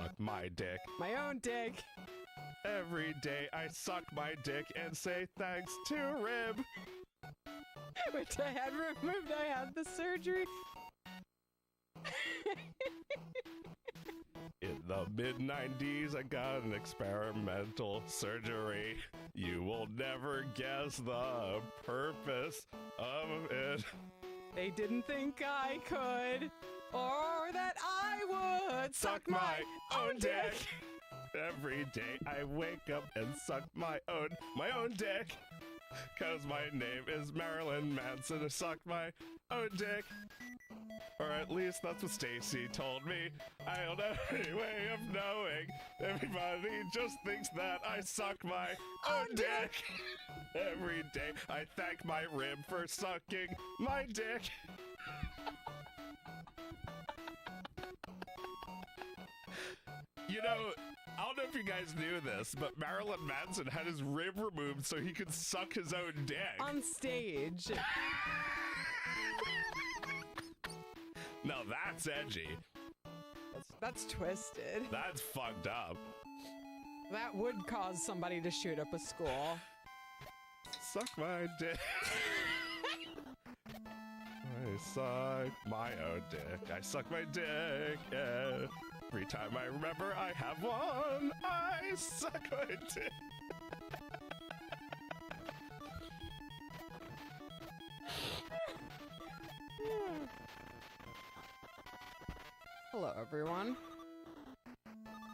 suck my dick. My own dick. Every day I suck my dick and say thanks to Rib. Which I had removed. I had the surgery. In the mid-90s, I got an experimental surgery. You will never guess the purpose of it. They didn't think I could, or that I would suck my own dick. Every day I wake up and suck my own dick. Cause my name is Marilyn Manson. I suck my own dick. Or at least that's what Stacy told me. I don't have any way of knowing. Everybody just thinks that I suck my own dick. Every day I thank my rib for sucking my dick. You know, I don't know if you guys knew this, but Marilyn Manson had his rib removed so he could suck his own dick. On stage. Now that's edgy. That's twisted. That's fucked up. That would cause somebody to shoot up a school. Suck my dick. I suck my own dick. I suck my dick. Every time I remember I have one, I suck my dick. Hello, everyone.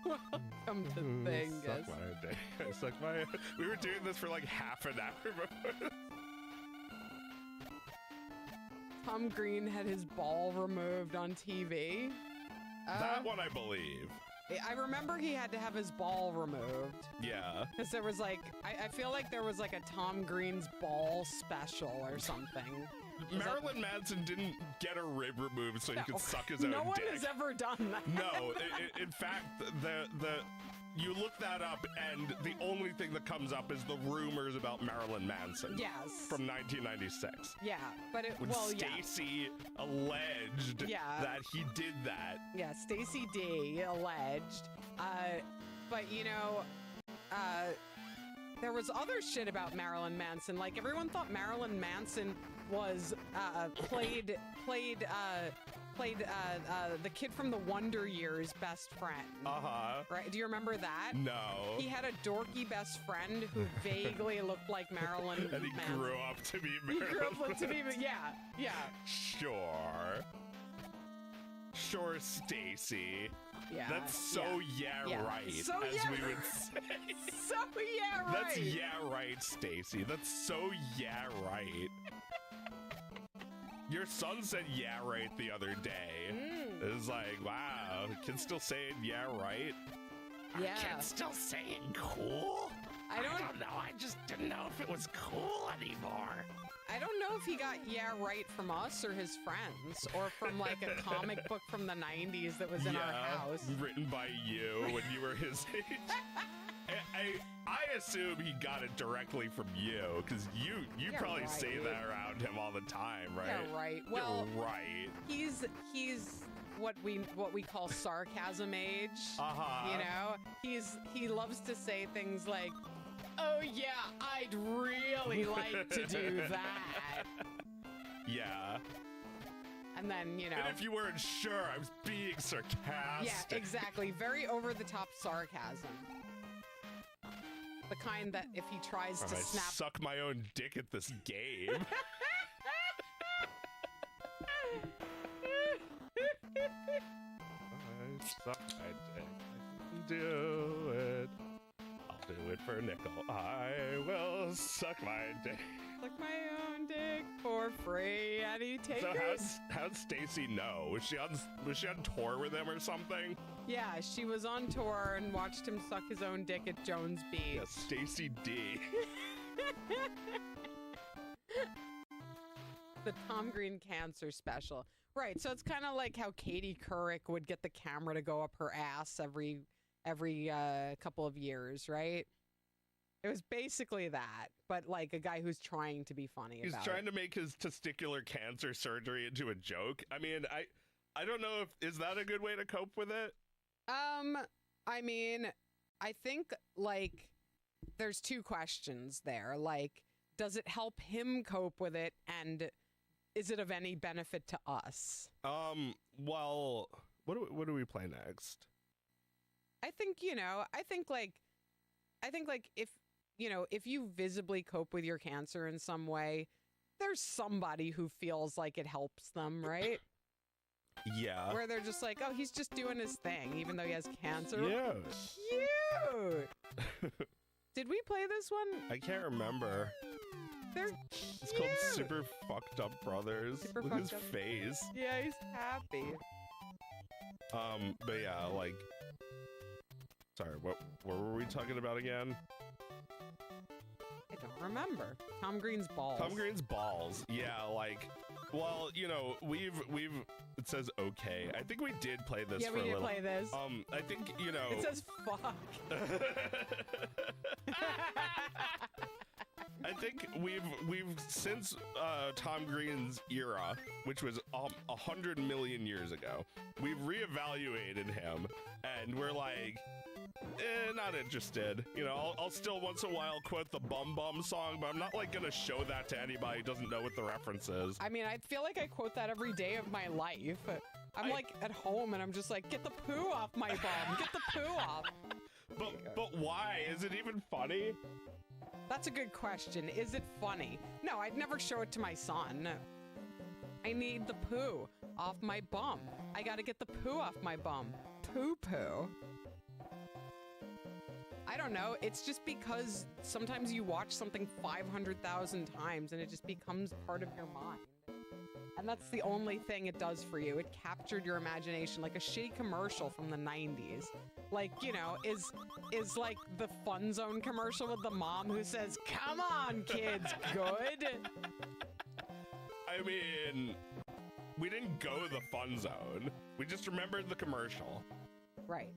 Welcome to Thingus. Suck my dick. I suck my... We were doing this for like half an hour before. Tom Green had his ball removed on TV. That one I believe. I remember he had to have his ball removed. Yeah. Because there was like, I feel like there was like a Tom Green's ball special or something. Marilyn Manson didn't get a rib removed so he could suck his own dick. No one has ever done that. No, in fact, you look that up, and the only thing that comes up is the rumors about Marilyn Manson. Yes. From 1996. Yeah, but when Stacy alleged that he did that. Yeah, Stacy D alleged. But you know, there was other shit about Marilyn Manson. Like everyone thought Marilyn Manson was played the kid from the Wonder Years' best friend. Right? Do you remember that? No. He had a dorky best friend who vaguely looked like Marilyn and he Manson. grew up to be Marilyn. He grew up to be, yeah. Sure, Stacy. Yeah. That's so right, so as yeah, we would say. So right. That's right, Stacy. That's so right. Your son said right the other day. It was like, wow, kids still saying right? Yeah. Are kids still saying cool? I don't know. I just didn't know if it was cool anymore. I don't know if he got right from us or his friends or from like a comic book from the 90s that was in our house. Written by you when you were his age. I assume he got it directly from you because you probably say that around him all the time, right? Yeah, right. Well, right. He's what we call sarcasm age. You know, he loves to say things like, "Oh yeah, I'd really like to do that." Yeah. And then, you know. And if you weren't sure, I was being sarcastic. Yeah, exactly. Very over the top sarcasm. The kind that if he tries to snap... I suck my own dick at this game. I suck my dick. I can do it. I'll do it for a nickel. I will suck my dick. Suck my own dick for free. Any takers? So how'd Stacy know? Was she on tour with him or something? Yeah, she was on tour and watched him suck his own dick at Jones Beach. Yeah, Stacy D. The Tom Green cancer special. Right, so it's kind of like how Katie Couric would get the camera to go up her ass every couple of years, right? It was basically that, but like a guy who's trying to be funny about it. He's trying to make his testicular cancer surgery into a joke. I mean, I don't know is that a good way to cope with it? I mean, I think, like, there's two questions there. Like, does it help him cope with it, and is it of any benefit to us? Well, what do we play next? I think, if, if you visibly cope with your cancer in some way, there's somebody who feels like it helps them, right? Yeah. Where they're just like, oh, he's just doing his thing, even though he has cancer. Yeah. Cute! Did we play this one? I can't remember. They're cute. It's called Super Fucked Up Brothers. Super Look at his Fucked Up. face. Yeah, he's happy. But yeah, like, sorry, what were we talking about again? I don't remember. Tom Green's balls. Tom Green's balls. Yeah, like, well, we've it says okay. I think we did play this Yeah, for we a did little. play this. I think, It says fuck. I think we've since Tom Green's era, which was 100 million years ago, we've reevaluated him, and we're like, not interested. I'll still once in a while quote the Bum Bum song, but I'm not like gonna show that to anybody who doesn't know what the reference is. I mean, I feel like I quote that every day of my life. I'm like at home and I'm just like, get the poo off my bum. Get the poo off. But why? Is it even funny? That's a good question. Is it funny? No, I'd never show it to my son. I need the poo off my bum. I gotta get the poo off my bum. Poo. I don't know. It's just because sometimes you watch something 500,000 times and it just becomes part of your mind. And that's the only thing it does for you. It captured your imagination like a shitty commercial from the 90s. Like, is like the Fun Zone commercial with the mom who says, "Come on, kids, good." I mean, we didn't go to the Fun Zone. We just remembered the commercial. Right.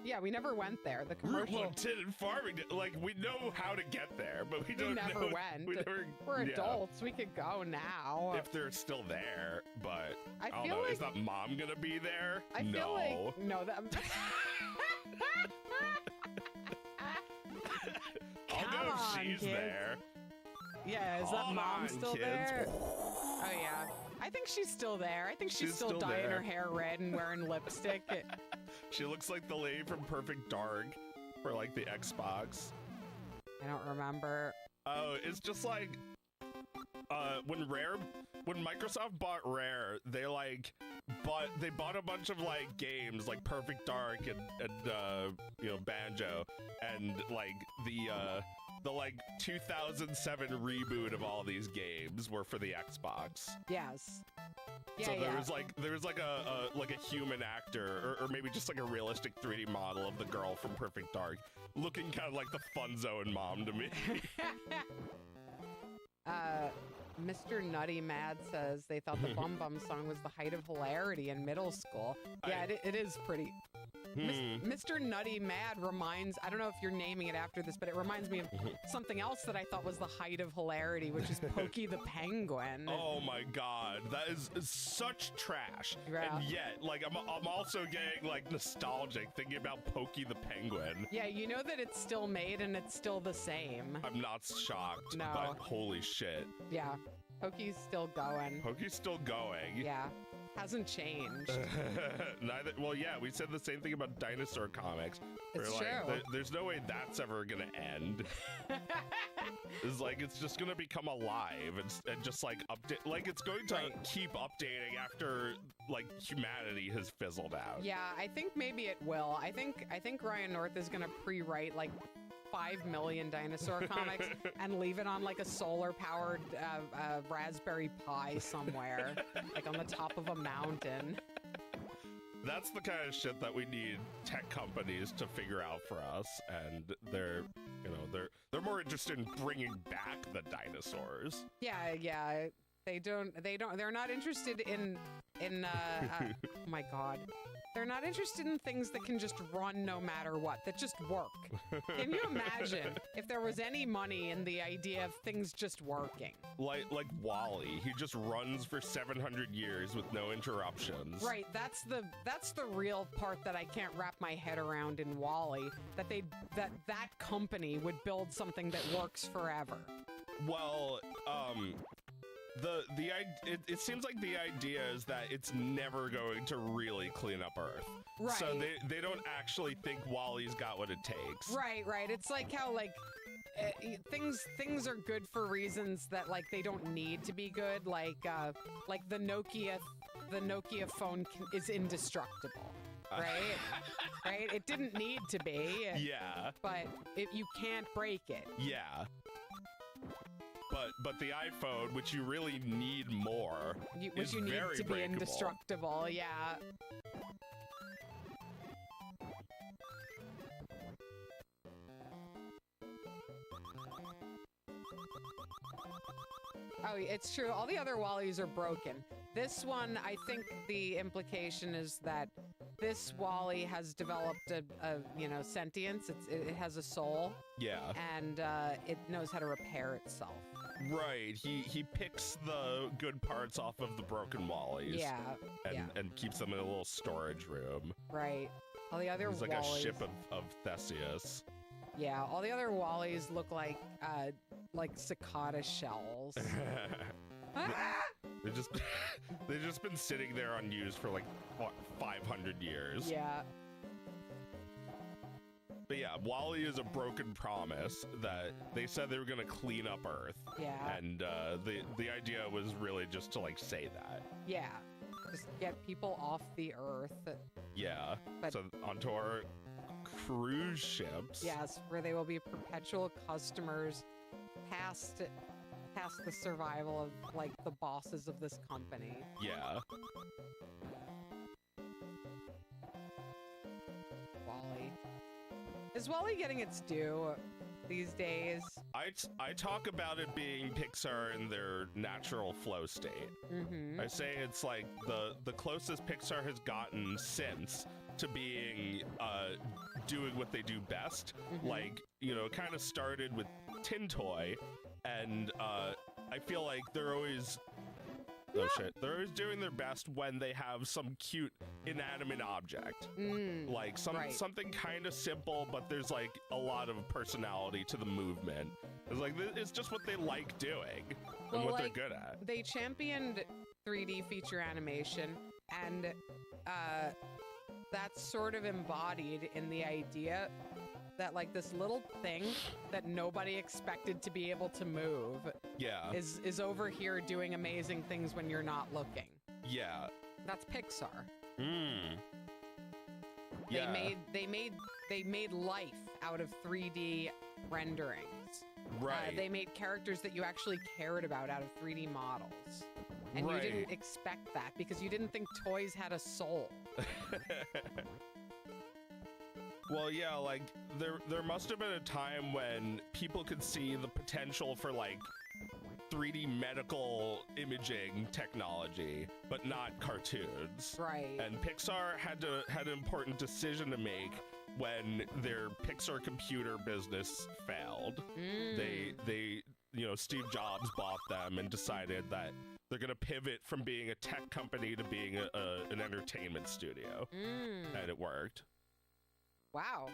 Yeah, we never went there. The commercial. Route 110 in Farmington. Like, we know how to get there, but we don't never know. went. We're adults. We could go now. If they're still there, but I don't feel know. like Is that mom gonna be there? I no. feel like no. That. I'll Come go if on, she's kids. there. Yeah, is that Hold mom on, still kids. there? Oh yeah, I think she's still there. I think she's still still dyeing there. her hair red and wearing lipstick. She looks like the lady from Perfect Dark for like the Xbox. I don't remember. Oh, it's just like when Microsoft bought Rare, they bought a bunch of like games like Perfect Dark and Banjo, and like the like 2007 reboot of all these games were for the Xbox. Yes. Yeah, So yeah. there was like a human actor or maybe just like a realistic 3D model of the girl from Perfect Dark, looking kind of like the Fun Zone mom to me. Mr. Nutty Mad says they thought the Bum Bum song was the height of hilarity in middle school. Yeah, it is pretty. Mr. Nutty Mad reminds, I don't know if you're naming it after this, but it reminds me of something else that I thought was the height of hilarity, which is Pokey the Penguin. Oh my god, that is such trash. Yeah. And yet, like, I'm also getting like nostalgic thinking about Pokey the Penguin. Yeah, you know that it's still made and it's still the same. I'm not shocked, No. but holy shit. Yeah, Pokey's still going. Pokey's still going. Yeah, hasn't changed. Neither. Well, yeah, we said the same thing about dinosaur comics. It's We're like, true. there's no way that's ever gonna end. It's like it's just gonna become alive and just like update. Like it's going to Right. keep updating after like humanity has fizzled out. Yeah, I think maybe it will. I think Ryan North is gonna pre-write like 5 million dinosaur comics and leave it on like a solar-powered Raspberry Pi somewhere, like on the top of a mountain. That's the kind of shit that we need tech companies to figure out for us, and they're more interested in bringing back the dinosaurs. Yeah. They're not interested in oh my god. They're not interested in things that can just run no matter what, that just work. Can you imagine if there was any money in the idea of things just working? Like Wally, he just runs for 700 years with no interruptions. Right, that's the real part that I can't wrap my head around in Wally, that company would build something that works forever. Well, it seems like the idea is that it's never going to really clean up Earth. Right. So they don't actually think Wally's got what it takes. Right. It's like how things are good for reasons that like they don't need to be good. Like the Nokia phone is indestructible. Right? Right? It didn't need to be. Yeah. But you can't break it. Yeah. But the iPhone, which you really need more, which you need to be indestructible, yeah. Oh, it's true. All the other Wallies are broken. This one, I think the implication is that this Wally has developed a sentience. It has a soul. Yeah. And it knows how to repair itself. Right. He picks the good parts off of the broken Wallies. Yeah. And keeps them in a little storage room. Right. All the other Wallies. It's like a ship of Theseus. Yeah. All the other Wallies look like cicada shells. They've just been sitting there unused for like what, 500 years. Yeah. But yeah, Wally is a broken promise that they said they were going to clean up Earth. Yeah. And the idea was really just to like say that. Yeah. Just get people off the Earth. Yeah. So onto our cruise ships. Yes, where they will be perpetual customers past the survival of like the bosses of this company. Yeah. Wally. Is Wally getting its due these days? I talk about it being Pixar in their natural flow state. Mm-hmm. I say it's like the closest Pixar has gotten since to being doing what they do best. Mm-hmm. Like, it kind of started with Tin Toy, and I feel like they're always they're always doing their best when they have some cute inanimate object. Like something kind of simple, but there's like a lot of personality to the movement. It's like it's just what they like doing and what they're good at. They championed 3D feature animation, and that's sort of embodied in the idea that like this little thing that nobody expected to be able to move is over here doing amazing things when you're not looking. Yeah. That's Pixar. Yeah. They made life out of 3D renderings. Right. They made characters that you actually cared about out of 3D models. And you didn't expect that because you didn't think toys had a soul. Well, yeah, like there must have been a time when people could see the potential for like 3D medical imaging technology, but not cartoons. Right. And Pixar had an important decision to make when their Pixar computer business failed. They Steve Jobs bought them and decided that they're going to pivot from being a tech company to being an entertainment studio. And it worked. Wow.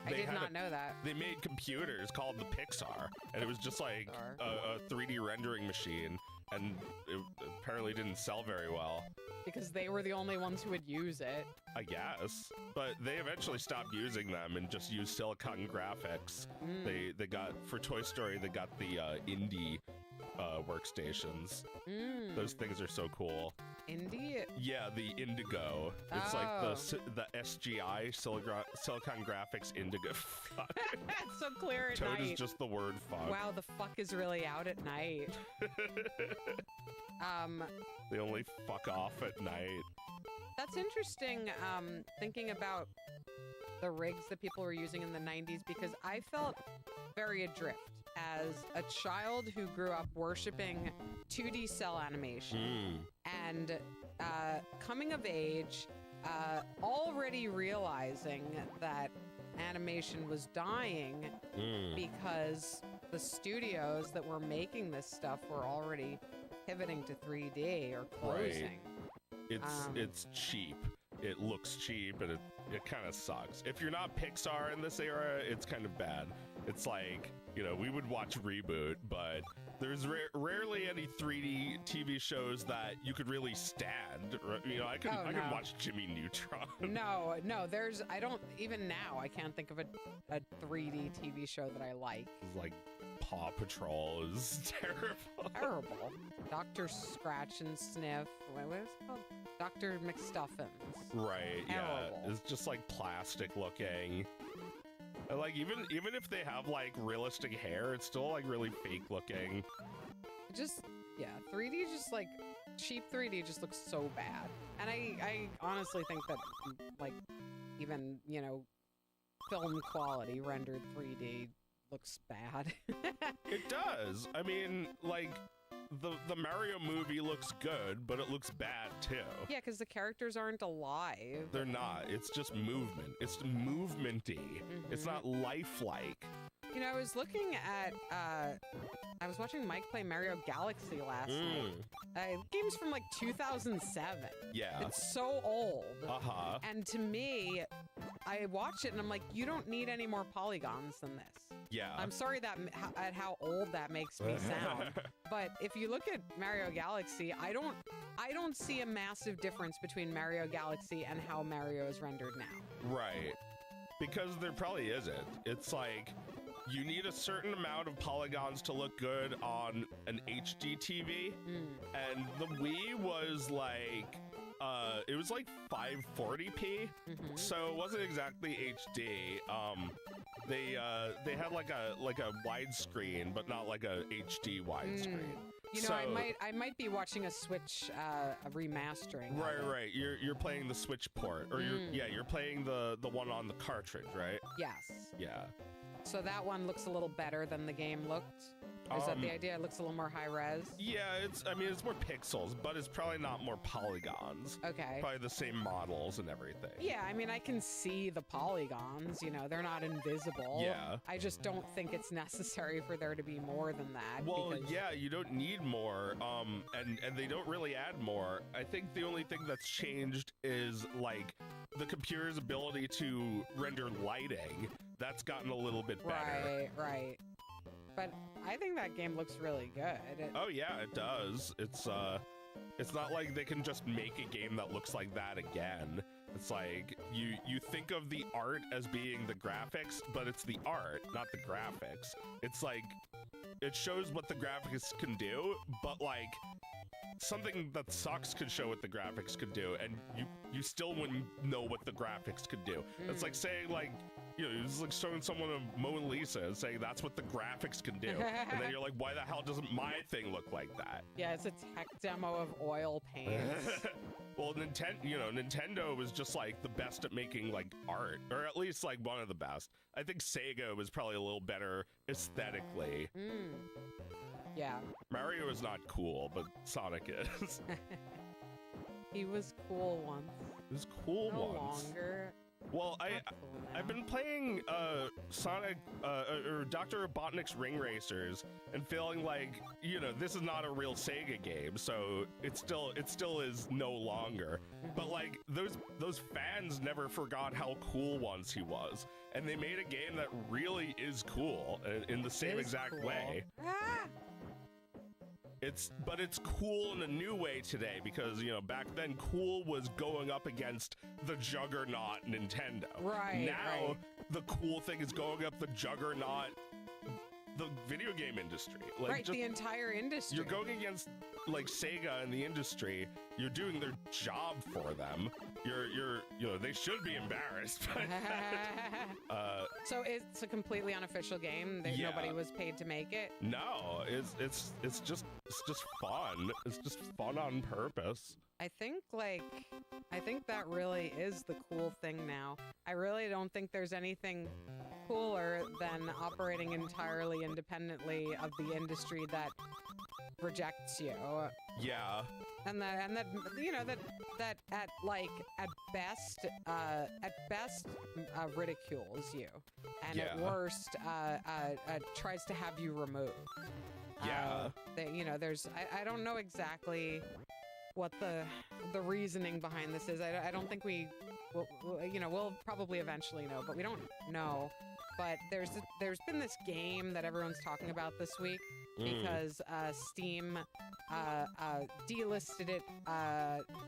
I did not know that. They made computers called the Pixar, and it was just like a 3D rendering machine, and it apparently didn't sell very well. Because they were the only ones who would use it. I guess. But they eventually stopped using them and just used Silicon Graphics. They got, for Toy Story, they got the Indie workstations. Those things are so cool. Indie? Yeah, the Indigo. It's like the SGI, Silicon Graphics Indigo. It's so clear at Toad night. is just the word fuck. Wow, the fuck is really out at night. They only fuck off at night. That's interesting, thinking about the rigs that people were using in the 90s, because I felt very adrift as a child who grew up worshiping 2D cell animation. And coming of age, already realizing that animation was dying because the studios that were making this stuff were already pivoting to 3D or closing. It's cheap. It looks cheap, and it kind of sucks. If you're not Pixar in this era, it's kind of bad. It's like, we would watch Reboot, but there's rarely any 3D TV shows that you could really stand. I could watch Jimmy Neutron. No, even now, I can't think of a 3D TV show that I like. Like, Paw Patrol is terrible. Terrible. Dr. Scratch and Sniff. What is it called? Dr. McStuffins. Right, Terrible. yeah. It's just like plastic looking. And like even if they have like realistic hair, it's still like really fake looking. 3D just like cheap 3D just looks so bad. And I honestly think that like even, film quality rendered 3D looks bad. It does. I mean, like the Mario movie looks good, but it looks bad too. Yeah, because the characters aren't alive. They're not. It's just movement. It's movementy. It's not lifelike. I was looking at, I was watching Mike play Mario Galaxy last night. Game's from like 2007. Yeah. It's so old. Uh-huh. And to me, I watched it and I'm like, you don't need any more polygons than this. Yeah. I'm sorry at how old that makes me sound. But if you look at Mario Galaxy, I don't see a massive difference between Mario Galaxy and how Mario is rendered now. Right. Because there probably isn't. It's like, you need a certain amount of polygons to look good on an HD TV. And the Wii was like, it was like 540p, so it wasn't exactly HD. They had like a widescreen, but not like a HD widescreen. I might be watching a Switch remastering. Right. You're playing the Switch port, or you're playing the one on the cartridge, right? Yes. Yeah. So that one looks a little better than the game looked. Is that the idea? It looks a little more high res? Yeah, it's more pixels, but it's probably not more polygons. Okay. Probably the same models and everything. Yeah, I mean, I can see the polygons, they're not invisible. Yeah. I just don't think it's necessary for there to be more than that. Well, yeah, you don't need more, and they don't really add more. I think the only thing that's changed is, like, the computer's ability to render lighting. That's gotten a little bit better. Right. But I think that game looks really good. Oh yeah, it does. It's not like they can just make a game that looks like that again. It's like you think of the art as being the graphics, but it's the art, not the graphics. It's like it shows what the graphics can do, but like something that sucks could show what the graphics could do, and you still wouldn't know what the graphics could do. It's like saying like, it's like showing someone a Mona Lisa and saying that's what the graphics can do. And then you're like, why the hell doesn't my thing look like that? Yeah, it's a tech demo of oil paints. Well, Nintendo was just like the best at making like art, or at least like one of the best. I think Sega was probably a little better aesthetically. Yeah. Mario is not cool, but Sonic is. He was cool once. He was cool no once. Longer. Well, I've been playing Sonic or Dr. Robotnik's Ring Racers and feeling like, this is not a real Sega game, so it still is no longer. But like those fans never forgot how cool once he was, and they made a game that really is cool in the same exact way. But it's cool in a new way today because, back then cool was going up against the juggernaut Nintendo. Right. Now, the cool thing is going up the juggernaut, the video game industry. Like, right, the entire industry. You're going against, like, Sega and the industry. You're doing their job for them. They should be embarrassed. So it's a completely unofficial game. Nobody was paid to make it. No, it's just fun. It's just fun on purpose. I think that really is the cool thing now. I really don't think there's anything cooler than operating entirely independently of the industry that rejects you. Yeah. And that you know that at best ridicules you, and at worst tries to have you removed. Yeah. There's I don't know exactly what the reasoning behind this is. I don't think we'll probably eventually know, but we don't know. But there's been this game that everyone's talking about this week because Steam delisted it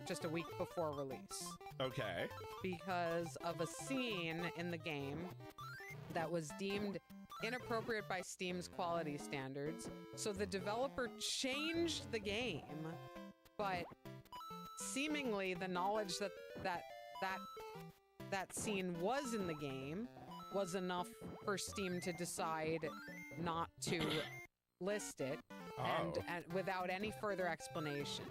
just a week before release. Okay. Because of a scene in the game that was deemed inappropriate by Steam's quality standards. So the developer changed the game, but seemingly the knowledge that scene was in the game was enough for Steam to decide not to list it, and without any further explanation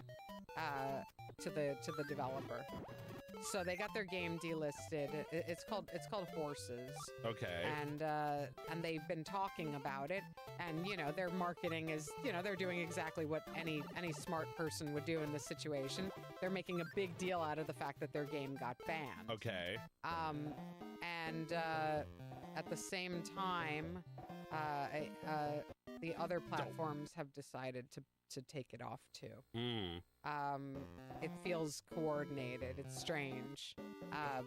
to the developer. So they got their game delisted. It's called Horses. Okay. And they've been talking about it, and their marketing is they're doing exactly what any smart person would do in this situation. They're making a big deal out of the fact that their game got banned. Okay. And at the same time, the other platforms have decided to take it off too. It feels coordinated. It's strange.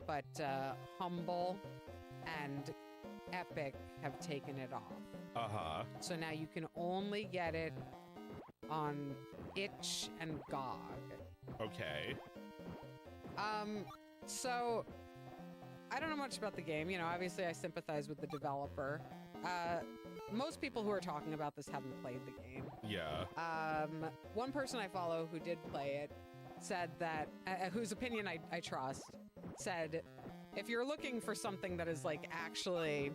But Humble and Epic have taken it off. Uh-huh. So now you can only get it on Itch and GOG. Okay. So I don't know much about the game. Obviously I sympathize with the developer. Most people who are talking about this haven't played the game. Yeah. One person I follow who did play it said that, whose opinion I trust, said, if you're looking for something that is actually,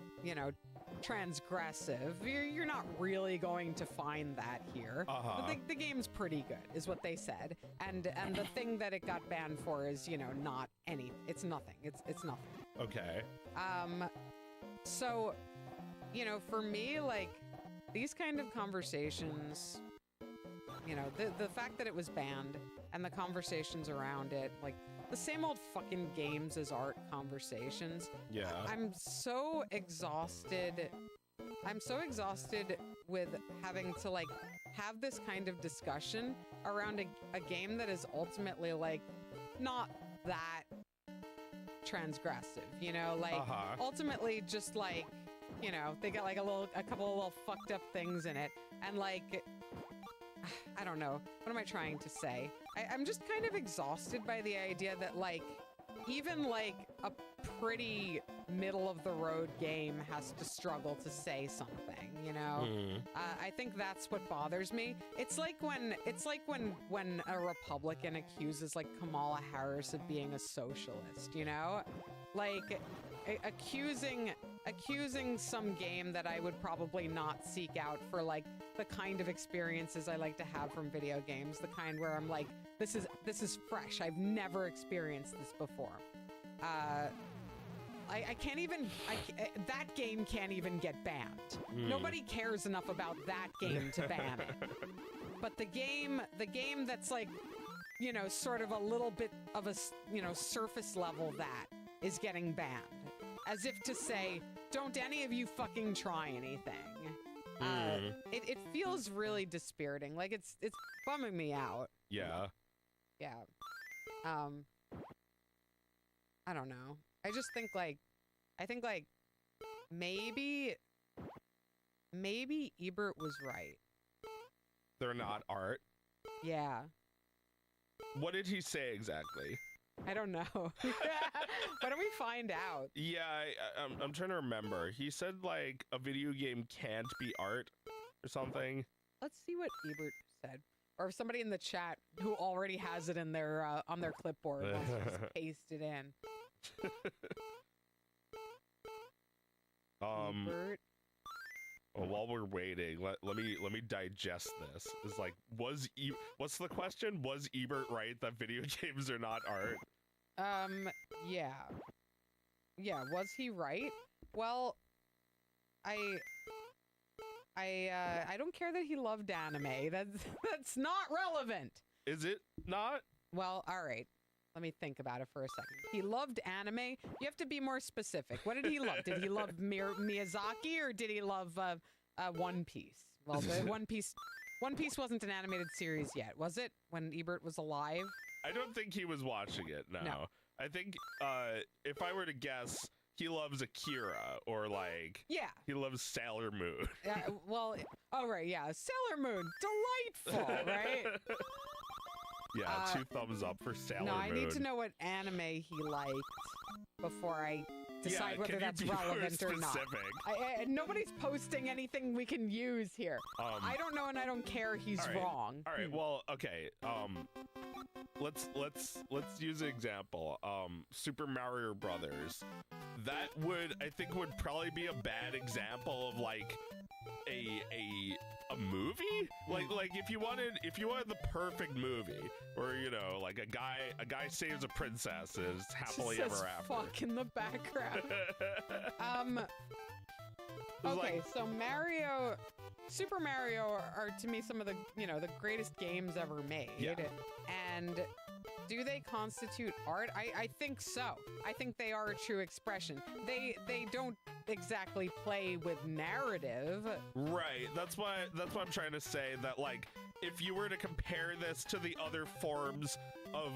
transgressive, you're not really going to find that here. Uh-huh. The game's pretty good, is what they said. And the thing that it got banned for is, not any. It's nothing. It's nothing. Okay. So, for me, these kind of conversations, the fact that it was banned and the conversations around it, the same old fucking games as art conversations. Yeah. I'm so exhausted. With having to have this kind of discussion around a game that is ultimately not that transgressive, ultimately just they got a couple of little fucked up things in it, and I don't know, what am I trying to say? I'm just kind of exhausted by the idea that even a pretty middle of the road game has to struggle to say something, I think that's what bothers me. It's like when a Republican accuses Kamala Harris of being a socialist, accusing some game that I would probably not seek out for the kind of experiences I like to have from video games, the kind where I'm this is fresh. I've never experienced this before. I can't even, that game can't even get banned. Nobody cares enough about that game to ban it. But the game that's sort of a little bit of a, surface level that is getting banned. As if to say, don't any of you fucking try anything. It feels really dispiriting. It's bumming me out. Yeah. Yeah. I don't know. I just think maybe Ebert was right. They're not art. Yeah. What did he say exactly? I don't know. Why don't we find out? Yeah, I'm trying to remember. He said a video game can't be art or something. Let's see what Ebert said. Or if somebody in the chat who already has it in their on their clipboard wants to just paste it in. Ebert. Well, while we're waiting, let me digest this. It's like, what's the question? Was Ebert right that video games are not art? Yeah. Yeah, was he right? Well, I don't care that he loved anime. That's not relevant. Is it not? Well, all right. Let me think about it for a second. He loved anime. You have to be more specific. What did he love? Did he love Miyazaki or did he love One Piece? Well, the One Piece wasn't an animated series yet, was it? When Ebert was alive? I don't think he was watching it. No. I think if I were to guess, he loves Akira or like he loves Sailor Moon. Well, oh right, yeah, Sailor Moon, delightful, right? Yeah, 2 thumbs up for Sailor Moon. No, I need to know what anime he liked before I decide whether that's relevant or not. Nobody's posting anything we can use here. I don't know and I don't care. He's wrong. All right. Well, okay. Let's use an example. Super Mario Brothers. That I think would probably be a bad example of like a movie. Like if you wanted the perfect movie where like a guy saves a princess and is happily ever after. Fuck in the background. Okay, so Super Mario are to me some of the the greatest games ever made. Yeah. And do they constitute art? I think so. I think they are a true expression. They don't exactly play with narrative. Right. That's why I'm trying to say that, like, if you were to compare this to the other forms of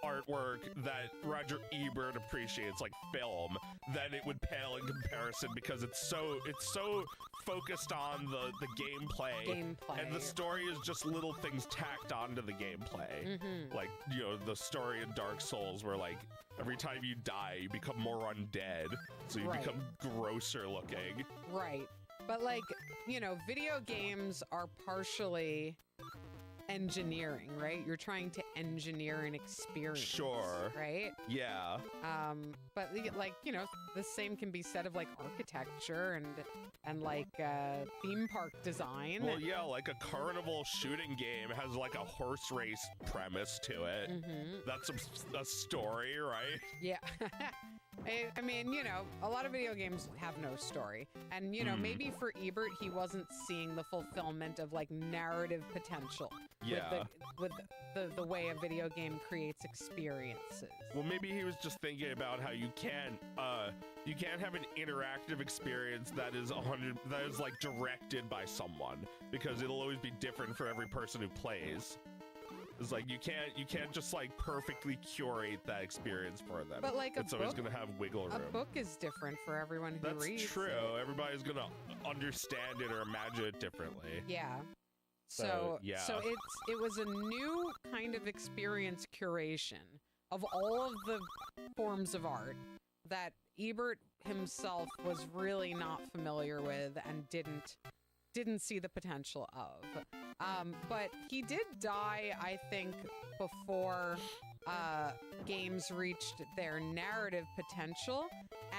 artwork that Roger Ebert appreciates, like film, then it would pale in comparison because it's so focused on the gameplay, and the story is just little things tacked onto the gameplay. Like, the story in Dark Souls where, like, every time you die, you become more undead, so you become grosser looking. Right. But, like, video games are partially engineering, right? You're trying to engineer an experience. Sure. Right? Yeah. But, like, the same can be said of, like, architecture and like, theme park design. Well, yeah, like a carnival shooting game has, like, a horse race premise to it. That's a story, right? Yeah. I mean, a lot of video games have no story. And, maybe for Ebert, he wasn't seeing the fulfillment of, like, narrative potential. Yeah. With the way a video game creates experiences. Well, maybe he was just thinking about how you can't have an interactive experience that is like directed by someone, because it'll always be different for every person who plays. It's like you can't just like perfectly curate that experience for them. But like it's always gonna have wiggle room. A book is different for everyone who reads. That's true. Everybody's gonna understand it or imagine it differently. Yeah. So it was a new kind of experience curation of all of the forms of art that Ebert himself was really not familiar with and didn't see the potential of. But he did die, I think, before games reached their narrative potential,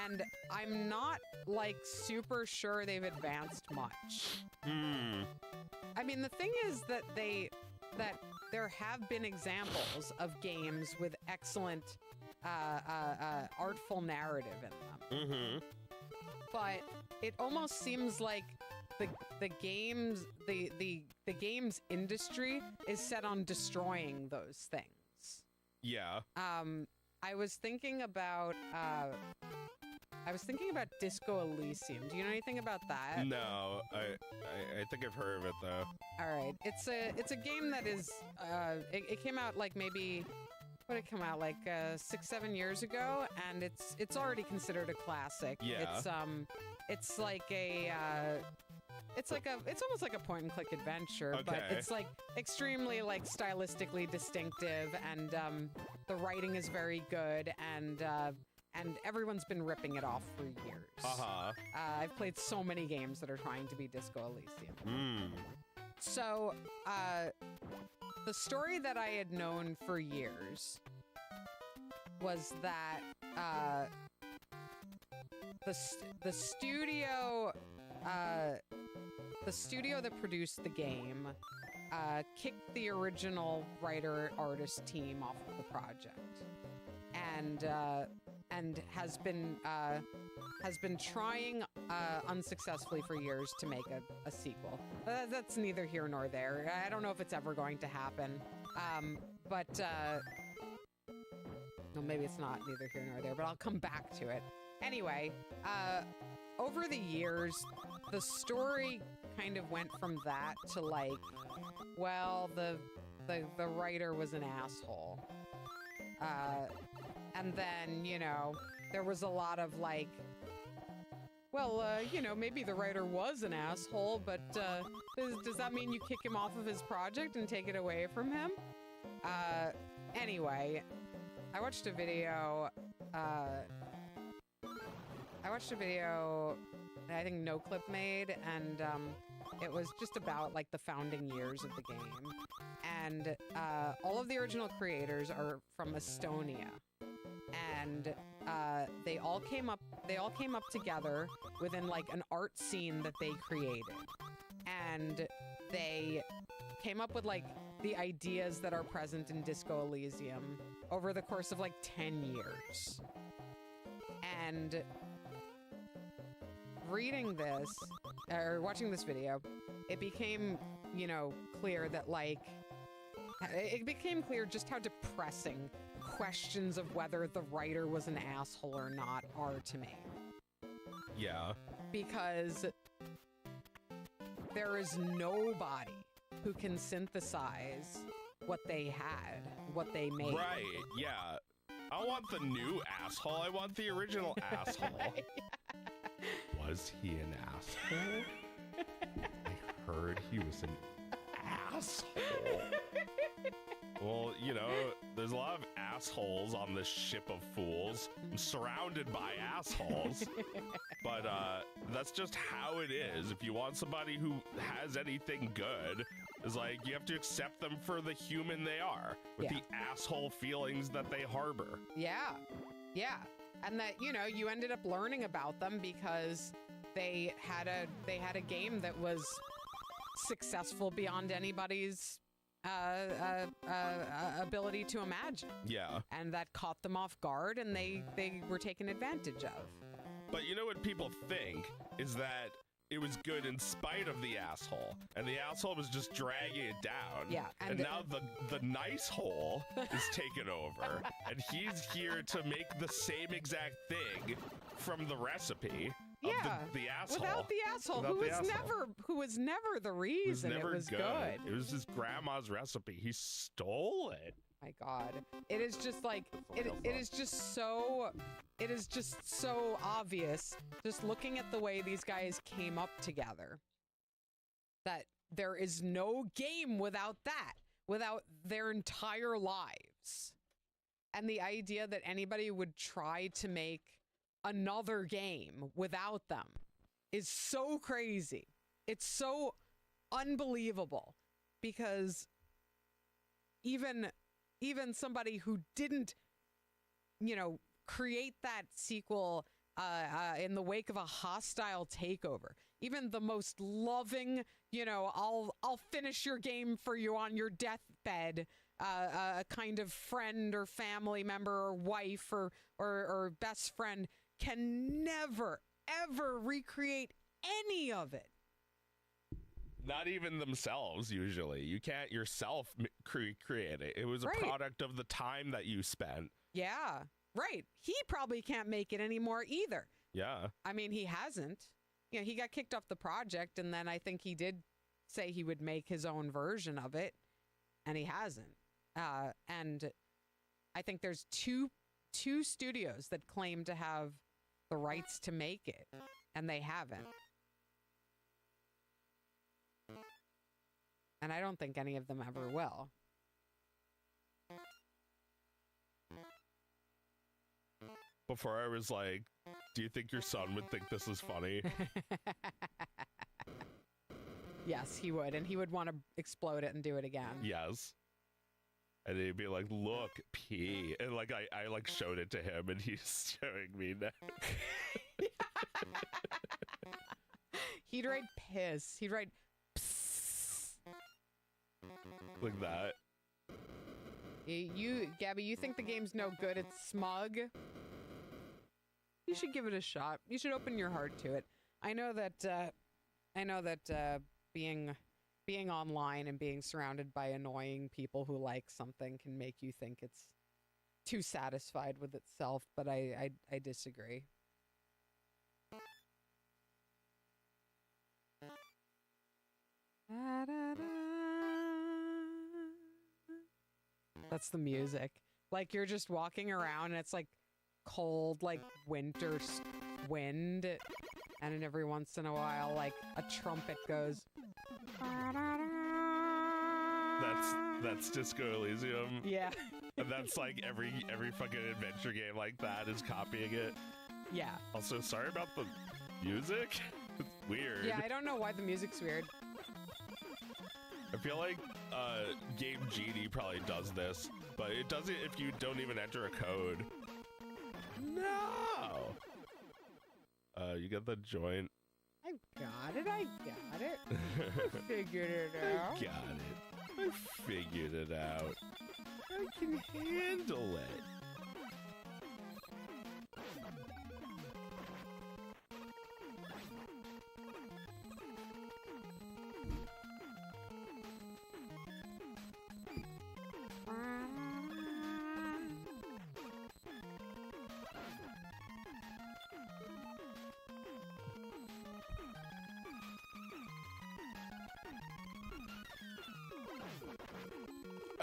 and I'm not, like, super sure they've advanced much. I mean, the thing is that there have been examples of games with excellent artful narrative in them. But it almost seems like the games industry is set on destroying those things. Yeah. I was thinking about Disco Elysium. Do you know anything about that? No, I think I've heard of it though. All right, it's a game that is it came out like maybe. What did it come out like 6-7 years ago, and it's already considered a classic. Yeah. It's like it's almost like a point and click adventure, but it's like extremely like stylistically distinctive, and the writing is very good, and everyone's been ripping it off for years. I've played so many games that are trying to be Disco Elysium. So the story that I had known for years was that the studio the studio that produced the game kicked the original writer-artist team off of the project, and has been trying unsuccessfully for years to make a sequel. That's neither here nor there. I don't know if it's ever going to happen, but well, maybe it's not neither here nor there, but I'll come back to it. Anyway, over the years, the story kind of went from that to like, well, the writer was an asshole. And then, you know, there was a lot of like, well, you know, maybe the writer was an asshole, but does that mean you kick him off of his project and take it away from him? Anyway, I watched a video that I think No Clip made, and it was just about like the founding years of the game. And all of the original creators are from Estonia. And they all came up together within like an art scene that they created. And they came up with like the ideas that are present in Disco Elysium over the course of like 10 years. And reading this, or watching this video, it became, you know, clear that like, it became clear just how depressing questions of whether the writer was an asshole or not are to me. Yeah. Because there is nobody who can synthesize what they had, what they made. Right, yeah. I don't want the new asshole. I want the original asshole. Was he an asshole? I heard he was an asshole. Well, you know, there's a lot of assholes on this ship of fools. I'm surrounded by assholes. But that's just how it is. If you want somebody who has anything good, it's like you have to accept them for the human they are, with the asshole feelings that they harbor. Yeah. Yeah. And that, you know, you ended up learning about them because they had a game that was successful beyond anybody's ability to imagine. Yeah. And that caught them off guard, and they were taken advantage of. But you know what people think is that it was good in spite of the asshole, and the asshole was just dragging it down. Yeah. And now the nice hole is taken over, and he's here to make the same exact thing from the recipe. Yeah, the asshole. Without the asshole, who was never the reason it was good. It was his grandma's recipe. He stole it. My God, it is just like it is just so obvious. Just looking at the way these guys came up together, that there is no game without that, without their entire lives, and the idea that anybody would try to make another game without them is so crazy. It's so unbelievable, because even somebody who didn't, you know, create that sequel in the wake of a hostile takeover, even the most loving, you know, I'll finish your game for you on your deathbed, a kind of friend or family member or wife or best friend, can never, ever recreate any of it. Not even themselves, usually. You can't yourself create it. It was a product of the time that you spent. Yeah, right. He probably can't make it anymore either. Yeah. I mean, he hasn't. You know, he got kicked off the project, and then I think he did say he would make his own version of it, and he hasn't. And I think there's two studios that claim to have the rights to make it, and they haven't. And I don't think any of them ever will. Before I was like, do you think your son would think this is funny? Yes, he would. And he would want to explode it and do it again. Yes. And he'd be like, look, pee. And like, I like showed it to him, and he's showing me now. He'd write piss. He'd write psst. Like that. Gabby, you think the game's no good? It's smug. You should give it a shot. You should open your heart to it. I know that being online and being surrounded by annoying people who like something can make you think it's too satisfied with itself, but I disagree. That's the music. Like you're just walking around and it's like cold, like winter wind, and then every once in a while, like a trumpet goes. That's Disco Elysium. Yeah. And that's like every fucking adventure game like that is copying it. Yeah. Also, sorry about the music. It's weird. Yeah, I don't know why the music's weird. I feel like Game Genie probably does this, but it does it if you don't even enter a code. No! You got the joint. I got it. I figured it out. I got it. I figured it out. I can handle it.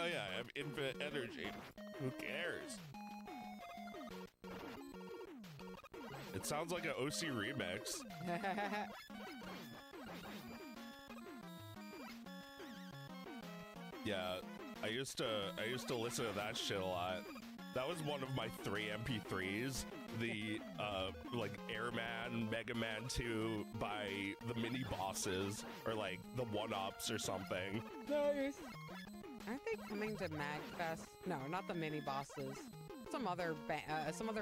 Oh yeah, I have infinite energy. Who cares? It sounds like an OC remix. Yeah, I used to listen to that shit a lot. That was one of my 3 MP3s. The like Airman, Mega Man 2 by the mini bosses, or like the 1-ups or something. Nice. Aren't they coming to MagFest? No, not the mini bosses. Some other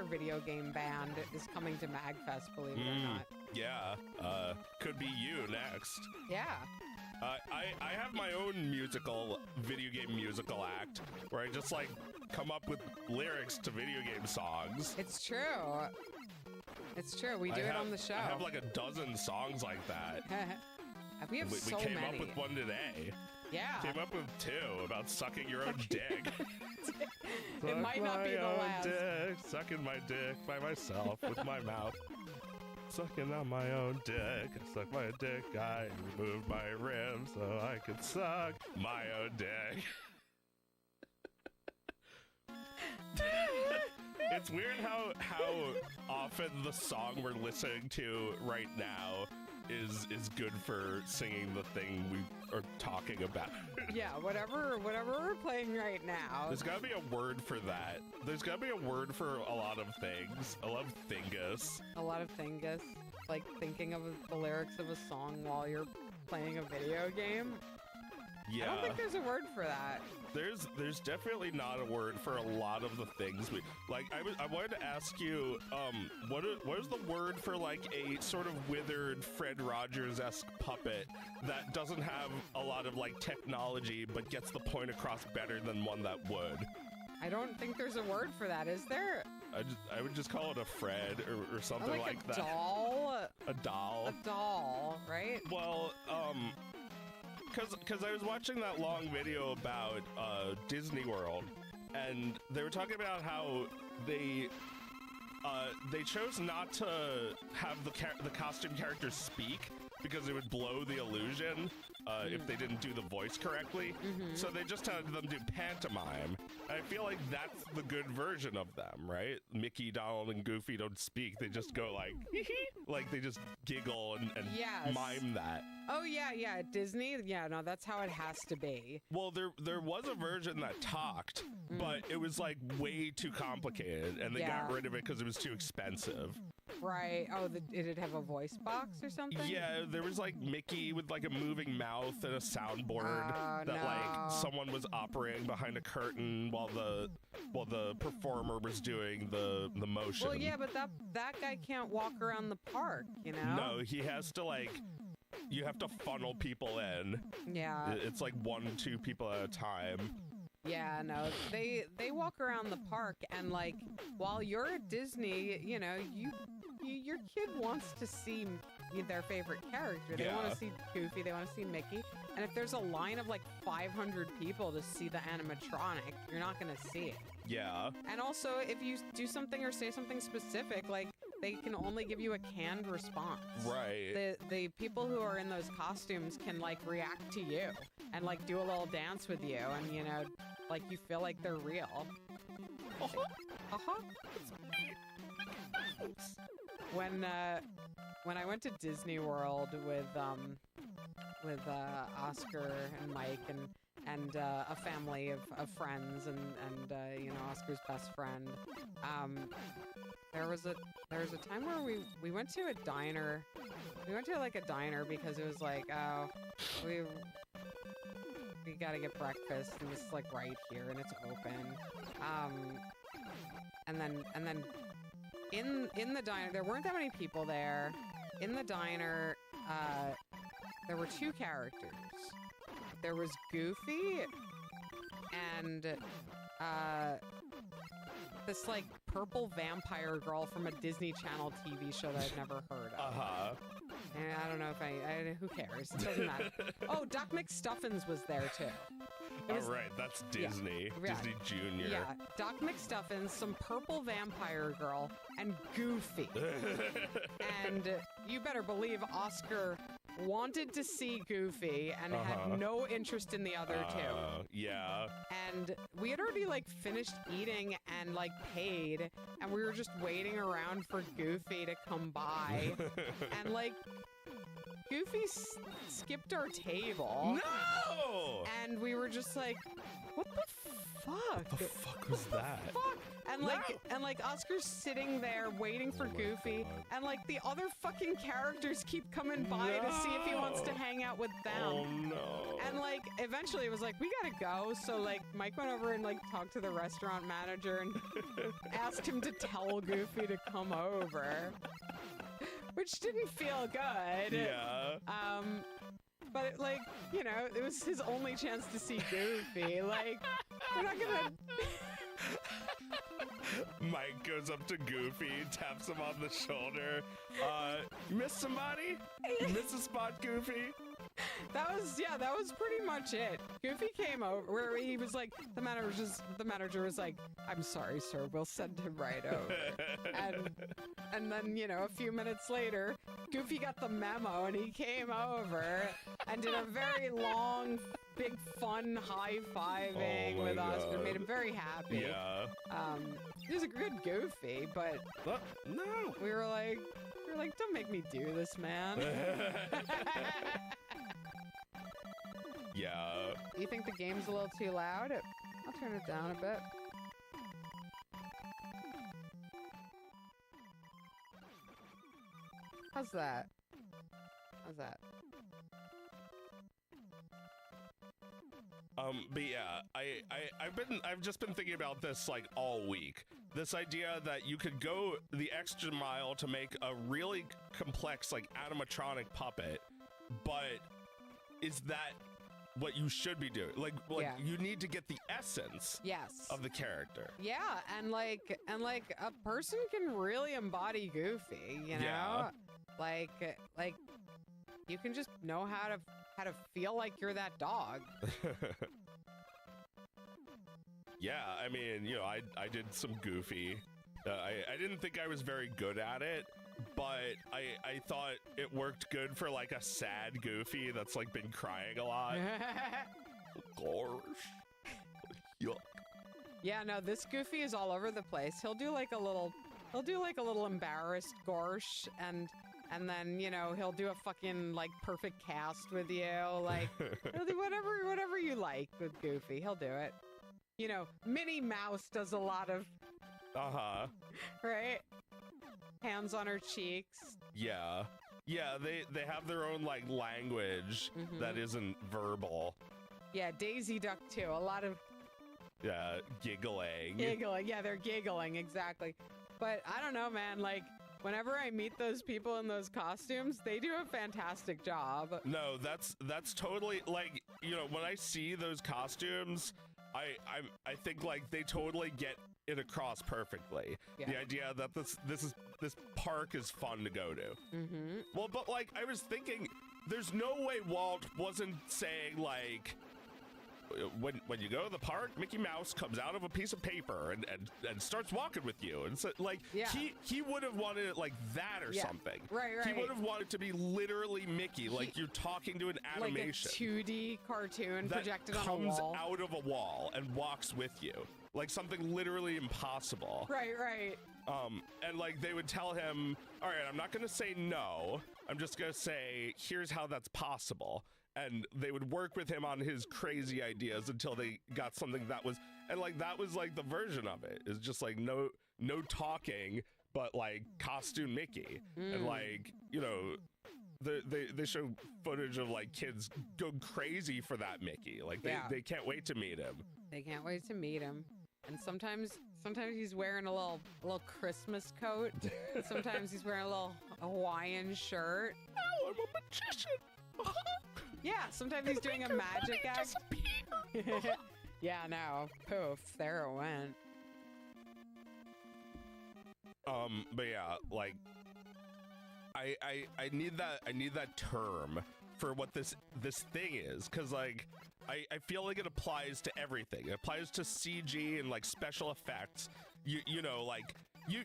video game band is coming to MagFest, believe it or not. Yeah, could be you next. Yeah. I have my own video game musical act where I just like come up with lyrics to video game songs. It's true. It's true. We do it on the show. I have like a dozen songs like that. We have so many. We came many. up with one today. Yeah. Came up with 2 about sucking your own dick. It might not be the last. Dick, sucking my dick by myself with my mouth. Sucking on my own dick. I suck my dick. I removed my rim so I could suck my own dick. It's weird how often the song we're listening to right now is good for singing the thing we are talking about. Yeah, whatever we're playing right now. There's gotta be a word for that. There's gotta be a word for a lot of things. I love Thingus. A lot of Thingus. Like thinking of the lyrics of a song while you're playing a video game. Yeah. I don't think there's a word for that. There's definitely not a word for a lot of the things we like. I wanted to ask you, what is the word for like a sort of withered Fred Rogers-esque puppet that doesn't have a lot of like technology but gets the point across better than one that would? I don't think there's a word for that. Is there? I would just call it a Fred or something like that. Doll? A doll. A doll, right? Well, Because I was watching that long video about Disney World, and they were talking about how they chose not to have the costume characters speak because it would blow the illusion if they didn't do the voice correctly. So they just had them do pantomime. I feel like that's the good version of them, right? Mickey, Donald, and Goofy don't speak. They just go like, like they just giggle and Yes. mime that. Oh, yeah, yeah. At Disney, yeah, no, that's how it has to be. Well, there was a version that talked, but it was like way too complicated, and they got rid of it because it was too expensive. Right. Oh, did it have a voice box or something? Yeah, there was like Mickey with like a moving mouth and a soundboard that like someone was operating behind a curtain while the performer was doing the motion. Well, yeah, but that guy can't walk around the park, you know? No, he has to like you have to funnel people in. Yeah. It's like 1-2 people at a time. Yeah, no, they walk around the park, and like while you're at Disney, you know, your kid wants to see their favorite character. They want to see Goofy, they want to see Mickey, and if there's a line of like 500 people to see the animatronic, you're not gonna see it. Yeah. And also, if you do something or say something specific, like they can only give you a canned response. Right. The people who are in those costumes can like react to you and like do a little dance with you, and you know, like you feel like they're real. When I went to Disney World with Oscar and Mike and a family of friends and you know, Oscar's best friend, there was a time where we went to a diner. We went to like a diner because it was like, oh, we gotta get breakfast, and it's like right here and it's open. And then in the diner, there weren't that many people there. In the diner, there were 2 characters. There was Goofy and this like purple vampire girl from a Disney Channel TV show that I've never heard of. Uh-huh. And I don't know if I who cares? It doesn't matter. Oh, Doc McStuffins was there too. Right, that's Disney. Yeah. Disney Junior. Yeah, Doc McStuffins, some purple vampire girl, and Goofy. And you better believe Oscar wanted to see Goofy and had no interest in the other 2. Yeah. And we had already like finished eating and like paid, and we were just waiting around for Goofy to come by. And like Goofy skipped our table. No! And we were just like, what the fuck? The fuck was that? Fuck? And like Oscar's sitting there waiting for Goofy, and like the other fucking characters keep coming by to see if he wants to hang out with them. Oh no. And like eventually it was like, we gotta go. So like Mike went over and like talked to the restaurant manager and asked him to tell Goofy to come over. Which didn't feel good. Yeah. But like, you know, it was his only chance to see Goofy. Like, we're not gonna. Mike goes up to Goofy, taps him on the shoulder. You missed somebody? You missed a spot, Goofy? That was pretty much it. Goofy came over where he was like, the manager was like, I'm sorry, sir, we'll send him right over. And then, you know, a few minutes later, Goofy got the memo and he came over and did a very long, big, fun high-fiving with Oscar. Made him very happy. Yeah. He was a good Goofy, but no. we were like, don't make me do this, man. Yeah. You think the game's a little too loud? I'll turn it down a bit. How's that? But yeah, I've just been thinking about this like all week. This idea that you could go the extra mile to make a really complex like animatronic puppet, but is that what you should be doing? Like Yeah. you need to get the essence Yes. of the character. Yeah, and like a person can really embody Goofy, you know? Yeah. Like you can just know how to feel like you're that dog. Yeah, I mean, you know, I did some Goofy. I didn't think I was very good at it, but I thought it worked good for like a sad Goofy that's like been crying a lot. Gosh. Yuck. Yeah, no, this Goofy is all over the place. He'll do like a little embarrassed gorsh, and then, you know, he'll do a fucking like perfect cast with you. Like he'll do whatever you like with Goofy. He'll do it. You know, Minnie Mouse does a lot of right? Hands on her cheeks. Yeah. Yeah, they have their own like language that isn't verbal. Yeah, Daisy Duck too. A lot of giggling. Giggling. Yeah, they're giggling, exactly. But I don't know, man, like Whenever I meet those people in those costumes, they do a fantastic job. No, that's totally like, you know, when I see those costumes, I think like they totally get it across perfectly. Yeah. The idea that this park is fun to go to. Mm-hmm. Well, but like I was thinking, there's no way Walt wasn't saying like, when you go to the park, Mickey Mouse comes out of a piece of paper and starts walking with you, and so like he would have wanted it like that or something. Right. He would have wanted to be literally Mickey, like you're talking to an animation, like a 2D cartoon that projected on a comes wall. out of a wall and walks with you, like something literally impossible. Right. And like they would tell him, all right, I'm not gonna say no, I'm just gonna say here's how that's possible. And they would work with him on his crazy ideas until they got something that was, and like that was like the version of it. It's just like no talking, but like costume Mickey. And like, you know, they show footage of like kids go crazy for that Mickey. Like they can't wait to meet him. They can't wait to meet him. And sometimes he's wearing a little Christmas coat. Sometimes he's wearing a little Hawaiian shirt. Oh, I'm a magician. Yeah, sometimes he's doing a magic act. Yeah, no. Poof, there it went. But yeah, like I need that term for what this thing is, because like I feel like it applies to everything. It applies to CG and like special effects. You know, like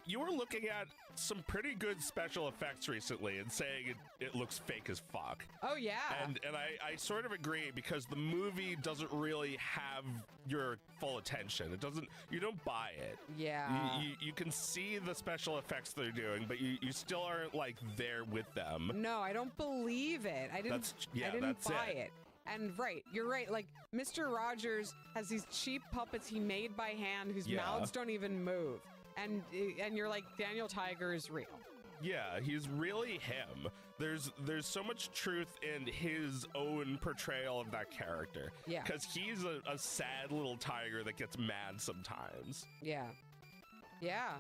you were looking at some pretty good special effects recently and saying it looks fake as fuck. Oh yeah. And I sort of agree, because the movie doesn't really have your full attention. It doesn't, you don't buy it. Yeah. You can see the special effects they're doing, but you still aren't like there with them. No, I don't believe it. I didn't buy it. And you're right. Like Mr. Rogers has these cheap puppets he made by hand whose mouths don't even move. And you're like, Daniel Tiger is real. Yeah, he's really him. There's so much truth in his own portrayal of that character. Yeah. Because he's a sad little tiger that gets mad sometimes. Yeah. Yeah.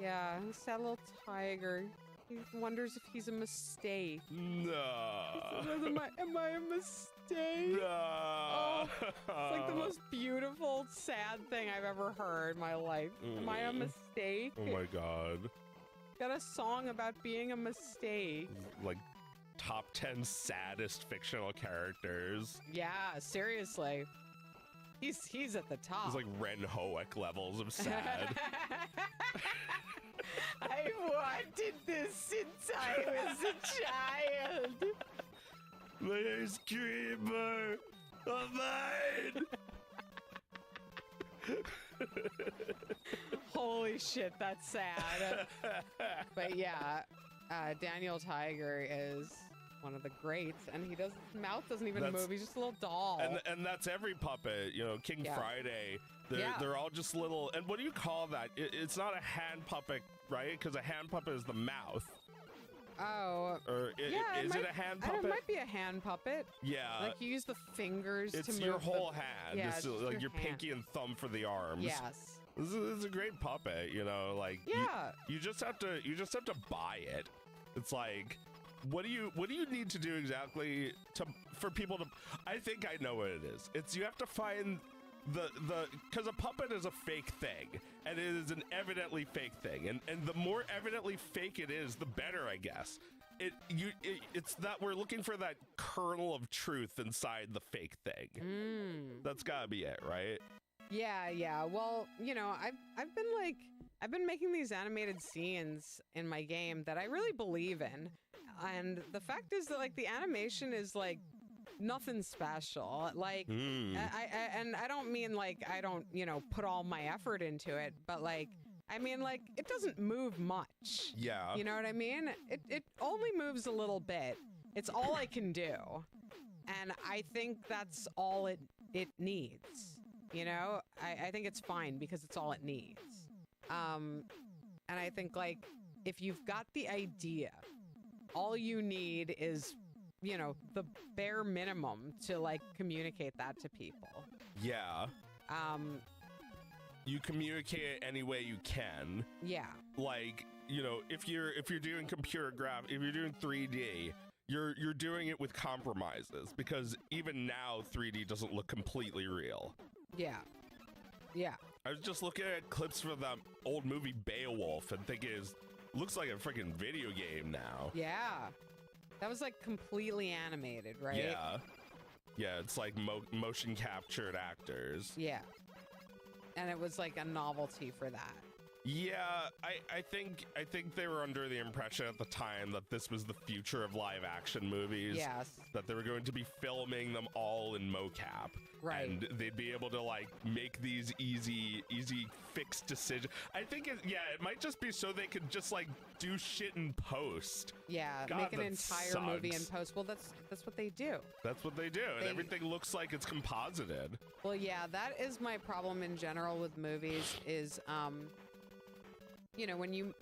Yeah, a sad little tiger. He wonders if he's a mistake. No. Am I a mistake? No. Oh, it's like the most beautiful, sad thing I've ever heard in my life. Am I a mistake? Oh my god. Got a song about being a mistake. Like top 10 saddest fictional characters. Yeah, seriously. He's at the top. It's like Ren Hoek levels of sad. I wanted this since I was a child. The ice creamer of mine. Holy shit, that's sad. But yeah, Daniel Tiger is one of the greats, and his mouth doesn't even move. He's just a little doll. And that's every puppet. You know, King Friday. They're all just little. And what do you call that? It's not a hand puppet, right? Because a hand puppet is the mouth. Oh. Or is it a hand puppet? It might be a hand puppet. Yeah. Like you use the fingers to move. It's your whole hand. Yeah, it's like your pinky and thumb for the arms. Yes. This is a great puppet, you know, like you just have to buy it. It's like, what do you need to do exactly for people to, I think I know what it is. It's you have to find because a puppet is a fake thing, and it is an evidently fake thing, and the more evidently fake it is, the better, I guess. It's that we're looking for that kernel of truth inside the fake thing. That's gotta be it, right? Yeah. Well, you know, I've been making these animated scenes in my game that I really believe in, and the fact is that like the animation is like nothing special. Like, I don't mean like I don't, you know, put all my effort into it, but like, I mean like it doesn't move much. Yeah. You know what I mean? It only moves a little bit. It's all I can do, and I think that's all it needs. You know, I think it's fine because it's all it needs. And I think like if you've got the idea, all you need is, you know, the bare minimum to like communicate that to people. Yeah. You communicate it any way you can. Yeah. Like, you know, if you're doing if you're doing 3D, you're doing it with compromises, because even now 3D doesn't look completely real. Yeah. Yeah. I was just looking at clips from that old movie Beowulf and thinking looks like a freaking video game now. Yeah. That was like completely animated, right? Yeah. Yeah, it's like motion captured actors. Yeah. And it was like a novelty for that. Yeah, I think they were under the impression at the time that this was the future of live action movies. Yes. That they were going to be filming them all in mocap. Right. And they'd be able to like make these easy fixed decisions. I think it might just be so they could just like do shit in post. Yeah, God, make an that entire movie in sucks. post. Well, that's what they do. That's what they do, and everything looks like it's composited. Well, yeah, that is my problem in general with movies is you know, when you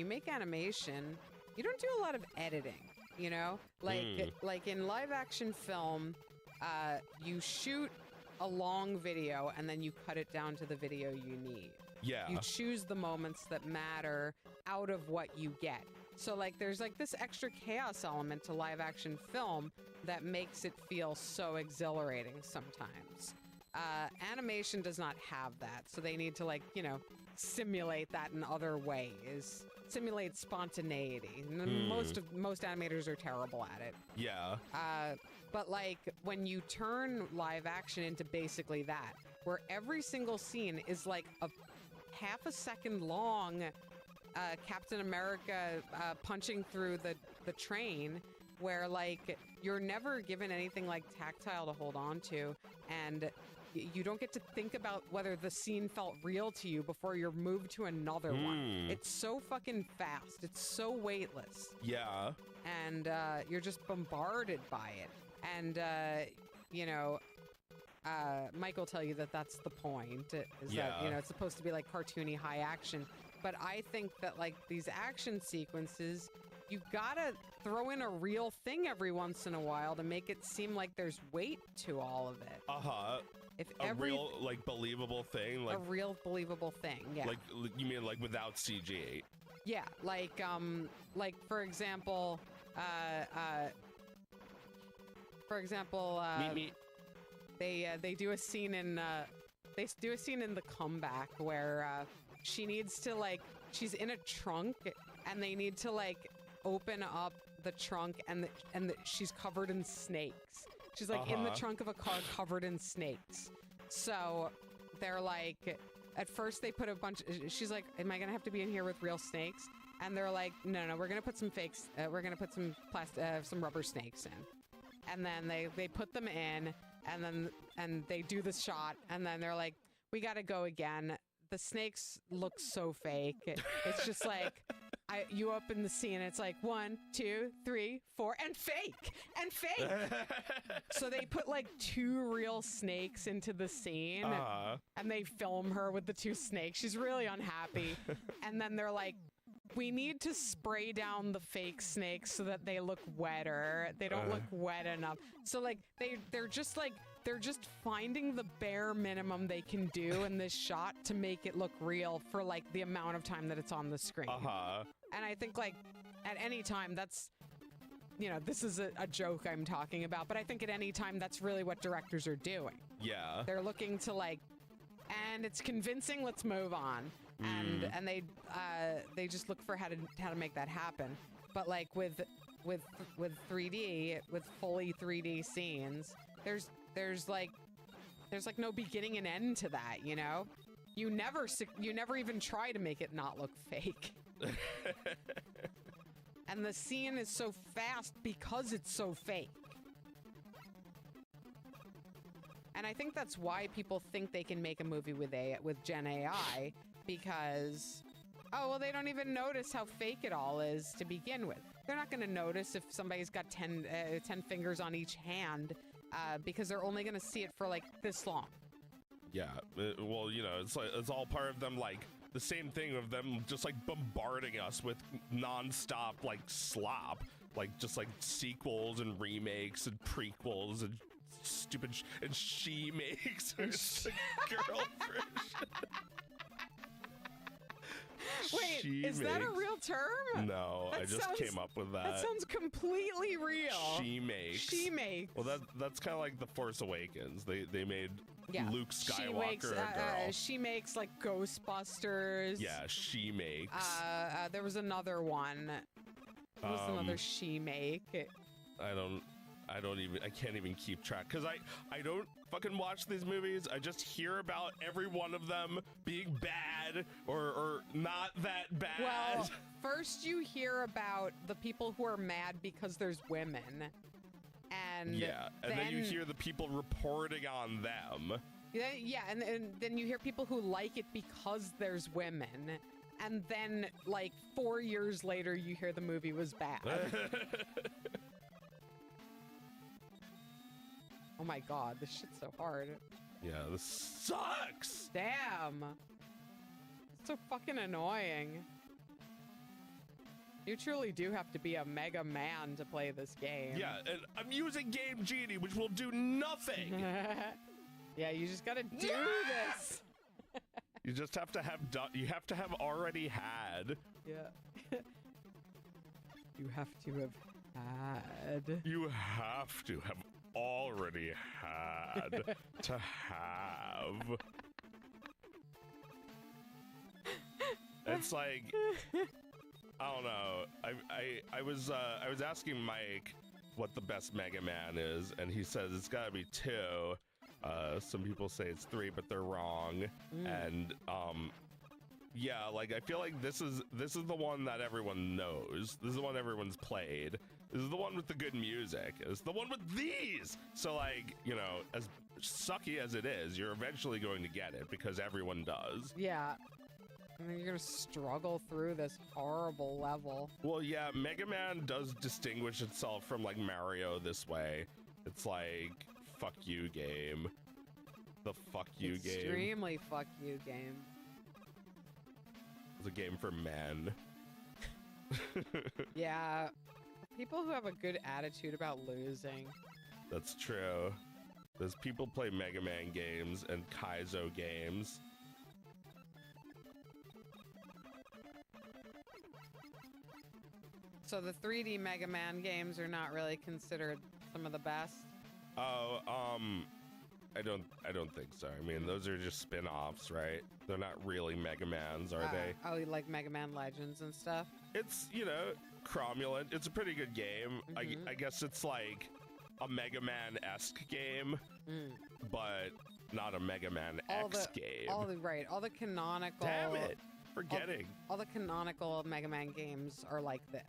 make animation, you don't do a lot of editing, you know? Like in live action film, you shoot a long video and then you cut it down to the video you need. Yeah. You choose the moments that matter out of what you get. So like there's like this extra chaos element to live action film that makes it feel so exhilarating sometimes. Animation does not have that, so they need to like, you know, simulate that in other ways. Simulate spontaneity. Most animators are terrible at it. Yeah. But like when you turn live action into basically that, where every single scene is like a half a second long, Captain America punching through the train, where like you're never given anything like tactile to hold on to, and you don't get to think about whether the scene felt real to you before you're moved to another one. It's so fucking fast. It's so weightless. Yeah. And you're just bombarded by it. And, you know, Mike will tell you that that's the point, is that, you know, it's supposed to be like cartoony high action. But I think that like these action sequences, you gotta throw in a real thing every once in a while to make it seem like there's weight to all of it. Uh-huh. If a real, like, believable thing? Like, a real believable thing, yeah. Like, you mean, like, without CG? Yeah, like, for example, they do a scene in, The Comeback where, she needs to, like, she's in a trunk, and they need to, like, open up the trunk, and she's covered in snakes. She's like in the trunk of a car covered in snakes. So they're like, at first they put a bunch, she's like, am I going to have to be in here with real snakes? And they're like, no, we're going to put some fakes. We're going to put some some rubber snakes in. And then they put them in, and they do the shot. And then they're like, we got to go again. The snakes look so fake. It's just like, you open the scene, and it's like 1, 2, 3, 4, and fake. So they put like 2 real snakes into the scene, and they film her with the 2 snakes. She's really unhappy. And then they're like, we need to spray down the fake snakes so that they look wetter. They don't look wet enough. So like they're just finding the bare minimum they can do in this shot to make it look real for like the amount of time that it's on the screen. And I think like at any time that's, you know, this is a joke I'm talking about, but I think at any time that's really what directors are doing. Yeah. They're looking to like, and it's convincing, let's move on. And they just look for how to make that happen. But like with 3D, with fully 3D scenes, there's like no beginning and end to that, you know? You never even try to make it not look fake. And the scene is so fast because it's so fake. And I think that's why people think they can make a movie with Gen AI, because, oh, well, they don't even notice how fake it all is to begin with. They're not going to notice if somebody's got 10 fingers on each hand, because they're only going to see it for like this long. Yeah, well, you know, it's all part of them, like, the same thing of them just like bombarding us with non-stop like slop, like just like sequels and remakes and prequels and stupid and she makes her girlfriend. Wait, She is that a makes- real term? No, That I just sounds- came up with that. That sounds completely real. She makes. She makes. Well, that's kind of like the Force Awakens. They made Yeah. Luke She Skywalker makes, a girl. she makes like Ghostbusters. Yeah, she makes. There was another one. There was another she make. I can't even keep track because I don't fucking watch these movies. I just hear about every one of them being bad or not that bad. Well, first you hear about the people who are mad because there's women. And yeah, and then you hear the people reporting on them. Yeah, and then you hear people who like it because there's women. And then, like, 4 years later, you hear the movie was bad. Oh my god, this shit's so hard. Yeah, this sucks. Damn. It's so fucking annoying. You truly do have to be a mega man to play this game. Yeah, and I'm using Game Genie, which will do nothing. Yeah, you just gotta do this. You just have to have you have to have already had. Yeah. You have to have had. You have to have already had to have. It's like, I don't know. I was asking Mike what the best Mega Man is, and he says it's gotta be 2. Some people say it's 3, but they're wrong. And yeah, like I feel like this is the one that everyone knows. This is the one everyone's played. This is the one with the good music. It's the one with these. So like, you know, as sucky as it is, you're eventually going to get it because everyone does. Yeah. And then you're gonna struggle through this horrible level. Well, yeah, Mega Man does distinguish itself from like Mario this way. It's like, fuck you game. The fuck you game. Extremely fuck you game. It's a game for men. Yeah. People who have a good attitude about losing. That's true. There's people play Mega Man games and Kaizo games. So the 3D Mega Man games are not really considered some of the best? Oh, I don't think so. I mean, those are just spin-offs, right? They're not really Mega Mans, are they? Oh, you like Mega Man Legends and stuff? It's, you know, cromulent. It's a pretty good game. I guess it's like a Mega Man-esque game, but not a Mega Man X game. All the canonical... Damn it! Forgetting. All the canonical Mega Man games are like this.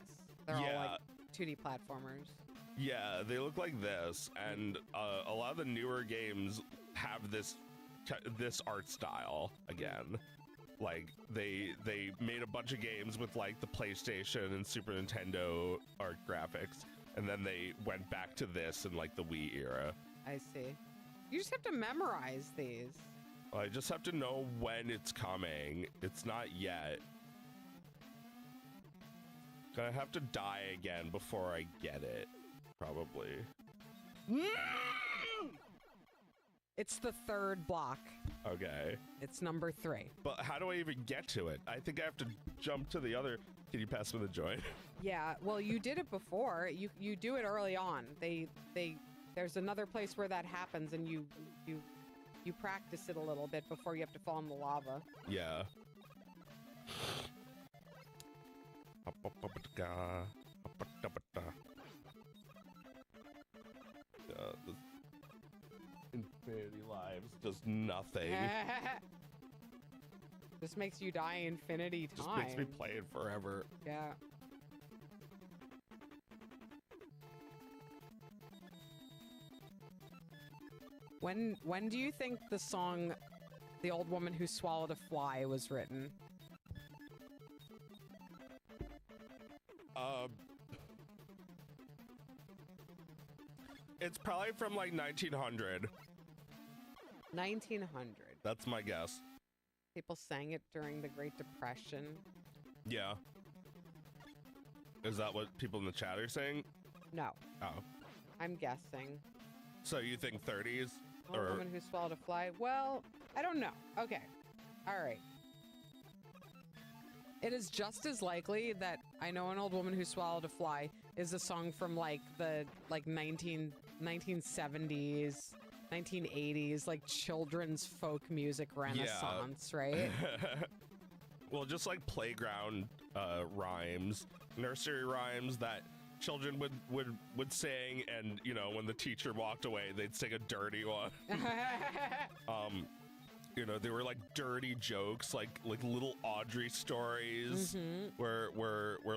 They're all like 2D platformers. Yeah, they look like this, and a lot of the newer games have this art style again. Like they made a bunch of games with like the PlayStation and Super Nintendo art graphics, and then they went back to this in like the Wii era. I see. You just have to memorize these. I just have to know when it's coming. It's not yet. I have to die again before I get it. Probably. It's the third block. Okay. It's number 3. But how do I even get to it? I think I have to jump to the other. Can you pass me the joint? Yeah, well, you did it before. You do it early on. There's another place where that happens, and you practice it a little bit before you have to fall in the lava. Yeah. This Infinity Lives does nothing. This makes you die infinity Just times. makes me play it forever. Yeah. When do you think the song "The Old Woman Who Swallowed a Fly" was written? It's probably from like 1900. 1900. That's my guess. People sang it during the Great Depression. Yeah. Is that what people in the chat are saying? No. Oh. I'm guessing. So you think 30s? Old Woman Who Swallowed a Fly? Well, I don't know. Okay. All right. It is just as likely that I Know an Old Woman Who Swallowed a Fly is a song from like the 1970s, 1980s, like children's folk music renaissance, right? Well, just like playground rhymes, nursery rhymes that children would sing, and you know, when the teacher walked away, they'd sing a dirty one. You know, they were like dirty jokes, like little Audrey stories, where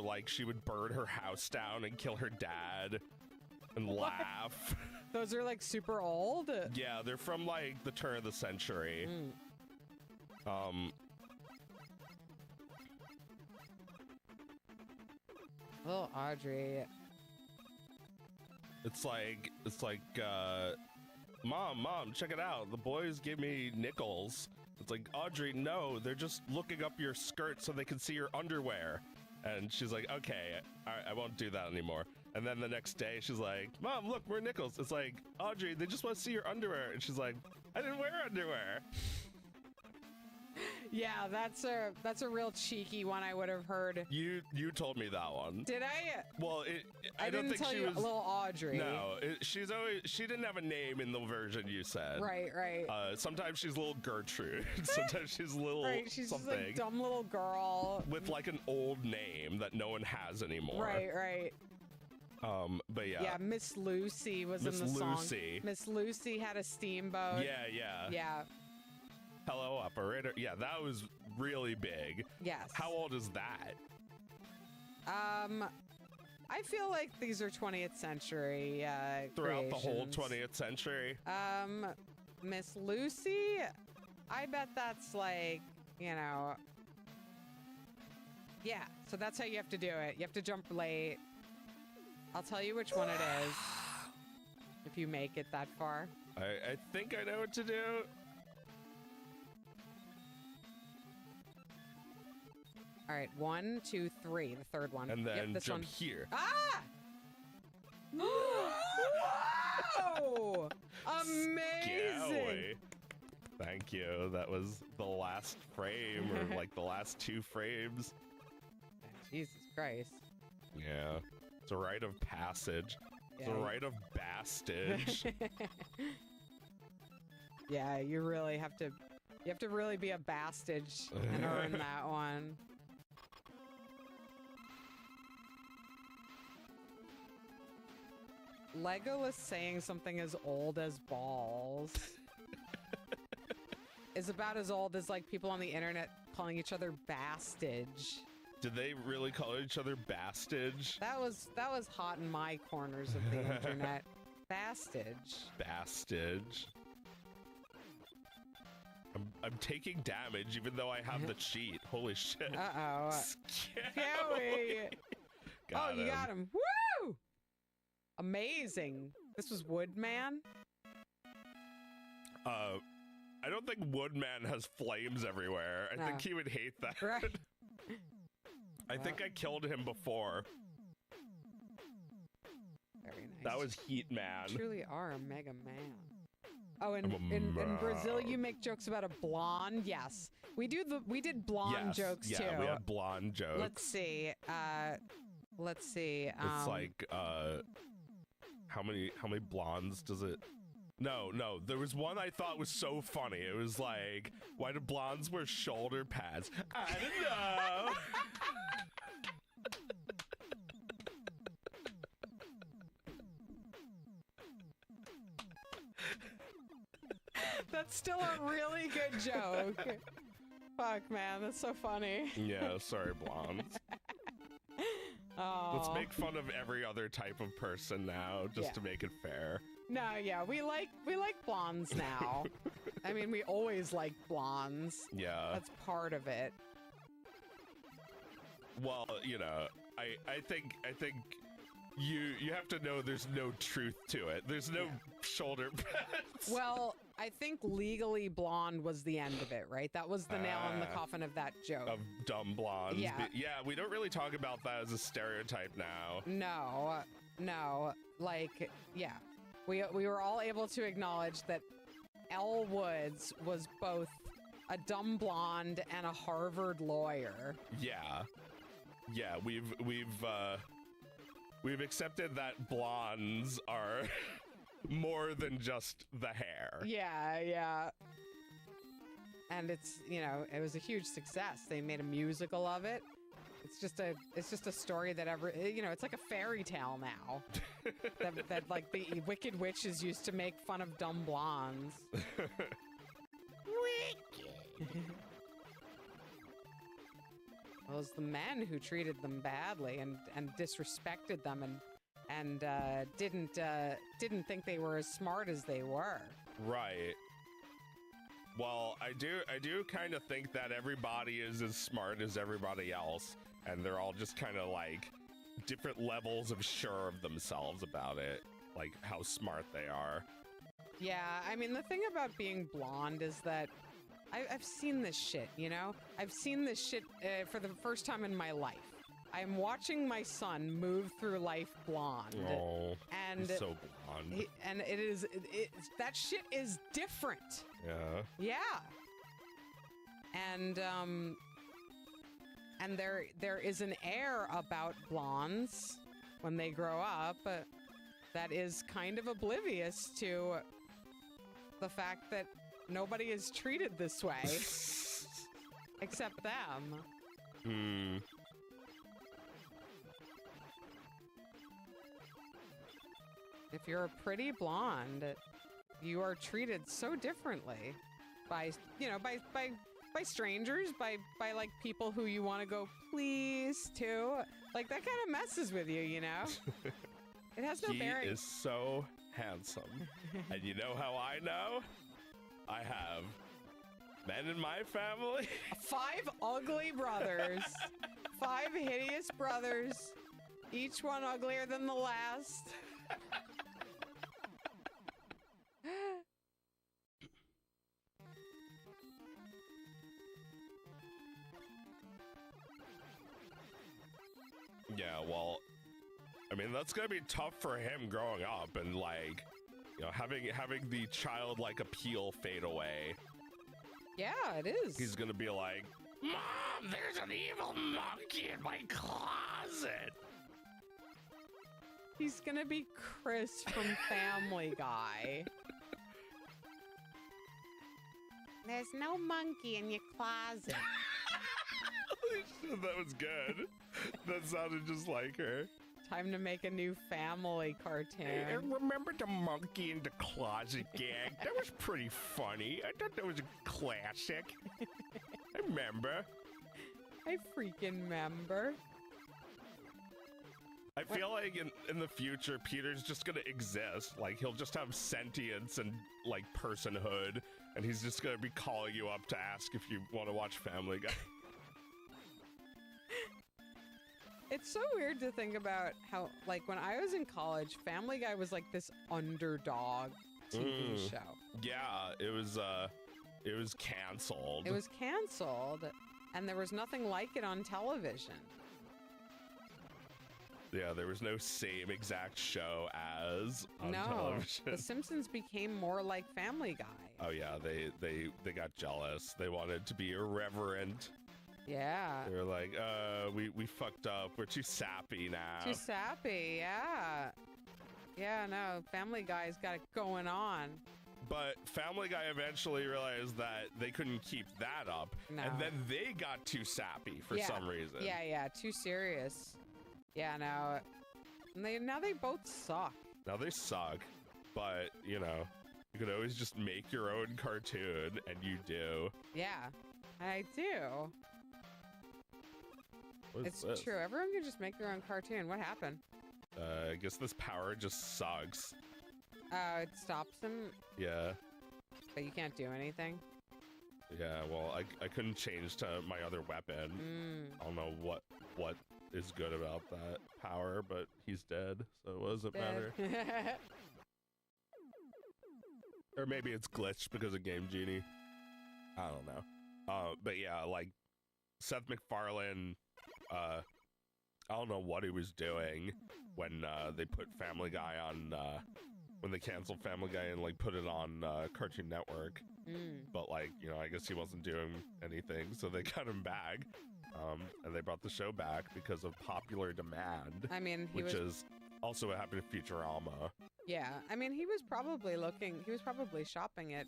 like she would burn her house down and kill her dad and laugh. Those are like super old. Yeah, they're from like the turn of the century. Little Audrey. It's like Mom, check it out. The boys give me nickels. It's like, Audrey, no, they're just looking up your skirt so they can see your underwear. And she's like, okay, I won't do that anymore. And then the next day, she's like, Mom, look, we're nickels. It's like, Audrey, they just want to see your underwear. And she's like, I didn't wear underwear. Yeah, that's a real cheeky one I would have heard. You told me that one. Did I? Well, I don't didn't think tell she you was. little Audrey. No, she didn't have a name in the version you said. Right. Sometimes she's little Gertrude. Sometimes she's little right, she's something. just like dumb little girl With like an old name that no one has anymore. Right. But yeah. Yeah, Miss Lucy was in the song. Miss Lucy had a steamboat. Yeah. Hello, operator. Yeah, that was really big. Yes. How old is that? I feel like these are 20th century Throughout creations. the whole 20th century? Miss Lucy, I bet that's like, you know, yeah, so that's how you have to do it. You have to jump late. I'll tell you which one it is if you make it that far. I think I know what to do. All right, 1, 2, 3, the third one. And then this jump one. here. Ah! Whoa! Amazing! Scally. Thank you. That was the last frame, or like the last 2 frames. Jesus Christ. Yeah. It's a rite of passage. It's a rite of bastage. Yeah, you really have to. You have to really be a bastage and earn that one. Legolas saying something as old as balls is about as old as like people on the internet calling each other bastage. Did they really call each other bastage? That was hot in my corners of the internet. Bastage. Bastage. I'm taking damage even though I have the cheat. Holy shit. Uh-oh. Scally. Oh, you got him. Woo! Amazing. This was Woodman? I don't think Woodman has flames everywhere. I think he would hate that. Right. I think I killed him before. Very nice. That was Heat Man. You truly are a mega man. Oh, in Brazil, you make jokes about a blonde. Yes, we did blonde jokes too. Yeah, we had blonde jokes. Let's see. It's like how many blondes does it? No. There was one I thought was so funny. It was like, why do blondes wear shoulder pads? I don't know. That's still a really good joke. Fuck, man, that's so funny. Yeah, sorry, blondes. Oh. Let's make fun of every other type of person now, just to make it fair. No, yeah, we like blondes now. I mean, we always like blondes. Yeah. That's part of it. Well, you know, I think you have to know there's no truth to it. There's no shoulder pads. Well, I think legally blonde was the end of it, right? That was the nail in the coffin of that joke. Of dumb blondes. Yeah. Yeah, we don't really talk about that as a stereotype now. No. Like, yeah. We were all able to acknowledge that Elle Woods was both a dumb blonde, and a Harvard lawyer. Yeah. Yeah, we've accepted that blondes are more than just the hair. Yeah, yeah. And it's, you know, it was a huge success. They made a musical of it. It's just a story that you know, it's like a fairy tale now. that like the Wicked Witches used to make fun of dumb blondes. Wicked. Well, it was the men who treated them badly and disrespected them and didn't think they were as smart as they were. Right. Well, I do kind of think that everybody is as smart as everybody else, and they're all just kind of like different levels of sure of themselves about it, like how smart they are. Yeah, I mean, the thing about being blonde is that I've seen this shit, you know? I've seen this shit for the first time in my life. I'm watching my son move through life blonde. Oh, and he's so blonde. And that shit is different. Yeah. Yeah. And there is an air about blondes when they grow up that is kind of oblivious to the fact that nobody is treated this way except them. Hmm. If you're a pretty blonde, you are treated so differently by, you know, by strangers, by like people who you want to go please to. Like that kind of messes with you, you know? It has no bearing. He is so handsome. And you know how I know? I have men in my family. 5 ugly brothers. 5 hideous brothers. Each one uglier than the last. Yeah, well, I mean, that's gonna be tough for him growing up and, like, you know, having the childlike appeal fade away. Yeah, it is. He's gonna be like, Mom, there's an evil monkey in my closet. He's gonna be Chris from Family Guy. There's no monkey in your closet. That was good. That sounded just like her. Time to make a new family cartoon. Hey, remember the monkey in the closet gag? That was pretty funny. I thought that was a classic. I remember. I freaking remember. I feel like in the future, Peter's just gonna exist. Like, he'll just have sentience and, like, personhood, and he's just gonna be calling you up to ask if you want to watch Family Guy. It's so weird to think about how, like, when I was in college, Family Guy was like this underdog TV show. Yeah, it was canceled. It was canceled, and there was nothing like it on television. Yeah, there was no same exact show as on television. The Simpsons became more like Family Guy. Oh yeah, they got jealous. They wanted to be irreverent. Yeah. They were like, we fucked up. We're too sappy now. Too sappy, yeah. Yeah, no, Family Guy's got it going on. But Family Guy eventually realized that they couldn't keep that up. No. And then they got too sappy for some reason. Yeah, too serious. Yeah, no. Now they both suck. Now they suck, but, you know, you could always just make your own cartoon, and you do. Yeah, I do. It's true. Everyone can just make their own cartoon. What happened? I guess this power just sucks. It stops him? Yeah. But you can't do anything? Yeah, well, I couldn't change to my other weapon. I don't know what is good about that power, but he's dead, so it doesn't matter. Or maybe it's glitched because of Game Genie. I don't know. But yeah, like, Seth MacFarlane, I don't know what he was doing when they put Family Guy when they canceled Family Guy and like put it on Cartoon Network. But like, you know, I guess he wasn't doing anything, so they cut him back. And they brought the show back because of popular demand. I mean, which is also what happened to Futurama. Yeah, I mean, he was probably shopping it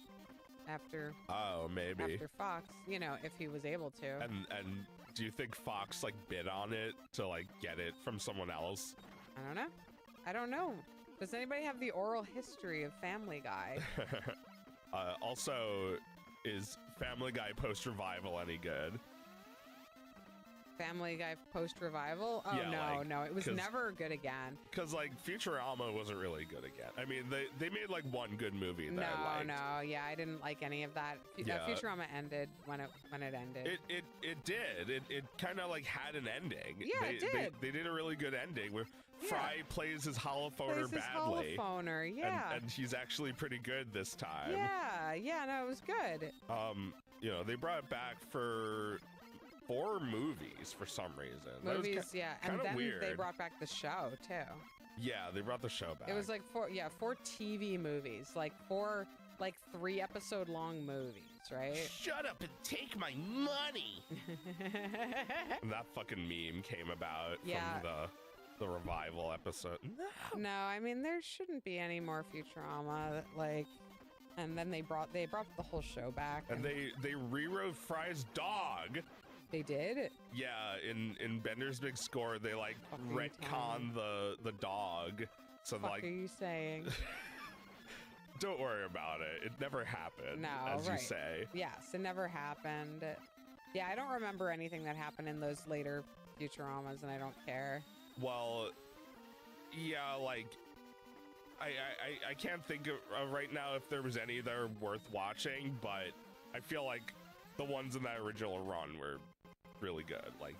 after. Oh, maybe after Fox, you know, if he was able to. And do you think Fox like bid on it to like get it from someone else? I don't know. Does anybody have the oral history of Family Guy? Also, is Family Guy post-revival any good? Family Guy post-revival? Oh, yeah, no, it was never good again. Because, like, Futurama wasn't really good again. I mean, they made, like, one good movie that I liked. No, yeah, I didn't like any of that. Futurama ended when it ended. It did. It kind of, like, had an ending. Yeah, it did. They did a really good ending where Fry plays his holophoner badly. Yeah. And he's actually pretty good this time. Yeah, no, it was good. You know, they brought it back for 4 movies for some reason. Movies, yeah, and then weird. They brought back the show too. Yeah, they brought the show back. It was like 4 TV movies, like 4 3-episode long movies, right? Shut up and take my money. And that fucking meme came about from the revival episode. No, I mean there shouldn't be any more Futurama, like. And then they brought the whole show back. And they rewrote Fry's dog. They did? Yeah, in Bender's Big Score, they like retcon the dog. So what like, are you saying? Don't worry about it. It never happened. No, as you say. Yes, it never happened. Yeah, I don't remember anything that happened in those later Futuramas, and I don't care. Well, yeah, like I can't think of right now if there was any that are worth watching, but I feel like the ones in that original run were really good. Like,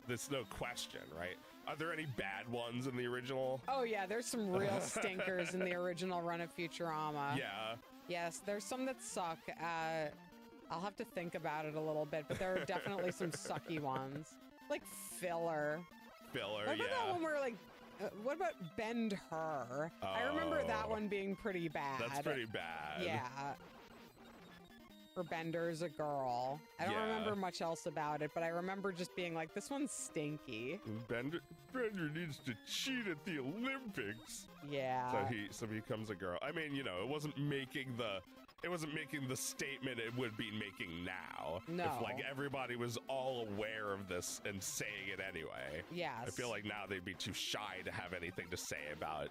there's no question, right? Are there any bad ones in the original? Oh yeah, there's some real stinkers in the original run of Futurama. Yeah. Yes, there's some that suck. I'll have to think about it a little bit, but there are definitely some sucky ones. Like Filler. What about that one where like, what about Bend Her? I remember that one being pretty bad. That's pretty bad. Yeah. For Bender's a girl. I don't remember much else about it, but I remember just being like, this one's stinky. Bender needs to cheat at the Olympics. Yeah. So he becomes a girl. I mean, you know, it wasn't making the statement it would be making now. No. If like everybody was all aware of this and saying it anyway. Yes. I feel like now they'd be too shy to have anything to say about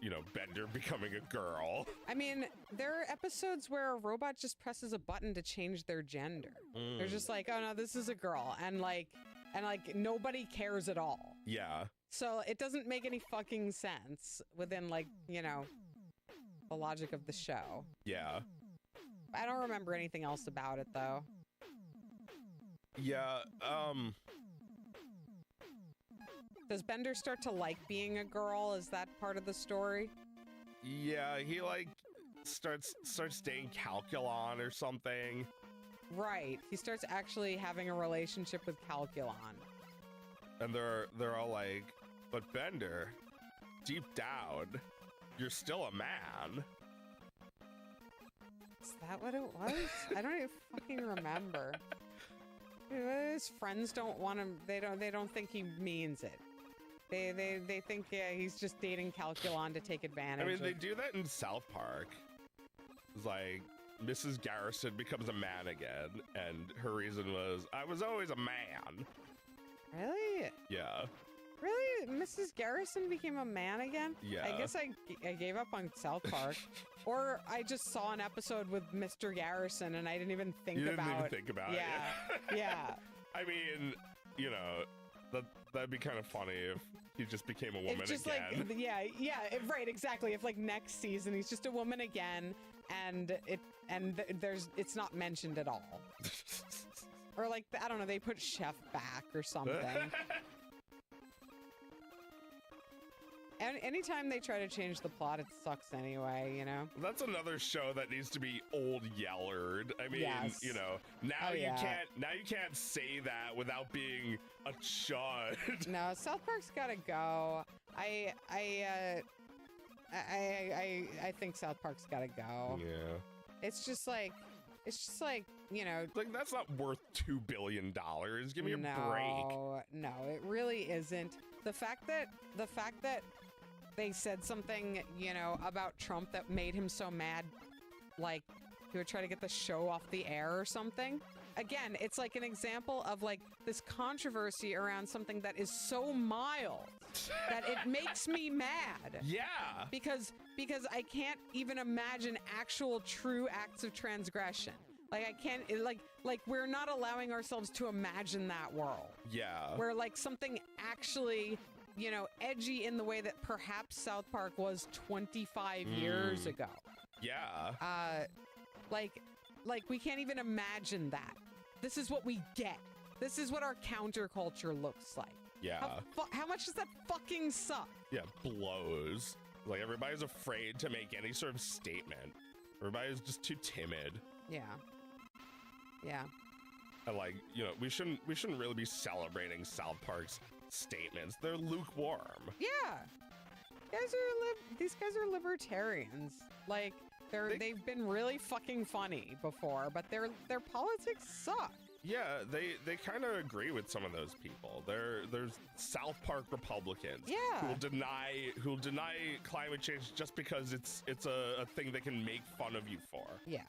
you know, Bender becoming a girl. I mean, there are episodes where a robot just presses a button to change their gender. They're just like, oh no, this is a girl, and like nobody cares at all. Yeah. So it doesn't make any fucking sense within, like, you know, the logic of the show. Yeah. I don't remember anything else about it though. Yeah. Does Bender start to like being a girl? Is that part of the story? Yeah, he like starts dating Calculon or something. Right. He starts actually having a relationship with Calculon. And they're all like, but Bender, deep down, you're still a man. Is that what it was? I don't even fucking remember. His friends don't want him. They don't think he means it. They think he's just dating Calculon to take advantage. I mean, they do that in South Park. It's like Mrs. Garrison becomes a man again, and her reason was, I was always a man. Really? Yeah. Really? Mrs. Garrison became a man again? Yeah. I guess I gave up on South Park. Or I just saw an episode with Mr. Garrison and I didn't even think about it. You didn't even think about it. Yeah. I mean, you know, that'd be kind of funny if he just became a woman just again. Like, right, exactly. If like next season he's just a woman again and it's not mentioned at all. Or like, I don't know, they put Chef back or something. And anytime they try to change the plot, it sucks anyway, you know? That's another show that needs to be old yellered. I mean, yes. You know, now you can't say that without being a chud. No, South Park's gotta go. I think South Park's gotta go. Yeah. It's just like, you know. Like, that's not worth $2 billion. Give me a break. No, it really isn't. The fact that they said something, you know, about Trump that made him so mad, like he would try to get the show off the air or something. Again, it's like an example of like this controversy around something that is so mild that it makes me mad. Yeah. Because I can't even imagine actual true acts of transgression. Like I can't like we're not allowing ourselves to imagine that world. Yeah. Where like something actually, you know, edgy in the way that perhaps South Park was 25 years ago. Yeah. Like we can't even imagine that. This is what we get. This is what our counterculture looks like. Yeah. How much does that fucking suck? Yeah, blows. Like, everybody's afraid to make any sort of statement. Everybody's just too timid. Yeah. Yeah. And like, you know, we shouldn't really be celebrating South Park's statements. They're lukewarm. Yeah. These guys are libertarians. Like they've been really fucking funny before, but their politics suck. Yeah, they kind of agree with some of those people. There's South Park Republicans. Yeah. who'll deny climate change just because it's a thing they can make fun of you for. Yeah.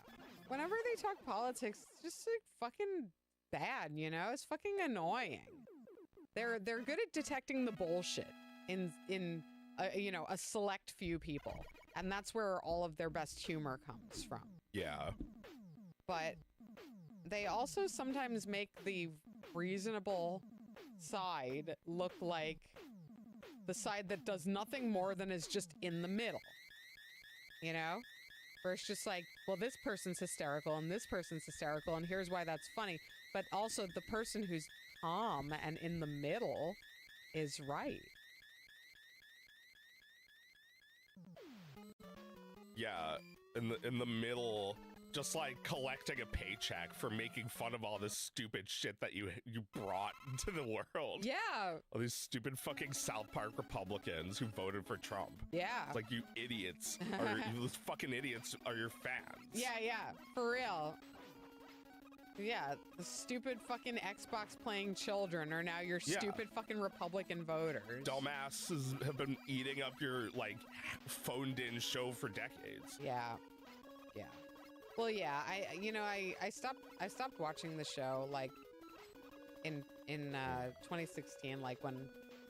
Whenever they talk politics, it's just like fucking bad, you know? It's fucking annoying. They're good at detecting the bullshit in you know, a select few people. And that's where all of their best humor comes from. Yeah. But they also sometimes make the reasonable side look like the side that does nothing more than is just in the middle. You know? Where it's just like, well, this person's hysterical and this person's hysterical and here's why that's funny. But also the person who's calm and in the middle is right. Yeah, in the middle, just like collecting a paycheck for making fun of all this stupid shit that you brought to the world. Yeah. All these stupid fucking South Park Republicans who voted for Trump. Yeah. It's like, you idiots, those fucking idiots are your fans. Yeah, for real. Yeah, the stupid fucking Xbox playing children are now your stupid fucking Republican voters. Dumbasses have been eating up your, like, phoned-in show for decades. Yeah. Well, yeah, I stopped watching the show, like, in 2016, like, when,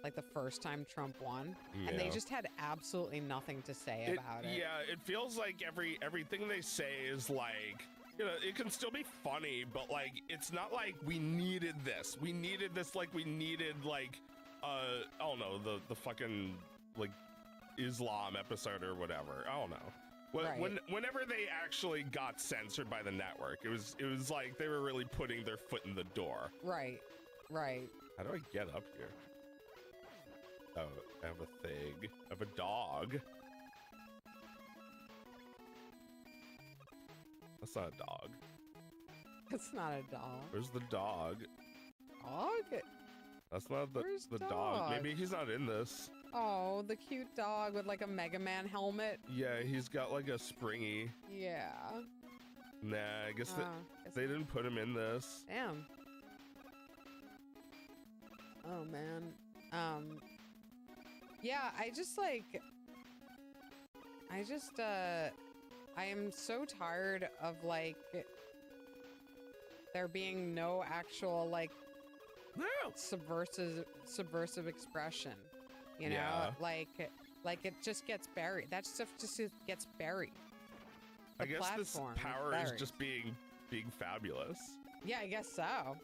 like, the first time Trump won, and they just had absolutely nothing to say about it. Yeah, it feels like everything they say is, like, you know, it can still be funny, but like, it's not like we needed this. We needed this like we needed like, I don't know, the fucking like Islam episode or whatever. I don't know. Whenever they actually got censored by the network, it was like they were really putting their foot in the door. Right. How do I get up here? Oh, I have a thing. I have a dog. That's not a dog. It's not a dog. Where's the dog? Dog? That's not the dog. Maybe he's not in this. Oh, the cute dog with like a Mega Man helmet. Yeah, he's got like a springy. Yeah. Nah, I guess they didn't put him in this. Damn. Oh man. Yeah, I am so tired of like there being no actual like subversive expression, you know, like it just gets buried. That stuff just gets buried. I guess this power is just being fabulous. Yeah, I guess so.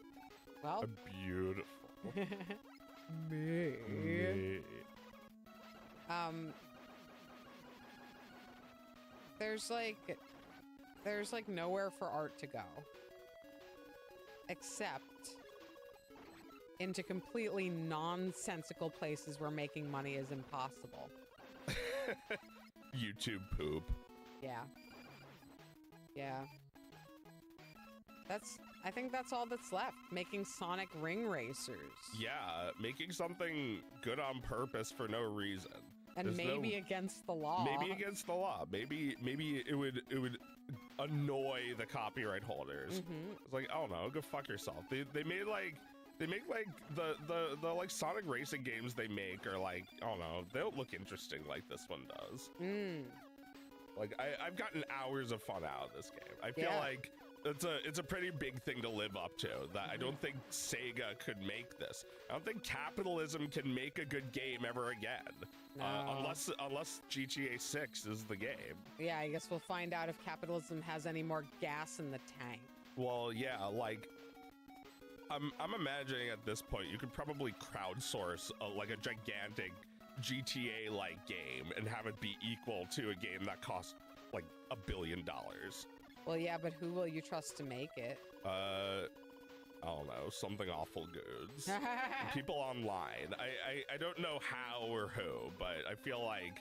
Well, beautiful. Me. There's like nowhere for art to go except into completely nonsensical places where making money is impossible. YouTube poop. Yeah. I think that's all that's left. Making Sonic ring racers. Yeah, making something good on purpose for no reason. And maybe against the law. Maybe against the law. Maybe it would annoy the copyright holders. It's like, I don't know, go fuck yourself. They make like the like Sonic racing games they make are like, I don't know, they don't look interesting like this one does. Like I've gotten hours of fun out of this game. I feel like it's a pretty big thing to live up to. That I don't think Sega could make this. I don't think capitalism can make a good game ever again. No. Unless GTA 6 is the game. Yeah, I guess we'll find out if capitalism has any more gas in the tank. Well, yeah, like I'm imagining at this point you could probably crowdsource like a gigantic GTA like game and have it be equal to a game that costs like $1 billion. Well, yeah, but who will you trust to make it? I don't know, something awful goods. People online. I don't know how or who, but I feel like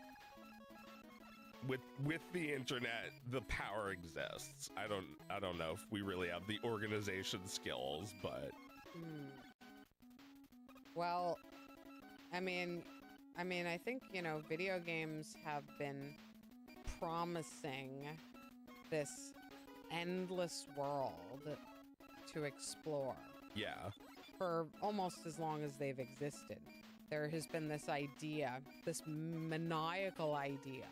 with the internet, the power exists. I don't know if we really have the organization skills, but well, I mean, I think, you know, video games have been promising this endless world to explore. Yeah. For almost as long as they've existed. There has been this idea, this maniacal idea,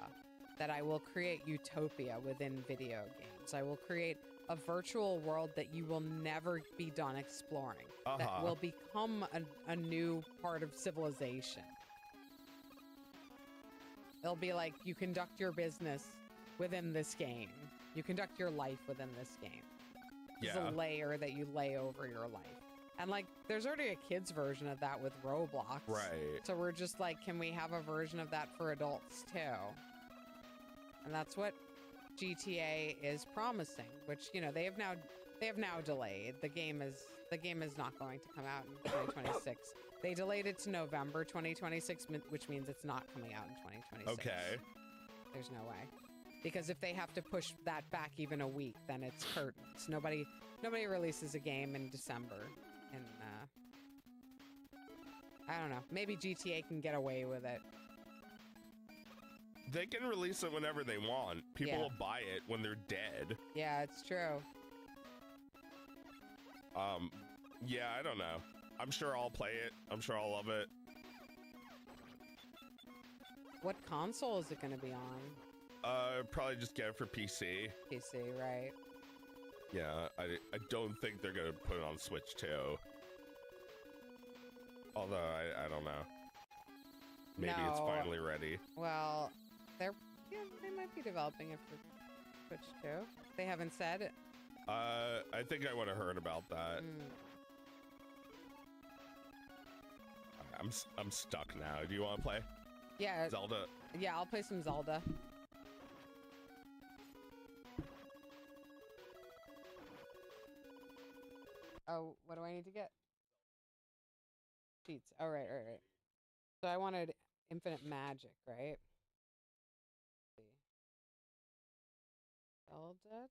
that I will create utopia within video games. I will create a virtual world that you will never be done exploring. That will become a new part of civilization. It'll be like you conduct your business within this game. You conduct your life within this game. There's a layer that you lay over your life. And like, there's already a kid's version of that with Roblox. Right. So we're just like, can we have a version of that for adults too? And that's what GTA is promising, which, you know, they have now delayed. The game is not going to come out in 2026. They delayed it to November 2026, which means it's not coming out in 2026. Okay. There's no way. Because if they have to push that back even a week, then it's curtains. Nobody releases a game in December. And I don't know. Maybe GTA can get away with it. They can release it whenever they want. People will buy it when they're dead. Yeah, it's true. Yeah, I don't know. I'm sure I'll play it. I'm sure I'll love it. What console is it going to be on? Probably just get it for PC. PC, right. Yeah, I don't think they're gonna put it on Switch too. Although, I don't know. Maybe it's finally ready. Well, they might be developing it for Switch too. They haven't said it. I think I would have heard about that. I'm stuck now. Do you want to play? Yeah. Zelda. Yeah, I'll play some Zelda. Oh, what do I need to get? Cheats. All right. So I wanted infinite magic, right? Zelda.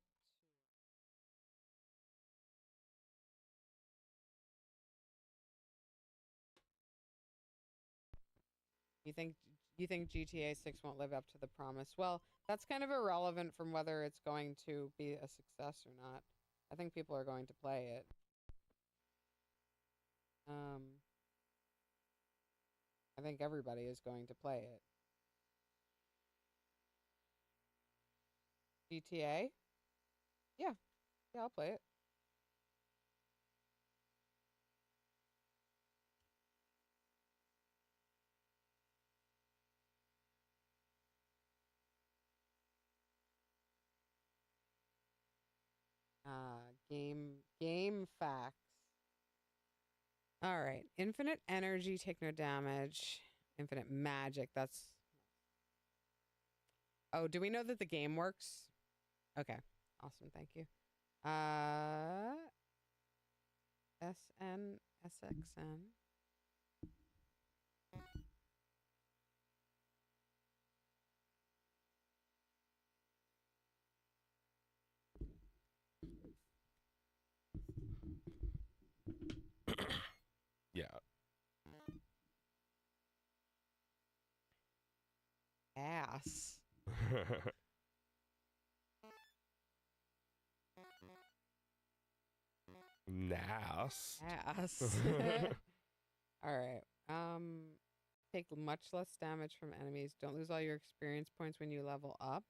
You think GTA 6 won't live up to the promise? Well, that's kind of irrelevant from whether it's going to be a success or not. I think people are going to play it. I think everybody is going to play it. GTA? Yeah, I'll play it. Game facts. All right. Infinite energy, take no damage. Infinite magic. That's. Oh, do we know that the game works? Okay. Awesome. Thank you. SXN. Yeah. Nass. Nass. Nass. All right. Take much less damage from enemies. Don't lose all your experience points when you level up.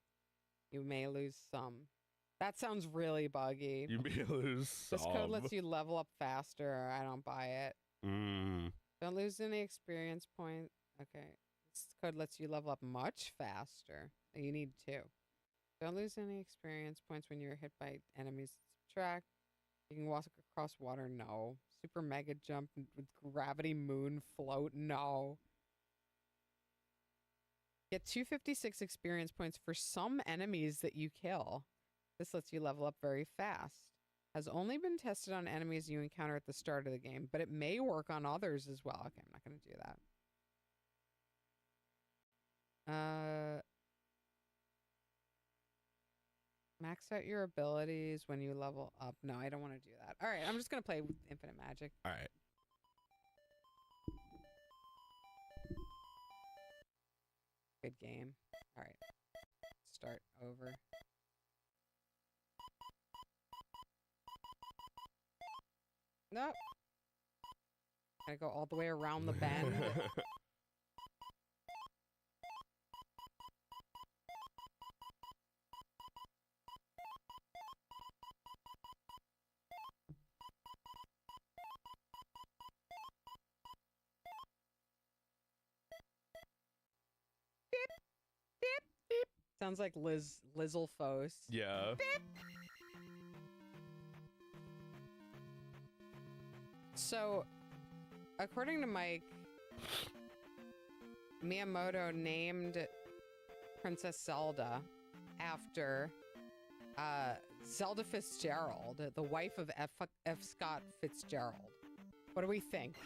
You may lose some. That sounds really buggy. You may lose some. This code lets you level up faster. I don't buy it. Don't lose any experience points. Okay. This code lets you level up much faster. You need 2. Don't lose any experience points when you're hit by enemies. Subtract. You can walk across water. No. Super mega jump with gravity moon float. No. Get 256 experience points for some enemies that you kill. This lets you level up very fast. Has only been tested on enemies you encounter at the start of the game, but it may work on others as well. Okay, I'm not going to do that. Max out your abilities when you level up. No, I don't want to do that. All right, I'm just going to play with Infinite Magic. All right. Good game. All right. Start over. Nope. Gotta go all the way around the bend. Sounds like Lizzlephos. Yeah. Beep. So, according to Mike, Miyamoto named Princess Zelda after Zelda Fitzgerald, the wife of F. Scott Fitzgerald. What do we think?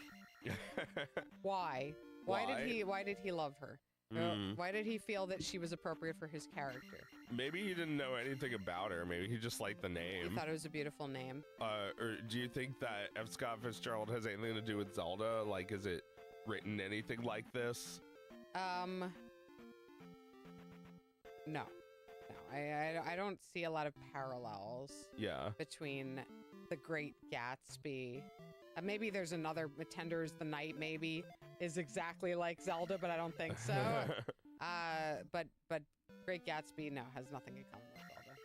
Why? Why did he love her? Why did he feel that she was appropriate for his character? Maybe he didn't know anything about her. Maybe he just liked the name. He thought it was a beautiful name. Or do you think that F. Scott Fitzgerald has anything to do with Zelda? Like, is it written anything like this? No. I don't see a lot of parallels. Yeah. Between The Great Gatsby. Maybe there's another, Tender's the Night maybe is exactly like Zelda, but I don't think so. But Great Gatsby, no, has nothing in common with Zelda.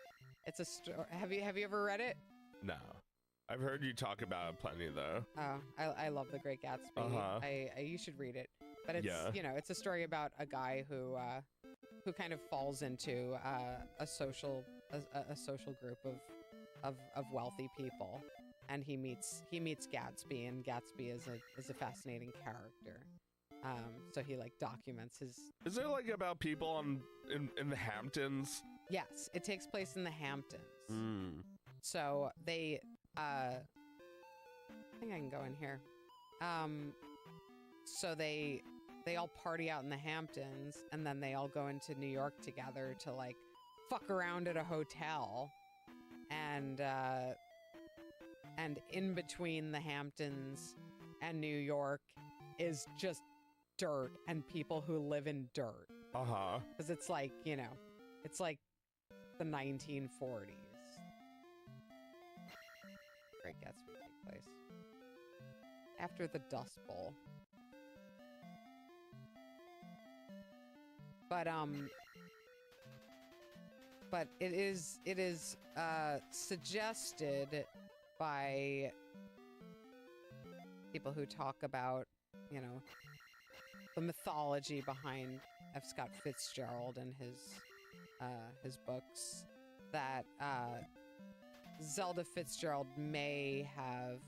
It's a story. Have you ever read it? No. I've heard you talk about it plenty though. Oh, I love The Great Gatsby. You should read it. But it's it's a story about a guy who kind of falls into a social group of wealthy people. And he meets Gatsby, and Gatsby is a fascinating character. So he like documents his. Is it like about people in the Hamptons? Yes, it takes place in the Hamptons. So they I think I can go in here. So they all party out in the Hamptons, and then they all go into New York together to like fuck around at a hotel, and in between the Hamptons and New York is just dirt and people who live in dirt. Because it's like, it's like the 1940s. Great Gatsby take place after the Dust Bowl. But it is suggested by people who talk about, the mythology behind F. Scott Fitzgerald and his books, that Zelda Fitzgerald may have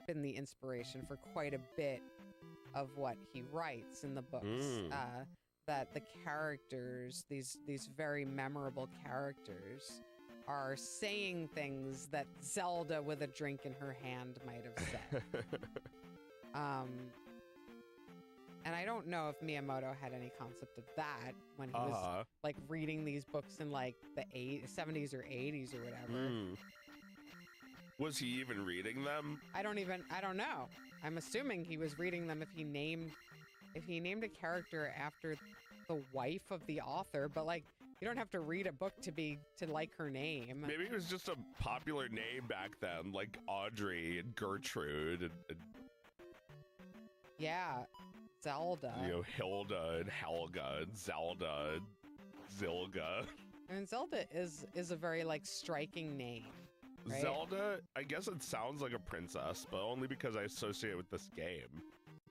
been the inspiration for quite a bit of what he writes in the books. That the characters, these very memorable characters, are saying things that Zelda with a drink in her hand might have said. And I don't know if Miyamoto had any concept of that when he was like reading these books in like the 70s or 80s or whatever. Was he even reading them? I don't know. I'm assuming he was reading them if he named a character after the wife of the author, but like you don't have to read a book to like her name. Maybe it was just a popular name back then, like Audrey and Gertrude and yeah, Zelda. you know, Hilda and Helga and Zelda and Zilga. And Zelda is a very like striking name. Right? Zelda, I guess it sounds like a princess, but only because I associate it with this game.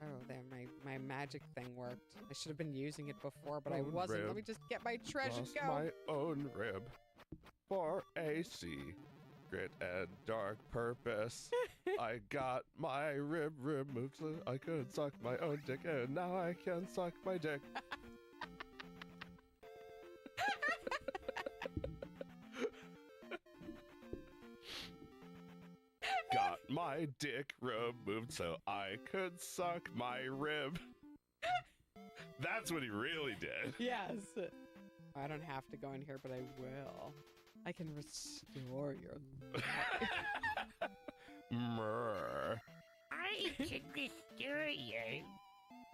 Oh, there, my magic thing worked. I should have been using it before, but I wasn't. Rib. Let me just get my treasure Lost go. my own rib for a secret and dark purpose. I got my rib removed so I could suck my own dick, and now I can suck my dick. Got my dick removed so I could suck my rib. That's what he really did. Yes. I don't have to go in here, but I will. I can restore your life. Mrrr. I can restore you.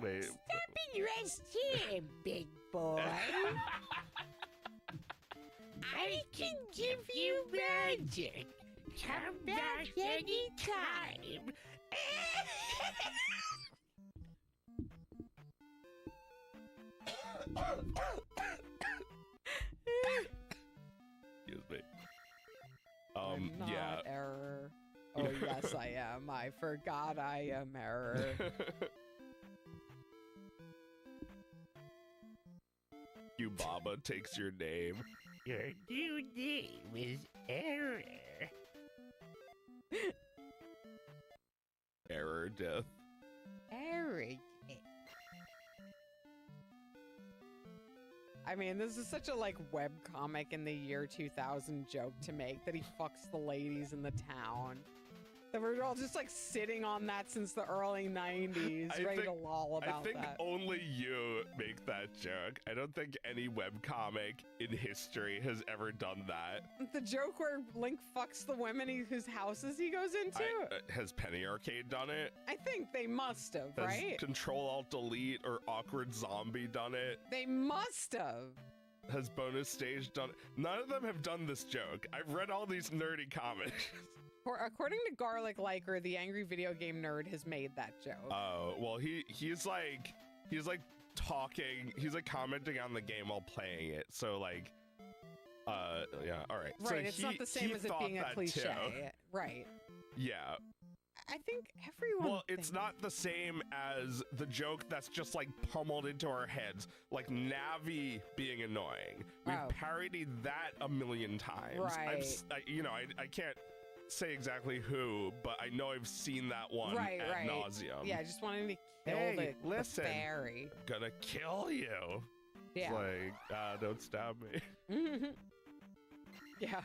Wait. Stop and rest here, big boy. I can give you magic. Come back anytime. Excuse me. I'm not Yeah. Error. Oh, yes, I am. I forgot I am Error. You Baba takes your name. Your new name is Error. Error death. Error. I mean, this is such a like webcomic in the year 2000 joke to make that he fucks the ladies in the town. That we're all just like sitting on that since the early 90s, ready to lol about I think that. only you make that joke. I don't think any webcomic in history has ever done that. The joke where Link fucks the women whose houses he goes into? Has Penny Arcade done it? I think they must have, Has right? Control-Alt-Delete or Awkward Zombie done it? They must have. Has Bonus Stage done it? None of them have done this joke. I've read all these nerdy comics. According to Garlic Liker, the angry video game nerd has made that joke. Oh, well, he's like talking, he's like commenting on the game while playing it. So like, yeah, all right. Right, so it's not the same as it being a cliche. Too. Right. Yeah. I think everyone. Well, it's not the same as the joke that's just like pummeled into our heads, like Navi being annoying. We've parodied that a million times. Right. I can't say exactly who, but I know I've seen that one ad nauseum. Yeah, just wanting to kill the fairy. Gonna kill you. Yeah. It's like, don't stab me. Yeah.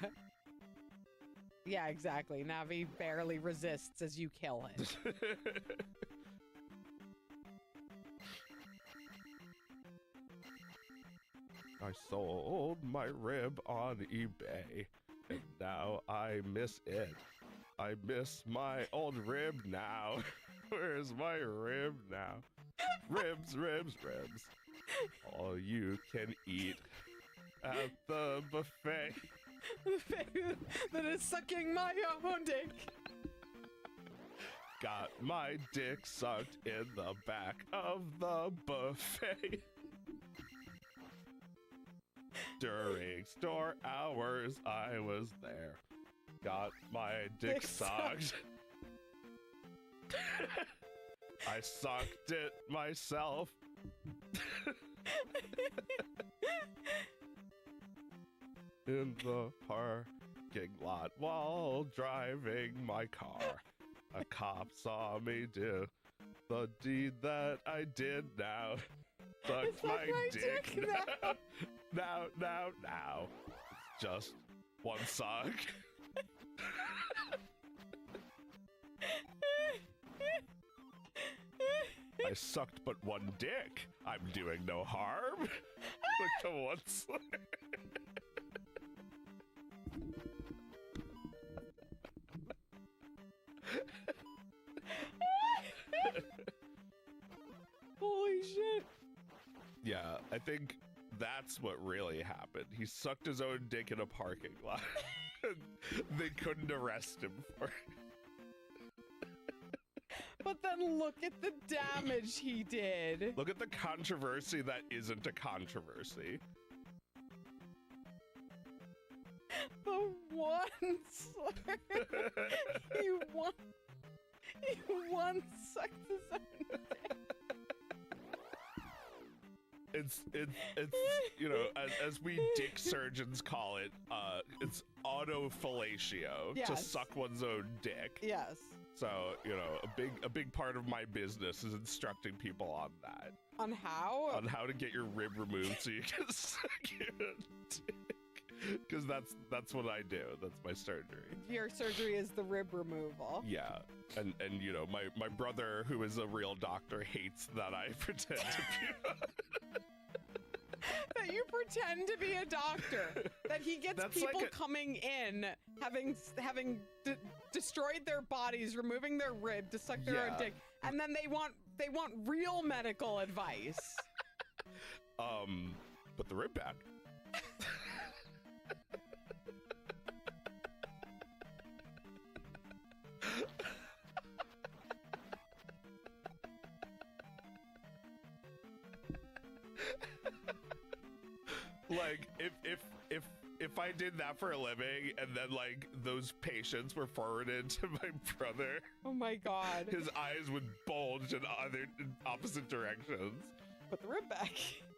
Yeah, exactly. Navi barely resists as you kill it. I sold my rib on eBay, and now I miss it. I miss my old rib now. Where's my rib now? Ribs, ribs, ribs. All you can eat at the buffet. That is sucking my own dick. Got my dick sucked in the back of the buffet. During store hours, I was there. Got my dick sucked. I sucked it myself. In the parking lot while driving my car. A cop saw me do the deed that I did now. Sucked my dick now. Now. It's just one suck. I sucked but one dick. I'm doing no harm. Look to one suck. Holy shit. Yeah, I think that's what really happened. He sucked his own dick in a parking lot. They couldn't arrest him for it. But then look at the damage he did. Look at the controversy that isn't a controversy. The one slur. He once sucked his own dick. It's you know, as we dick surgeons call it, it's autofellatio, to Yes. suck one's own dick. Yes. So, you know, a big part of my business is instructing people on that. On how? On how to get your rib removed so you can suck your dick. Because that's what I do. That's my surgery. Your surgery is the rib removal. Yeah. And you know, my brother, who is a real doctor, hates that I pretend to be That you pretend to be a doctor. That he gets That's people like coming in, having destroyed their bodies, removing their rib to suck their own Yeah. dick, and then they want real medical advice. Put the rib back. Like, if I did that for a living and then like those patients were forwarded to my brother, Oh my god. his eyes would bulge in opposite directions. Put the rib back.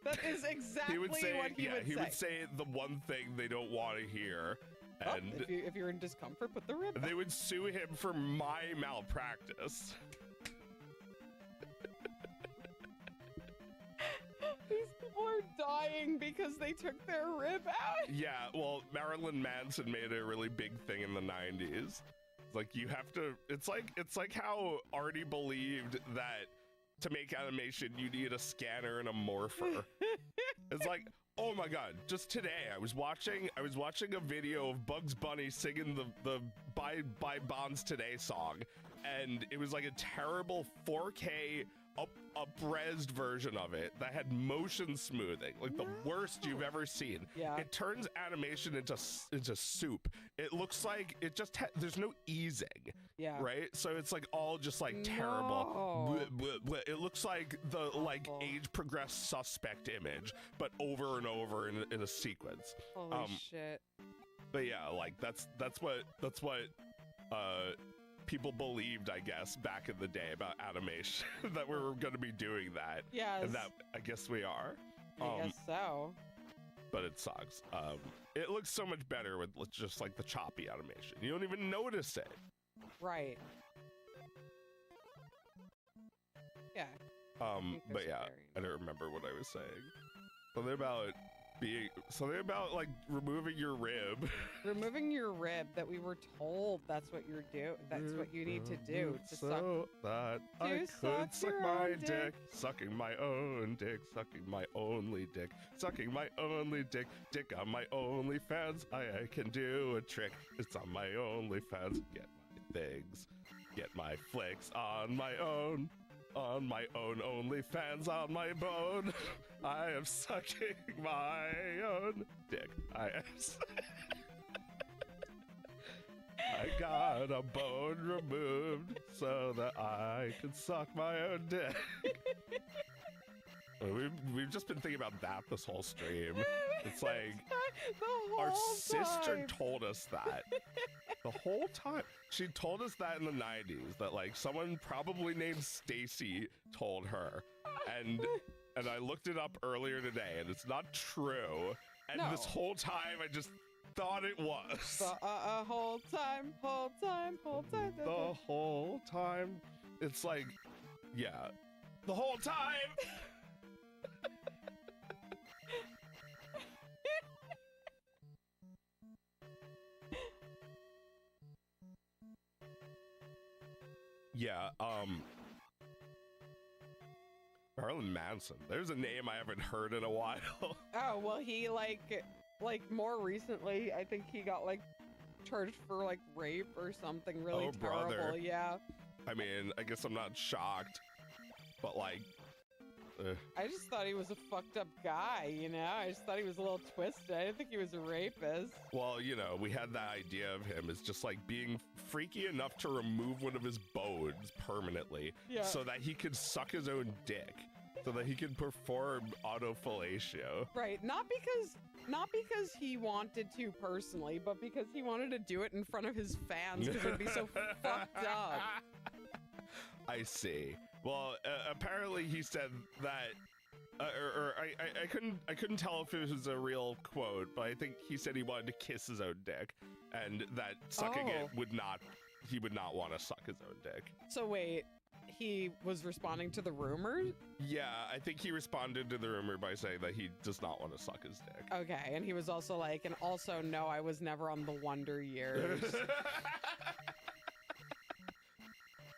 That is exactly He would say, what he would he say. would say the one thing they don't want to hear, Oh, and if you're in discomfort, put the rib back. they would sue him for my malpractice. These people are dying because they took their rib out. Yeah, well, Marilyn Manson made a really big thing in the 90s. Like, you have to, it's like how Artie believed that to make animation you need a scanner and a morpher. It's like, oh my god, just today I was watching a video of Bugs Bunny singing the Buy Bonds Today song, and it was like a terrible 4K up-resed version of it that had motion smoothing, like the worst you've ever seen. Yeah. It turns animation into soup. It looks like it just there's no easing. Yeah. Right? So it's like all just like terrible. No. Bleh, bleh, bleh. It looks like the like Awful. age progressed suspect image, but over and over in a sequence. Holy shit. But yeah, like that's what people believed, I guess, back in the day about animation, that we were going to be doing that. Yes. And that, I guess we are. I guess so. But it sucks. It looks so much better with just like the choppy animation. You don't even notice it. Right. Yeah. think But there's a yeah, variant. I don't remember what I was saying. Something about like removing your rib. Removing your rib, that we were told that's what you're that's what you need to do to suck. So that I to could suck suck your my own dick. dick. Sucking my own dick, sucking my only dick, sucking my only dick, dick on my only fans. I can do a trick. It's on my only fans. Get my things, get my flicks on my own OnlyFans on my bone. I am sucking my own dick. I got a bone removed so that I can suck my own dick. We've just been thinking about that this whole stream. It's like the our whole sister time. told us that the whole time. She told us that in the 90s, that like someone probably named Stacy told her, and I looked it up earlier today, and it's not true. And No. this whole time, I just thought it was. The whole time. The whole time. It's like, yeah, the whole time. Yeah, Marilyn Manson. There's a name I haven't heard in a while. Oh, well, he like more recently, I think he got like charged for like rape or something really Oh, terrible. brother. Yeah. I mean, I guess I'm not shocked, but like, I just thought he was a fucked up guy, you know? I just thought he was a little twisted. I didn't think he was a rapist. Well, you know, we had that idea of him as just like being freaky enough to remove one of his bones permanently so that he could suck his own dick, so that he could perform autofellatio. Right, not because he wanted to personally, but because he wanted to do it in front of his fans because it would be so fucked up. I see. Well, apparently he said that, I couldn't tell if it was a real quote, but I think he said he wanted to kiss his own dick, and that sucking it he would not want to suck his own dick. So wait, he was responding to the rumor? Yeah, I think he responded to the rumor by saying that he does not want to suck his dick. Okay, and he was also like, and also, no, I was never on the Wonder Years.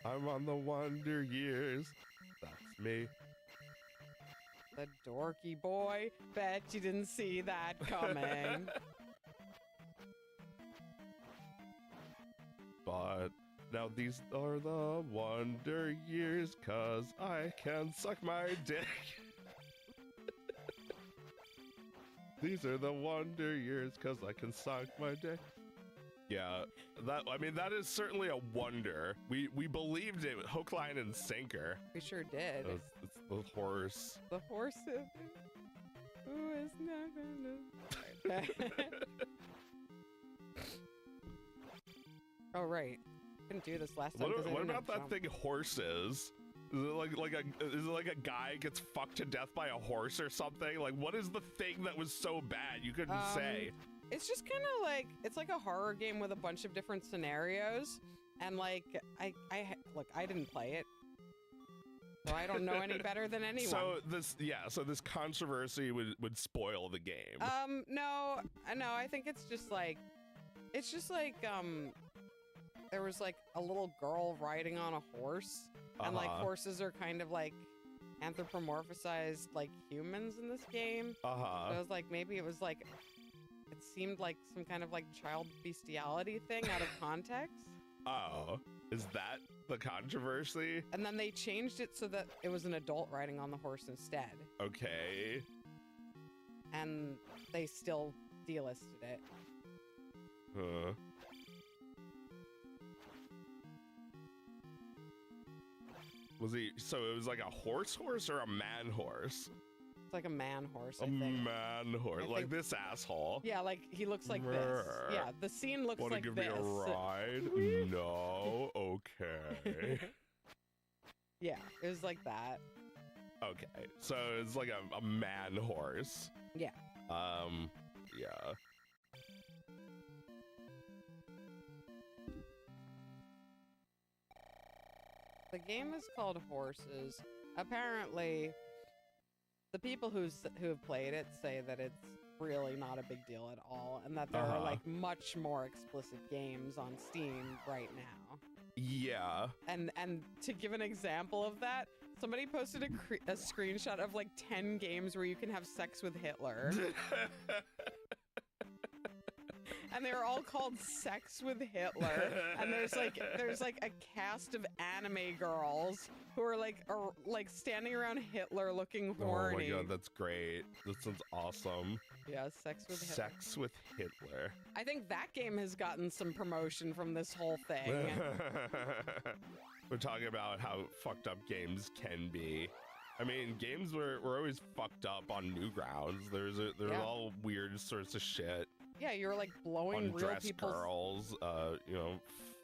I'm on the Wonder Years. That's me. The dorky boy. Bet you didn't see that coming. But now these are the Wonder Years, 'cause I can suck my dick. These are the Wonder Years, 'cause I can suck my dick. Yeah, that is certainly a wonder. We believed it, hook, line, and sinker. We sure did. It's the horse. The horse who is not gonna... Oh, right. Couldn't do this last time. What about that thing, horses? Is it like a guy gets fucked to death by a horse or something? Like, what is the thing that was so bad you couldn't say? It's just kind of like, it's like a horror game with a bunch of different scenarios, and like I didn't play it, so I don't know any better than anyone. So this controversy would spoil the game. No, I think it's just like there was like a little girl riding on a horse, and like horses are kind of like anthropomorphized like humans in this game. So I was like, maybe it was like, it seemed like some kind of like child bestiality thing out of context. Oh, is that the controversy? And then they changed it so that it was an adult riding on the horse instead. Okay. And they still delisted it. Huh. So it was like a horse or a man horse? It's like a man horse, I think. A man horse, like this asshole. Yeah, like he looks like this. Yeah, the scene looks like this. Wanna give me a ride? No, okay. Yeah, it was like that. Okay, so it's like a man horse. Yeah. Yeah. The game is called Horses. Apparently, the people who have played it say that it's really not a big deal at all, and that there are like much more explicit games on Steam right now. Yeah. And to give an example of that, somebody posted a screenshot of like 10 games where you can have sex with Hitler. And they're all called Sex with Hitler. And there's like a cast of anime girls who are like standing around Hitler looking horny. Oh my god, that's great. That sounds awesome. Yeah, Sex with Hitler. Sex with Hitler. I think that game has gotten some promotion from this whole thing. We're talking about how fucked up games can be. I mean, games were always fucked up on Newgrounds. There's all weird sorts of shit. Yeah, you were like blowing real people's... girls, you know,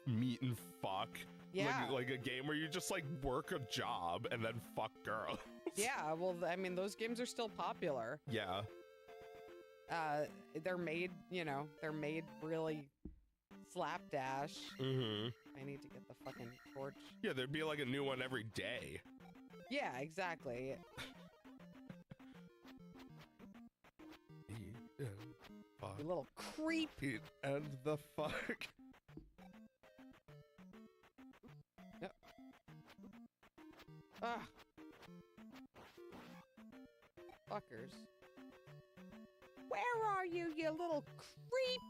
meet and fuck. Yeah. Like a game where you just like work a job and then fuck girls. Yeah, well, I mean, those games are still popular. Yeah. They're made, you know, really slapdash. Mm-hmm. I need to get the fucking torch. Yeah, there'd be like a new one every day. Yeah, exactly. You little creep. And the fuck. Yep. Ah. Fuckers. Where are you, you little creep?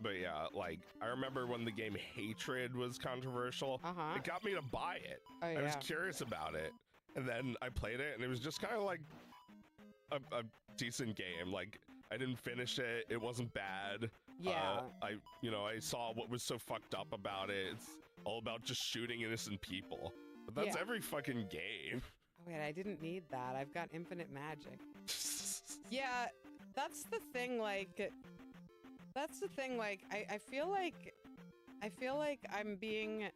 But yeah, like, I remember when the game Hatred was controversial. Uh-huh. It got me to buy it. Oh, I was yeah. curious about it, and then I played it, and it was just kind of like a decent game. Like, I didn't finish it. It wasn't bad. Yeah. I saw what was so fucked up about it. It's all about just shooting innocent people. But that's Yeah. every fucking game. Oh, wait, I didn't need that. I've got infinite magic. Yeah, that's the thing, like, I feel like I'm being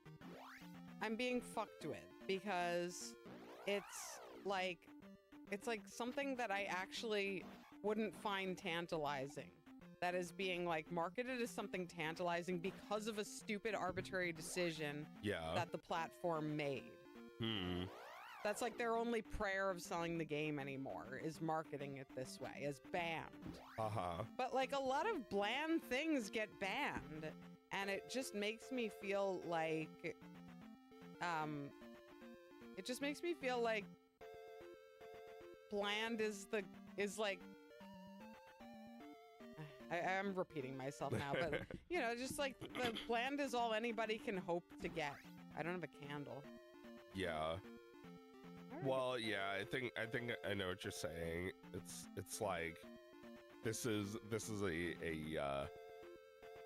fucked with, because it's like something that I actually wouldn't find tantalizing, that is being like marketed as something tantalizing because of a stupid arbitrary decision Yeah. that the platform made. That's like their only prayer of selling the game anymore, is marketing it this way, as banned. Uh-huh. But like a lot of bland things get banned, and it just makes me feel like, bland is like, I'm repeating myself now, but just like the bland is all anybody can hope to get. I don't have a candle. Yeah. All right. Well, yeah, I think I know what you're saying. It's like this is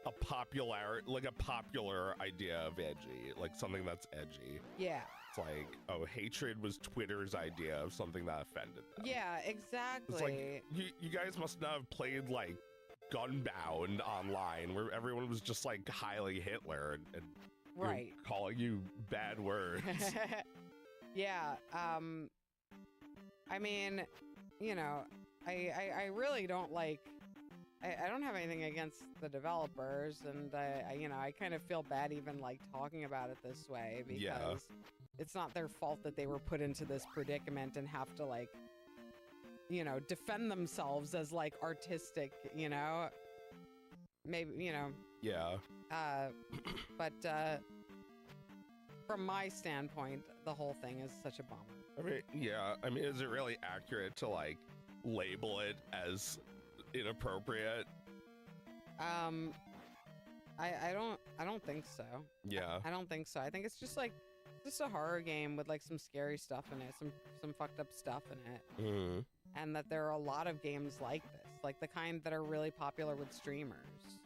a popular idea of edgy, like something that's edgy. Yeah. It's like, oh, Hatred was Twitter's idea of something that offended them. Yeah, exactly. It's like you guys must not have played like Gunbound online, where everyone was just like highly Hitler and right. calling you bad words. Yeah. I mean, I really don't like. I don't have anything against the developers, and I kind of feel bad even like talking about it this way, because it's not their fault that they were put into this predicament and have to like, defend themselves as like artistic, maybe, Yeah. but from my standpoint, the whole thing is such a bummer. I mean, is it really accurate to like label it as inappropriate? I don't think so. Yeah. I don't think so. I think it's just like a horror game with like some scary stuff in it, some fucked up stuff in it. Mm. And that there are a lot of games like this, like the kind that are really popular with streamers.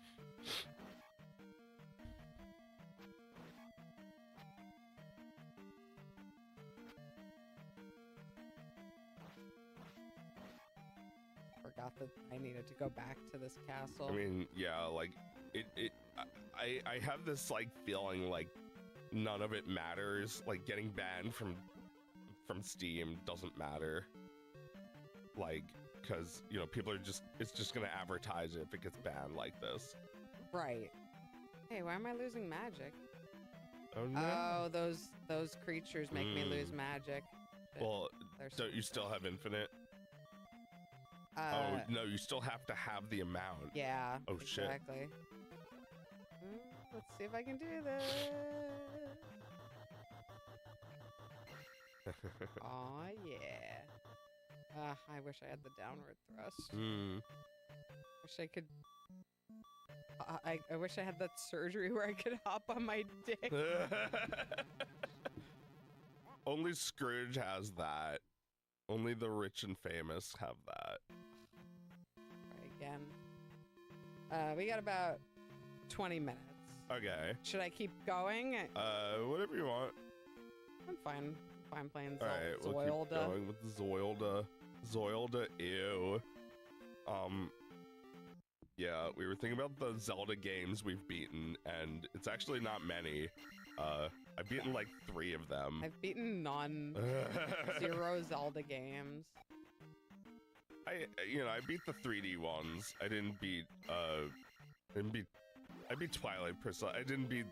Forgot that I needed to go back to this castle. I mean, yeah, like I have this like feeling like none of it matters. Like getting banned from Steam doesn't matter. Like, because people are it's just gonna advertise it if it gets banned like this. Right. Hey, why am I losing magic? Oh no. Oh, those creatures make me lose magic. Well, They're don't you still have infinite? Oh no, you still have to have the amount. Yeah. Oh shit. Exactly. Let's see if I can do this. Aw, yeah. I wish I had the downward thrust. Wish I could. I wish I had that surgery where I could hop on my dick. Only Scrooge has that. Only the rich and famous have that. Try again. We got about 20 minutes. Okay. Should I keep going? Whatever you want. I'm fine. I'm playing All right, we'll keep going with Zoilda. Zoilda, ew. Yeah, we were thinking about the Zelda games we've beaten, and it's actually not many. I've beaten like 3 of them. I've beaten none. 0 Zelda games. I beat the 3D ones. I beat Twilight Princess. I didn't beat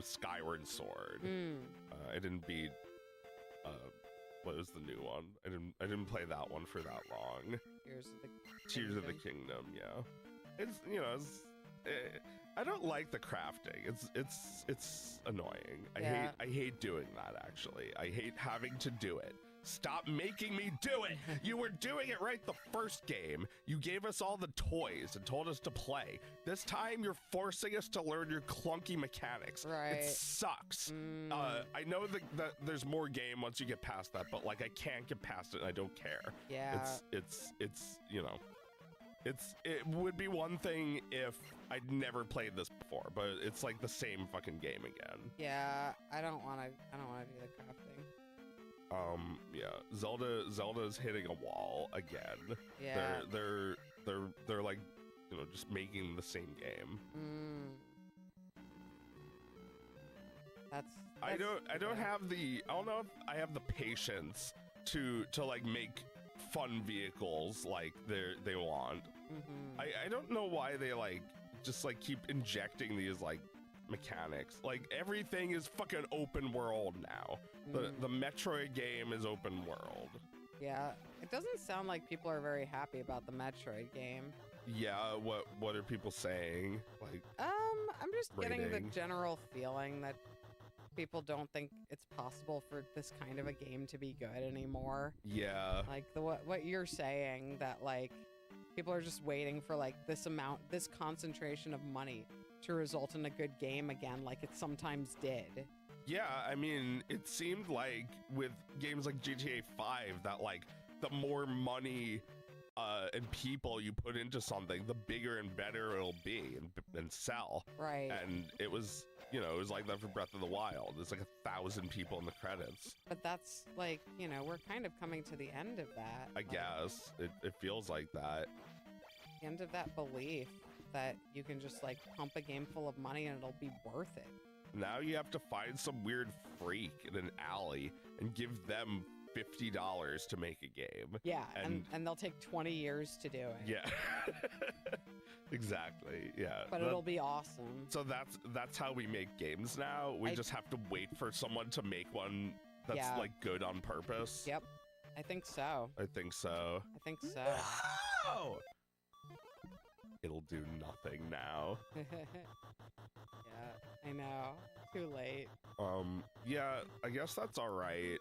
Skyward Sword. I didn't beat what was the new one? I didn't play that one for that long. Tears of the Kingdom, yeah. It's I don't like the crafting. It's annoying. Yeah. I hate doing that actually. I hate having to do it. Stop making me do it. You were doing it right the first game. You gave us all the toys and told us to play. This time you're forcing us to learn your clunky mechanics. Right. It sucks. I know that there's more game once you get past that, but like I can't get past it and I don't care. Yeah. It's you know, it would be one thing if I'd never played this before, but it's like the same fucking game again. Yeah, I don't want to do the crafting. Yeah, Zelda's hitting a wall again. Yeah. They're like, you know, just making the same game. I don't know if I have the patience to like make fun vehicles like they want. I don't know why they like just like keep injecting these like mechanics. Like everything is fucking open world now. The Metroid game is open world. Yeah, it doesn't sound like people are very happy about the Metroid game. Yeah, what are people saying? Like, I'm just getting the rating. general feeling that people don't think it's possible for this kind of a game to be good anymore. yeah, Like what you're saying, that like people are just waiting for like this concentration of money to result in a good game again, like it sometimes did. yeah. I mean, it seemed like with games like GTA 5 that like the more money and people you put into something, the bigger and better it'll be and sell. Right. And it was, you know, it was like that for Breath of the Wild. There's like 1,000 people in the credits. But that's like, you know, we're kind of coming to the end of that. I guess it feels like that. The end of that belief that you can just like pump a game full of money and it'll be worth it. Now you have to find some weird freak in an alley and give them $50 to make a game. Yeah, and they'll take 20 years to do it. Yeah. Exactly. Yeah. But it'll be awesome. So that's how we make games now. We just have to wait for someone to make one that's like good on purpose. Yep. I think so. I think so. I think so. No! It'll do nothing now. Yeah, I know. Too late. Yeah, I guess that's all right.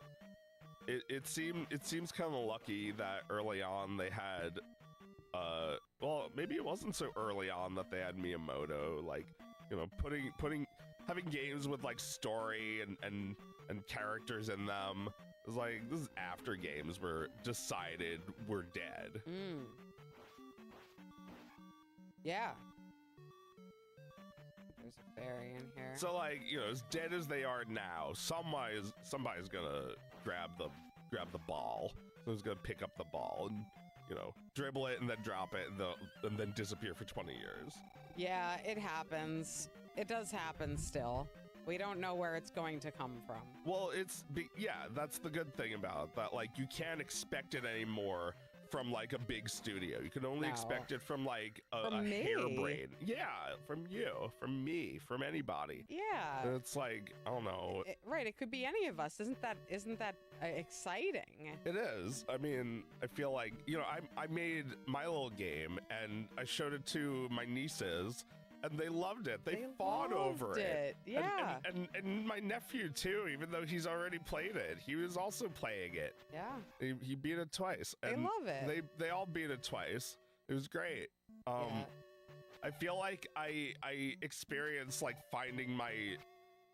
It seems kind of lucky that early on they had well, maybe it wasn't so early on that they had Miyamoto, like, you know, having games with like story and characters in them. It was like, this is after games were decided were dead. Yeah. There's a fairy in here. So like, you know, as dead as they are now, somebody's gonna grab the ball. Someone's gonna pick up the ball and, you know, dribble it and then drop it and then disappear for 20 years. Yeah, it happens. It does happen still. We don't know where it's going to come from. Well, yeah, that's the good thing about it, that like you can't expect it anymore from like a big studio. You can only expect it from like a harebrain. Yeah, from you, from me, from anybody. Yeah. And it's like, I don't know. Right, it could be any of us. Isn't that exciting? It is. I mean, I feel like, you know, I made my little game and I showed it to my nieces and they loved it. They fought over it. Yeah. And my nephew too, even though he's already played it, he was also playing it. Yeah. He beat it twice. They And love it. They all beat it twice. It was great. Yeah. I feel like I experienced like finding my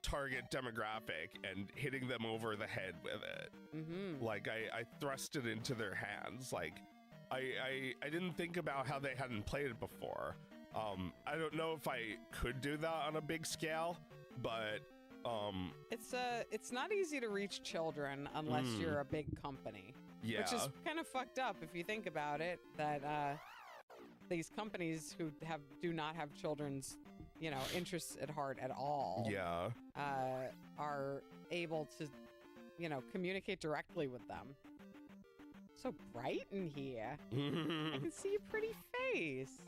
target demographic and hitting them over the head with it. Like I thrust it into their hands. Like I didn't think about how they hadn't played it before. I don't know if I could do that on a big scale, but it's not easy to reach children unless you're a big company. Yeah. Which is kind of fucked up if you think about it, that these companies who do not have children's, you know, interests at heart at all. Yeah. Are able to, you know, communicate directly with them. So bright in here. I can see your pretty face.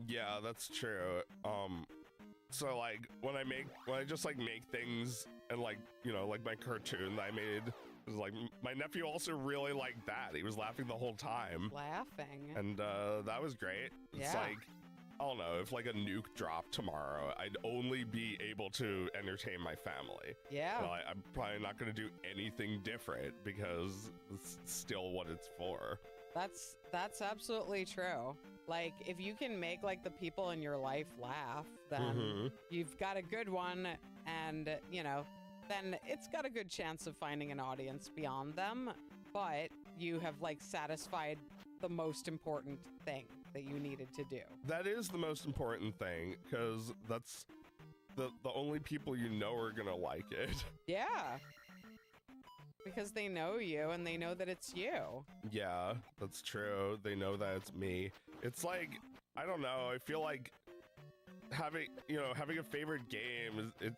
Yeah, that's true. So like when I just like make things and like, you know, like my cartoon that I made, was like my nephew also really liked that. He was laughing the whole time. Laughing. And that was great. It's Yeah. like I don't know, if like a nuke dropped tomorrow, I'd only be able to entertain my family. Yeah. Well, I'm probably not going to do anything different because it's still what it's for. That's absolutely true. Like, if you can make like the people in your life laugh, then you've got a good one, and you know, then it's got a good chance of finding an audience beyond them. But you have like satisfied the most important thing that you needed to do. That is the most important thing, because that's the only people you know are gonna like it. Yeah. Because they know you and they know that it's you. Yeah, that's true. They know that it's me. It's like, I don't know, I feel like having a favorite game is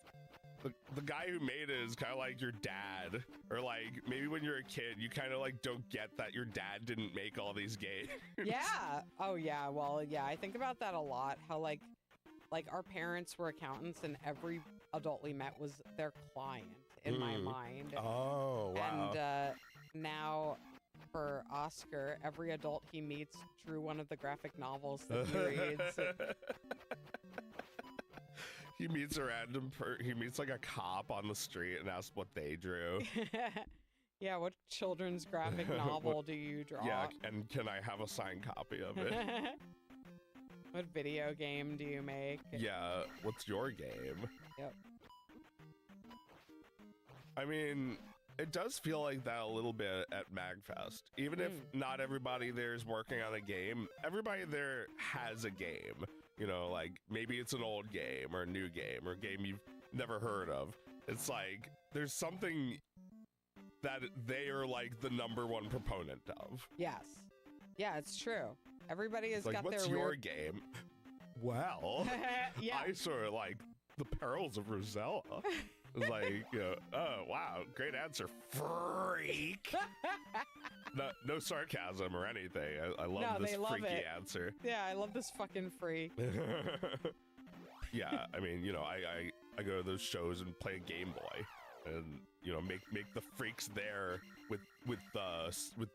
the guy who made it is kind of like your dad, or like maybe when you're a kid you kind of like don't get that your dad didn't make all these games. Yeah. Oh yeah. Well, yeah, I think about that a lot, how like our parents were accountants and every adult we met was their client in my mind. Oh, wow. And now for Oscar, every adult he meets drew one of the graphic novels that he reads. He meets a he meets like a cop on the street and asks what they drew. Yeah, what children's graphic novel do you draw? Yeah, and can I have a signed copy of it? What video game do you make? Yeah, what's your game? Yep. I mean, it does feel like that a little bit at MagFest. Even if not everybody there is working on a game, everybody there has a game. You know, like maybe it's an old game or a new game or a game you've never heard of. It's like there's something that they are like the #1 proponent of. Yes. Yeah, it's true. Everybody has Like, got what's their your weird... game? Well, Yeah. I sort of like the Perils of Rosella. It's like, you know, oh, wow, great answer, freak. No sarcasm or anything. I love this freaky answer. Yeah, I love this fucking freak. Yeah, I mean, you know, I go to those shows and play a Game Boy, and you know, make the freaks there with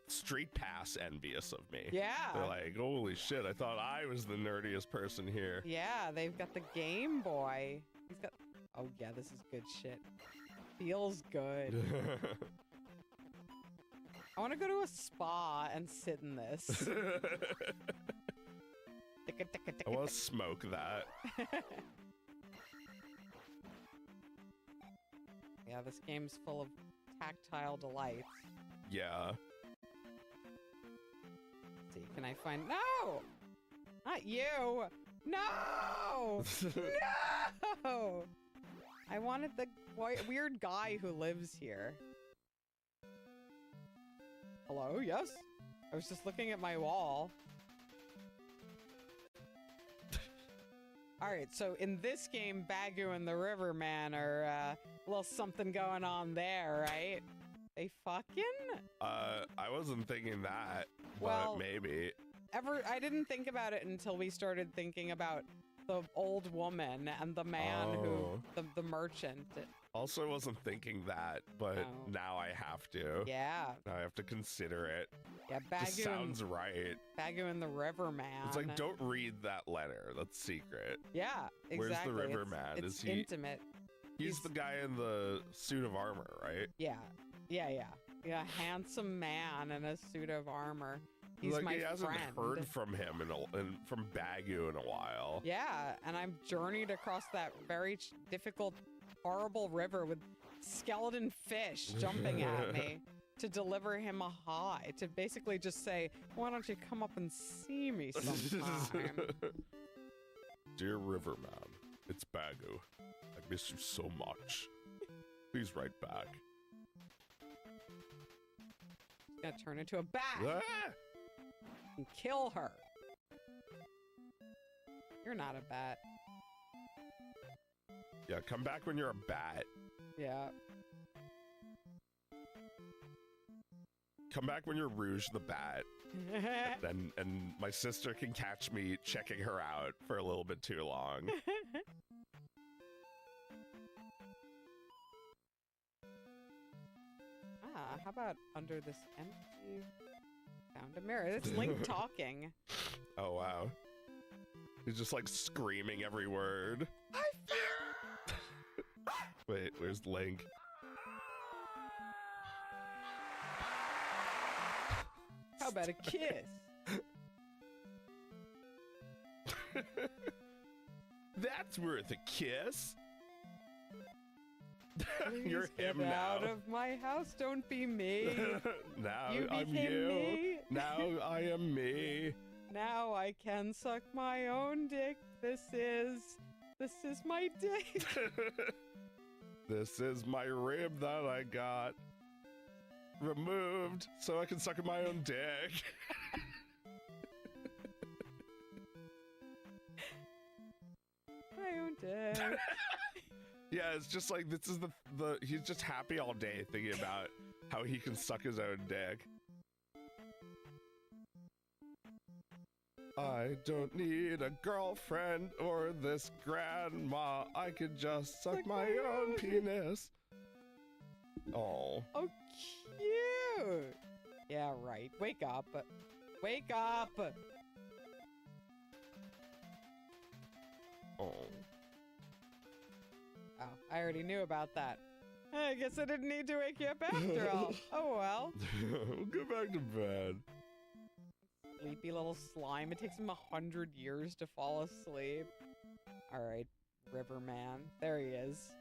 Street Pass envious of me. Yeah. They're like, holy shit, I thought I was the nerdiest person here. Yeah, they've got the Game Boy. He's got... Oh, yeah, this is good shit. Feels good. I want to go to a spa and sit in this. I want to smoke that. Yeah, this game's full of tactile delights. Yeah. Let's see, can I find... No! Not you! No! No! I wanted the weird guy who lives here. Hello? Yes? I was just looking at my wall. Alright, so in this game, Bagu and the Riverman are a little something going on there, right? They fucking? I wasn't thinking that, but Well, maybe. I didn't think about it until we started thinking about the old woman and the man who, the merchant. Also wasn't thinking that, but No. now I have to. Yeah. Now I have to consider it. Yeah, This sounds right. Bagu and the Riverman. It's like, don't read that letter. That's secret. Yeah, exactly. Where's the Riverman? It's Is he intimate. He's the guy in the suit of armor, right? Yeah. Yeah, handsome man in a suit of armor. He's like, my he hasn't friend. heard from him from Bagu in a while. Yeah, and I'm journeyed across that very difficult, horrible river with skeleton fish jumping at me to deliver him a hi, to basically just say, why don't you come up and see me sometime? Dear Riverman, it's Bagu. I miss you so much. Please write back. He's gonna turn into a bat Ah! and kill her. You're not a bat. Yeah, come back when you're a bat. Yeah. Come back when you're Rouge the Bat. and my sister can catch me checking her out for a little bit too long. How about under this empty... Found a mirror. It's Link talking. Oh, wow. He's just like screaming every word. Wait, where's Link? How about a kiss? That's worth a kiss. Please You're get him now. out of my house. Don't be me. Now You I'm became you. me. Now I am me. Now I can suck my own dick. This is my dick. This is my rib that I got removed so I can suck my own dick. My own dick. Yeah, it's just like this is the he's just happy all day thinking about how he can suck his own dick. I don't need a girlfriend or this grandma. I could just suck my own penis. Oh. Oh, cute. Yeah, right. Wake up. Wake up. Oh. Oh, I already knew about that. I guess I didn't need to wake you up after all. Oh, well. Go back to bed. Sleepy little slime. It takes him 100 years to fall asleep. All right, Riverman. There he is.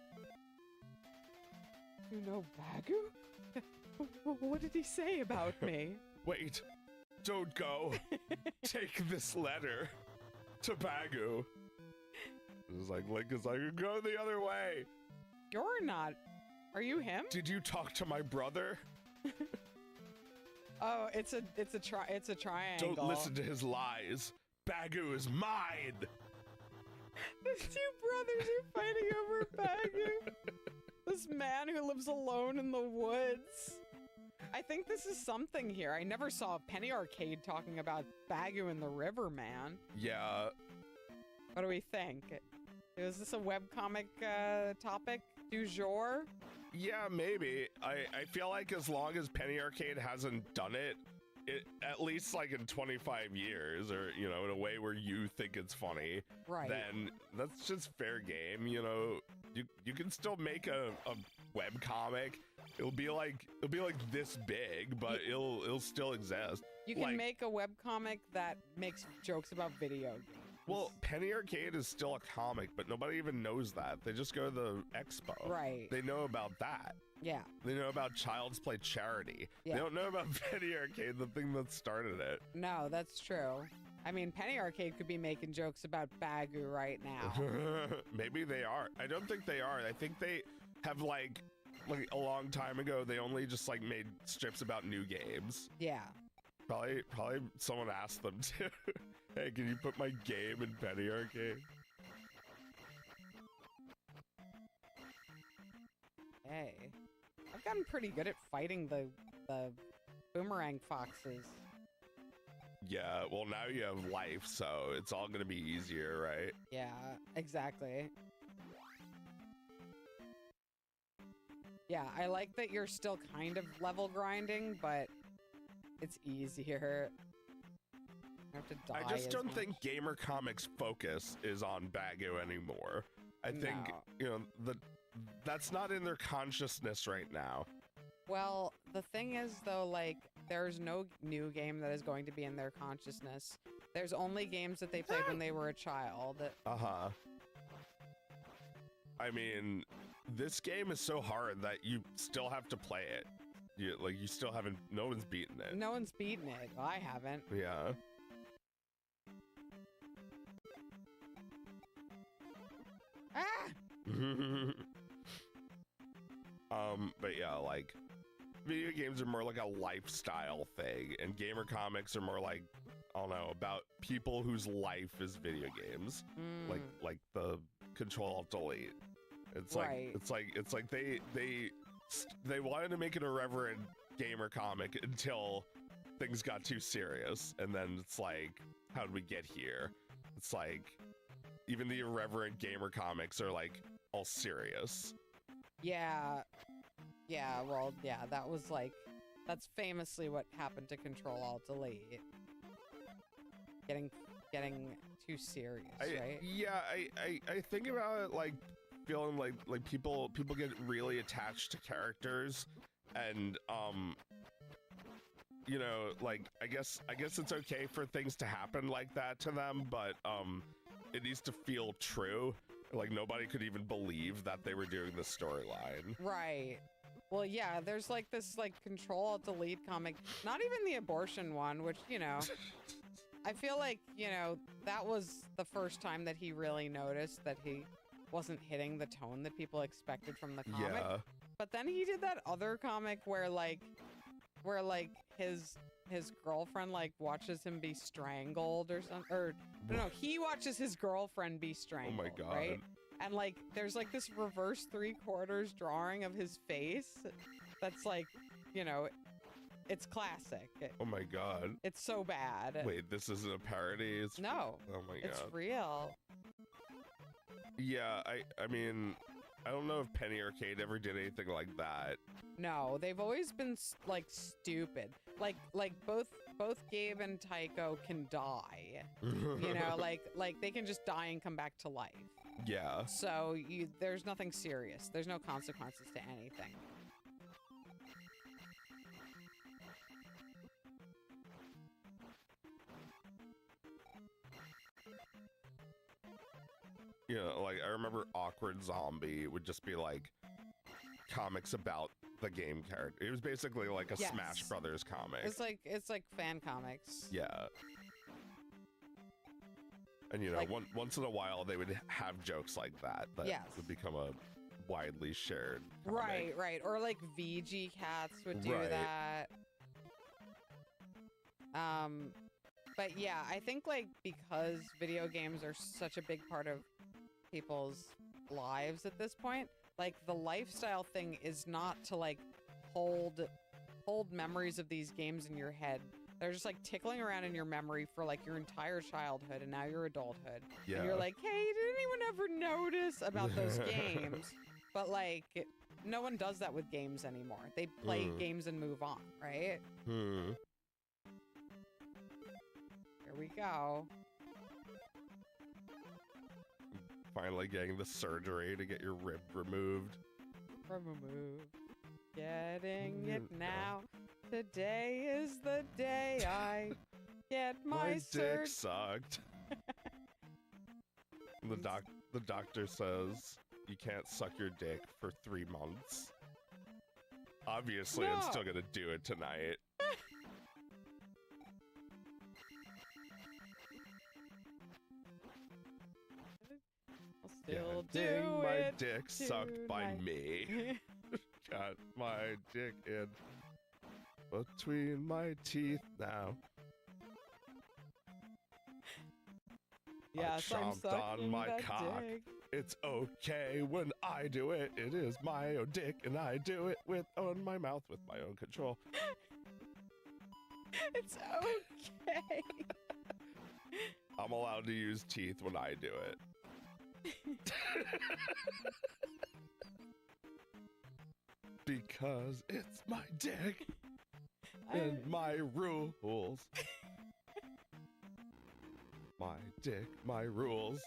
You know Bagu? What did he say about me? Wait. Don't go. Take this letter to Bagu. It's like Link is like, go the other way. You're not. Are you him? Did you talk to my brother? Oh, it's a triangle. Don't listen to his lies. Bagu is mine. These two brothers are fighting over Bagu. This man who lives alone in the woods. I think this is something here. I never saw a Penny Arcade talking about Bagu and the Riverman. Yeah. What do we think? Is this a webcomic topic du jour? Yeah, maybe. I feel like as long as Penny Arcade hasn't done it, at least like in 25 years, or, you know, in a way where you think it's funny, Right. then that's just fair game, you know. You can still make a web comic. It'll be like this big, but it'll still exist. You can like, make a webcomic that makes jokes about video games. Well, Penny Arcade is still a comic, but nobody even knows that. They just go to the expo. Right. They know about that. Yeah. They know about Child's Play Charity. Yeah. They don't know about Penny Arcade, the thing that started it. No, that's true. I mean, Penny Arcade could be making jokes about Bagu right now. Maybe they are. I don't think they are. I think they have like a long time ago, they only just like made strips about new games. Yeah. Probably someone asked them to. Hey, can you put my game in Penny Arcade? Hey. I've gotten pretty good at fighting the boomerang foxes. Yeah, well now you have life, so it's all gonna be easier, right? Yeah, exactly. Yeah, I like that you're still kind of level grinding, but it's easier. I have to die I just as don't much. think Gamer Comics' focus is on Bagu anymore. I think, No. you know, that's not in their consciousness right now. Well, the thing is, though, like, there's no new game that is going to be in their consciousness. There's only games that they played when they were a child. Uh-huh. I mean, this game is so hard that you still have to play it. You still haven't, no one's beaten it. No one's beaten it. Well, I haven't. Yeah. Ah! But yeah, like, video games are more like a lifestyle thing, and Gamer Comics are more like, I don't know, about people whose life is video games. Mm. Like the Control-Alt-Delete. It's Right. like they wanted to make an irreverent gamer comic until things got too serious, and then it's like, how did we get here? It's like even the irreverent gamer comics are like all serious. Yeah. Yeah, well, yeah, that was like, that's famously what happened to Control-Alt-Delete. Getting getting too serious, right? Yeah, I think about it like feeling like people get really attached to characters, and you know, like I guess it's okay for things to happen like that to them, but it needs to feel true. Like nobody could even believe that they were doing this storyline. Right. Well, yeah, there's like this like Control-Alt-Delete comic, not even the abortion one, which, you know, I feel like, you know, that was the first time that he really noticed that he wasn't hitting the tone that people expected from the comic. Yeah. But then he did that other comic where his girlfriend like watches him be strangled or something, or no, he watches his girlfriend be strangled. Oh my god. Right? And like there's like this reverse 3/4 drawing of his face that's like, you know, it's classic. Oh my god. It's so bad. Wait, this isn't a parody? It's No. Oh my It's god. real. Yeah, I mean, I don't know if Penny Arcade ever did anything like that. No, they've always been like stupid. Like both Gabe and Tycho can die. You know, like they can just die and come back to life. Yeah. So there's nothing serious. There's no consequences to anything. You know, like I remember Awkward Zombie would just be like comics about the game character. It was basically like a Yes. Smash Brothers comic. It's like fan comics. Yeah. And you know, Like- once in a while they would have jokes like that Yes. would become a widely shared comic. Right. Or like VG Cats would do Right. that. But yeah, I think like because video games are such a big part of people's lives at this point, like the lifestyle thing is not to like hold memories of these games in your head. They're just like tickling around in your memory for like your entire childhood and now your adulthood. Yeah. And you're like, hey, did anyone ever notice about those games? But like, no one does that with games anymore. They play games and move on, right? Here we go. Finally getting the surgery to get your rib removed. Remove. Getting it now. Today is the day I get my dick surgery. sucked. The doctor says you can't suck your dick for 3 months. Obviously, I'm No. still gonna do it tonight. I'll still Getting do my it. dick sucked by tonight. me. Got my dick in between my teeth now. Yes, I'm chomped on sucking my that cock. dick. It's okay when I do it. It is my own dick, and I do it on my mouth with my own control. It's okay. I'm allowed to use teeth when I do it. Because it's my dick and my rules. My dick, my rules.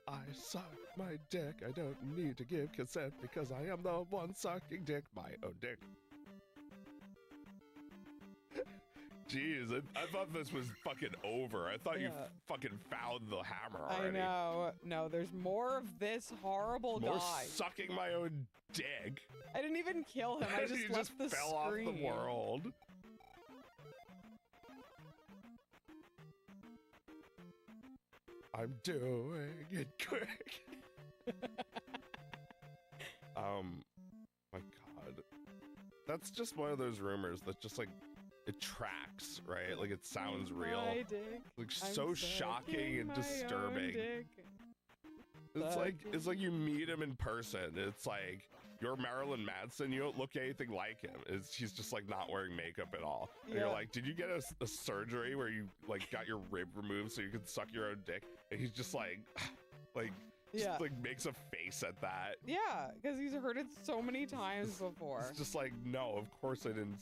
I suck my dick. I don't need to give consent because I am the one sucking dick, my own dick. Jeez, I thought this was fucking over. I thought you Yeah. fucking found the hammer I already. know. No, there's more of this horrible More guy. sucking my own dick. I didn't even kill him. I just You left the fell screen. off the world. I'm doing it quick. My God, that's just one of those rumors that just like it tracks, right? Like it sounds real. My dick. Like I'm so sucking shocking and my own disturbing. dick. It's like you meet him in person. It's like you're Marilyn Manson. You don't look anything like him. He's just like not wearing makeup at all. And you're Yeah. like, did you get a surgery where you like got your rib removed so you could suck your own dick? And he's just like, just Yeah. like makes a face at that. Yeah, because he's heard it so many times before. It's just like, no, of course I didn't.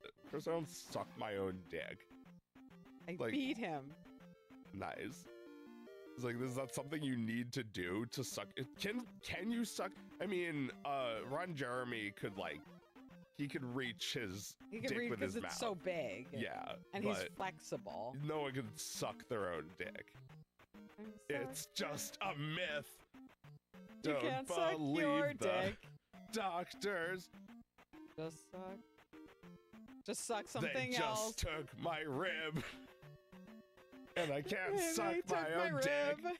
Of course I don't suck my own dick. I like- beat him. Nice. It's like, is that something you need to do to suck? Can you suck? I mean, Ron Jeremy could like, he could reach his dick with his mouth. It's so big. Yeah, and he's flexible. No one can suck their own dick. It's just a myth. You can't suck believe your the dick. Doctors. Just suck something else. They just took my rib. And I can't They suck took my own dick. rib.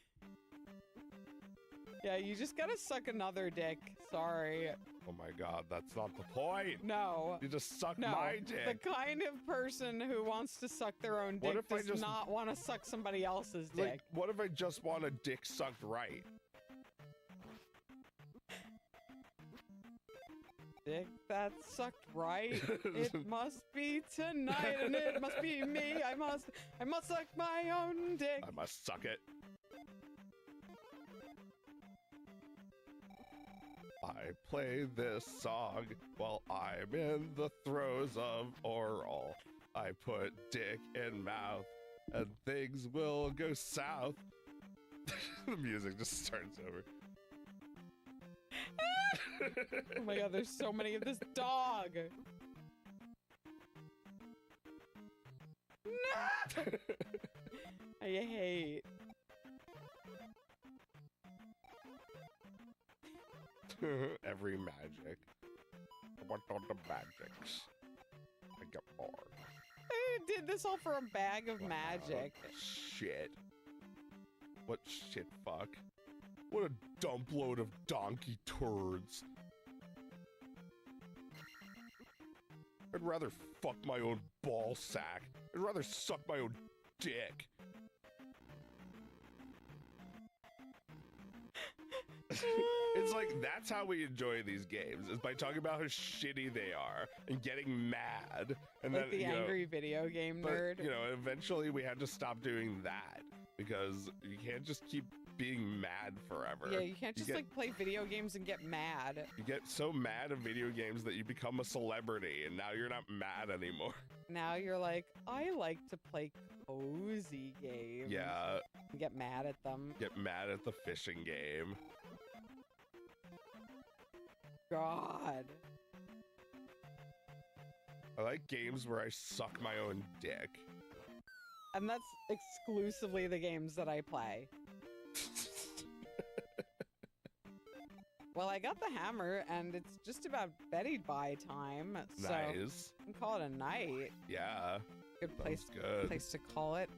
Yeah, you just gotta suck another dick. Sorry. Oh my god, that's not the point. No. You just suck No. my dick. The kind of person who wants to suck their own What dick if I does just- not want to suck somebody else's dick. Like, what if I just want a dick sucked right? Dick that's sucked right. It must be tonight, and it must be me. I must suck my own dick. I must suck it. I play this song while I'm in the throes of oral. I put dick in mouth and things will go south. The music just starts over. Oh my god, there's so many of this dog. No! I hate. Every magic. I want all the magics. I get bored. I did this all for a bag of magic. Shit. What shit fuck? What a dump load of donkey turds. I'd rather fuck my own ball sack. I'd rather suck my own dick. It's like, that's how we enjoy these games, is by talking about how shitty they are and getting mad. And Like then, the angry video game nerd. You know, eventually we had to stop doing that because you can't just keep being mad forever. Yeah, you can't just like play video games and get mad. You get so mad at video games that you become a celebrity and now you're not mad anymore. Now you're like, I like to play cozy games. Yeah. And get mad at them. Get mad at the fishing game. God. I like games where I suck my own dick. And that's exclusively the games that I play. Well, I got the hammer, and it's just about Betty Bye time, so Nice. we can call it a night. Yeah. Good place, Good. place to call it.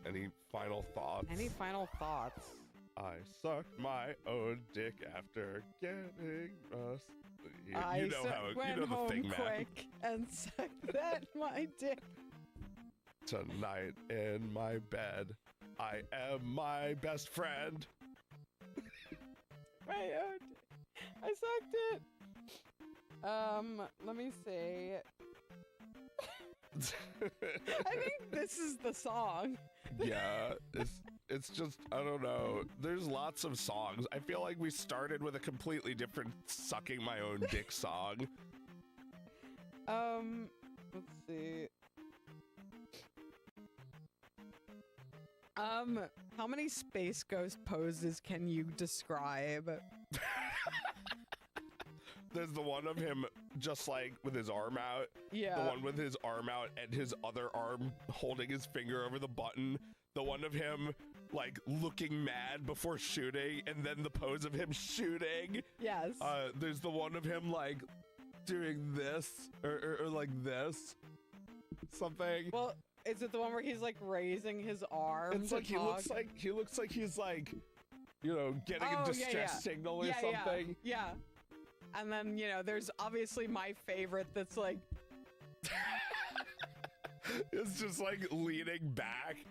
Any final thoughts? Any final thoughts? I sucked my own dick after getting rust. You I know how it, went you know the home thing, man. quick and sucked that my dick. Tonight in my bed, I am my best friend. My own dick. I sucked it. Let me see. I think this is the song. Yeah, it's just, I don't know. There's lots of songs. I feel like we started with a completely different sucking my own dick song. Let's see. How many Space Ghost poses can you describe? There's the one of him just like with his arm out. Yeah. The one with his arm out and his other arm holding his finger over the button. The one of him like looking mad before shooting, and then the pose of him shooting. Yes. There's the one of him like doing this or like this. Something. Well, is it the one where he's like raising his arm? It's like he looks like he's like, you know, getting a distress signal or something. Yeah. And then, you know, there's obviously my favorite that's like it's just like leaning back.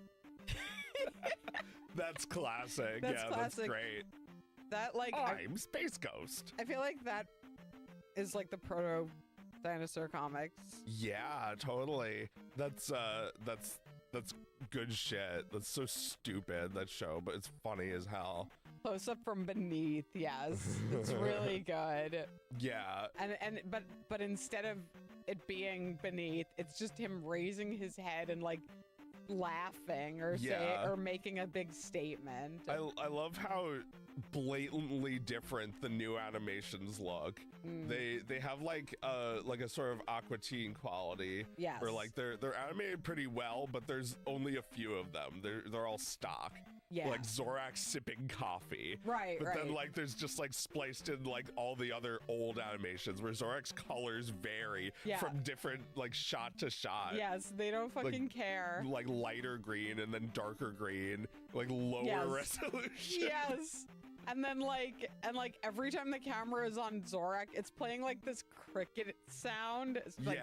That's classic. That's classic. That's great. That like I'm Space Ghost. I feel like that is like the proto dinosaur comics. Yeah, totally. That's good shit. That's so stupid, that show, but it's funny as hell. Close up from beneath, yes. It's really good. Yeah. But instead of it being beneath, it's just him raising his head and like laughing or or making a big statement. I love how blatantly different the new animations look. They have like a sort of Aqua Teen quality. Yes. Where like they're animated pretty well, but there's only a few of them. They're all stock. Yeah. Like Zorak sipping coffee. Right, But right. then like there's just like spliced in like all the other old animations where Zorak's colors vary from different like shot to shot. Yes, they don't fucking care. Like lighter green and then darker green, like lower resolution. Yes. And then like every time the camera is on Zorak, it's playing like this cricket sound. It's like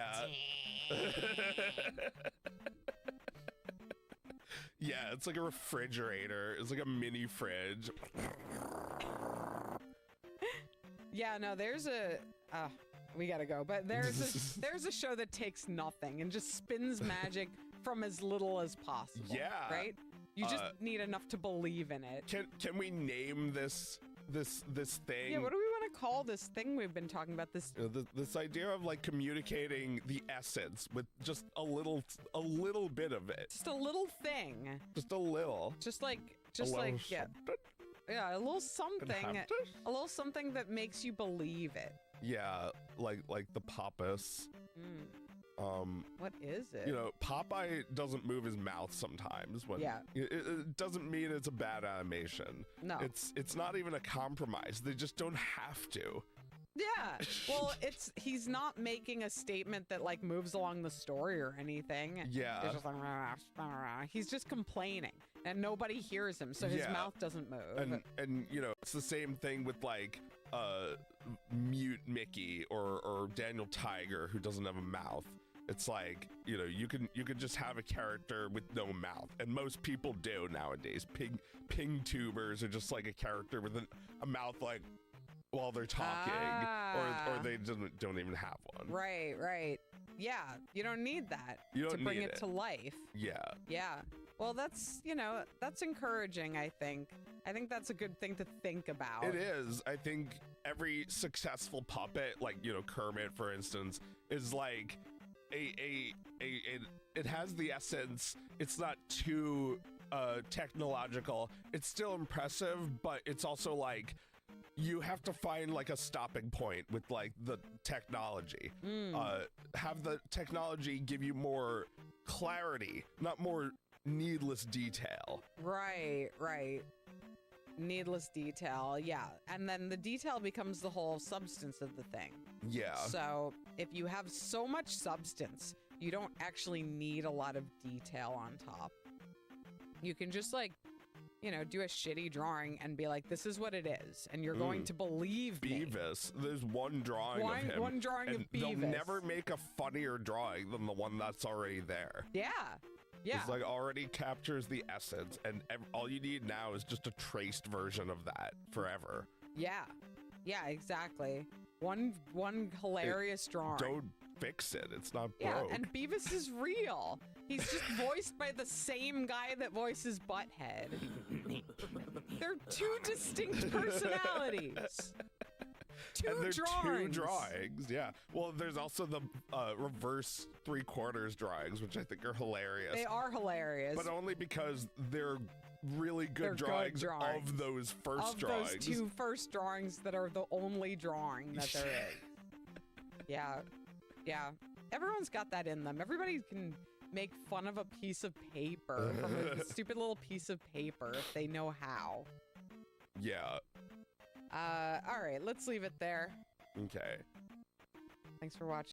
yeah, it's like a refrigerator. It's like a mini fridge. Yeah, no, there's a we gotta go. But there's a show that takes nothing and just spins magic from as little as possible. Yeah. Right? You just need enough to believe in it. Can we name this thing? Yeah, what do we want to call this thing we've been talking about? This idea of like communicating the essence with just a little bit of it. Just a little thing. Just a little. Just like yeah, a little something. A little something that makes you believe it. Yeah, like the Pappas. What is it? You know, Popeye doesn't move his mouth sometimes. When it doesn't mean it's a bad animation. No, it's not even a compromise. They just don't have to. Yeah. Well, he's not making a statement that like moves along the story or anything. Yeah. It's just like, he's just complaining and nobody hears him, so his mouth doesn't move. And you know, it's the same thing with like Mute Mickey or Daniel Tiger who doesn't have a mouth. It's like, you know, you can just have a character with no mouth, and most people do nowadays. Ping tubers are just like a character with a mouth like while they're talking, or they don't even have one. Right. Yeah, you don't need that to bring it to life. Yeah. Well, that's encouraging, I think. I think that's a good thing to think about. It is. I think every successful puppet, like, you know, Kermit, for instance, is like it has the essence. It's not too technological. It's still impressive, but it's also like you have to find like a stopping point with like the technology. Have the technology give you more clarity, not more needless detail. Right. Needless detail, yeah. And then the detail becomes the whole substance of the thing. Yeah. So if you have so much substance, you don't actually need a lot of detail on top. You can just like, you know, do a shitty drawing and be like, this is what it is. And you're going to believe me. Beavis. There's one drawing of him. One drawing of Beavis. They'll never make a funnier drawing than the one that's already there. Yeah. It's like already captures the essence, and all you need now is just a traced version of that forever. Yeah, exactly. One hilarious drawing. Don't fix it. It's not broke. Yeah, and Beavis is real. He's just voiced by the same guy that voices Butthead. They're two distinct personalities. Two drawings. Yeah. Well, there's also the reverse 3/4 drawings, which I think are hilarious. They are hilarious. But only because they're really good drawings of those first drawings. Those two first drawings that are the only drawing that there is. Yeah. Everyone's got that in them. Everybody can make fun of a piece of paper, from a stupid little piece of paper, if they know how. Yeah. All right, let's leave it there. Okay. Thanks for watching.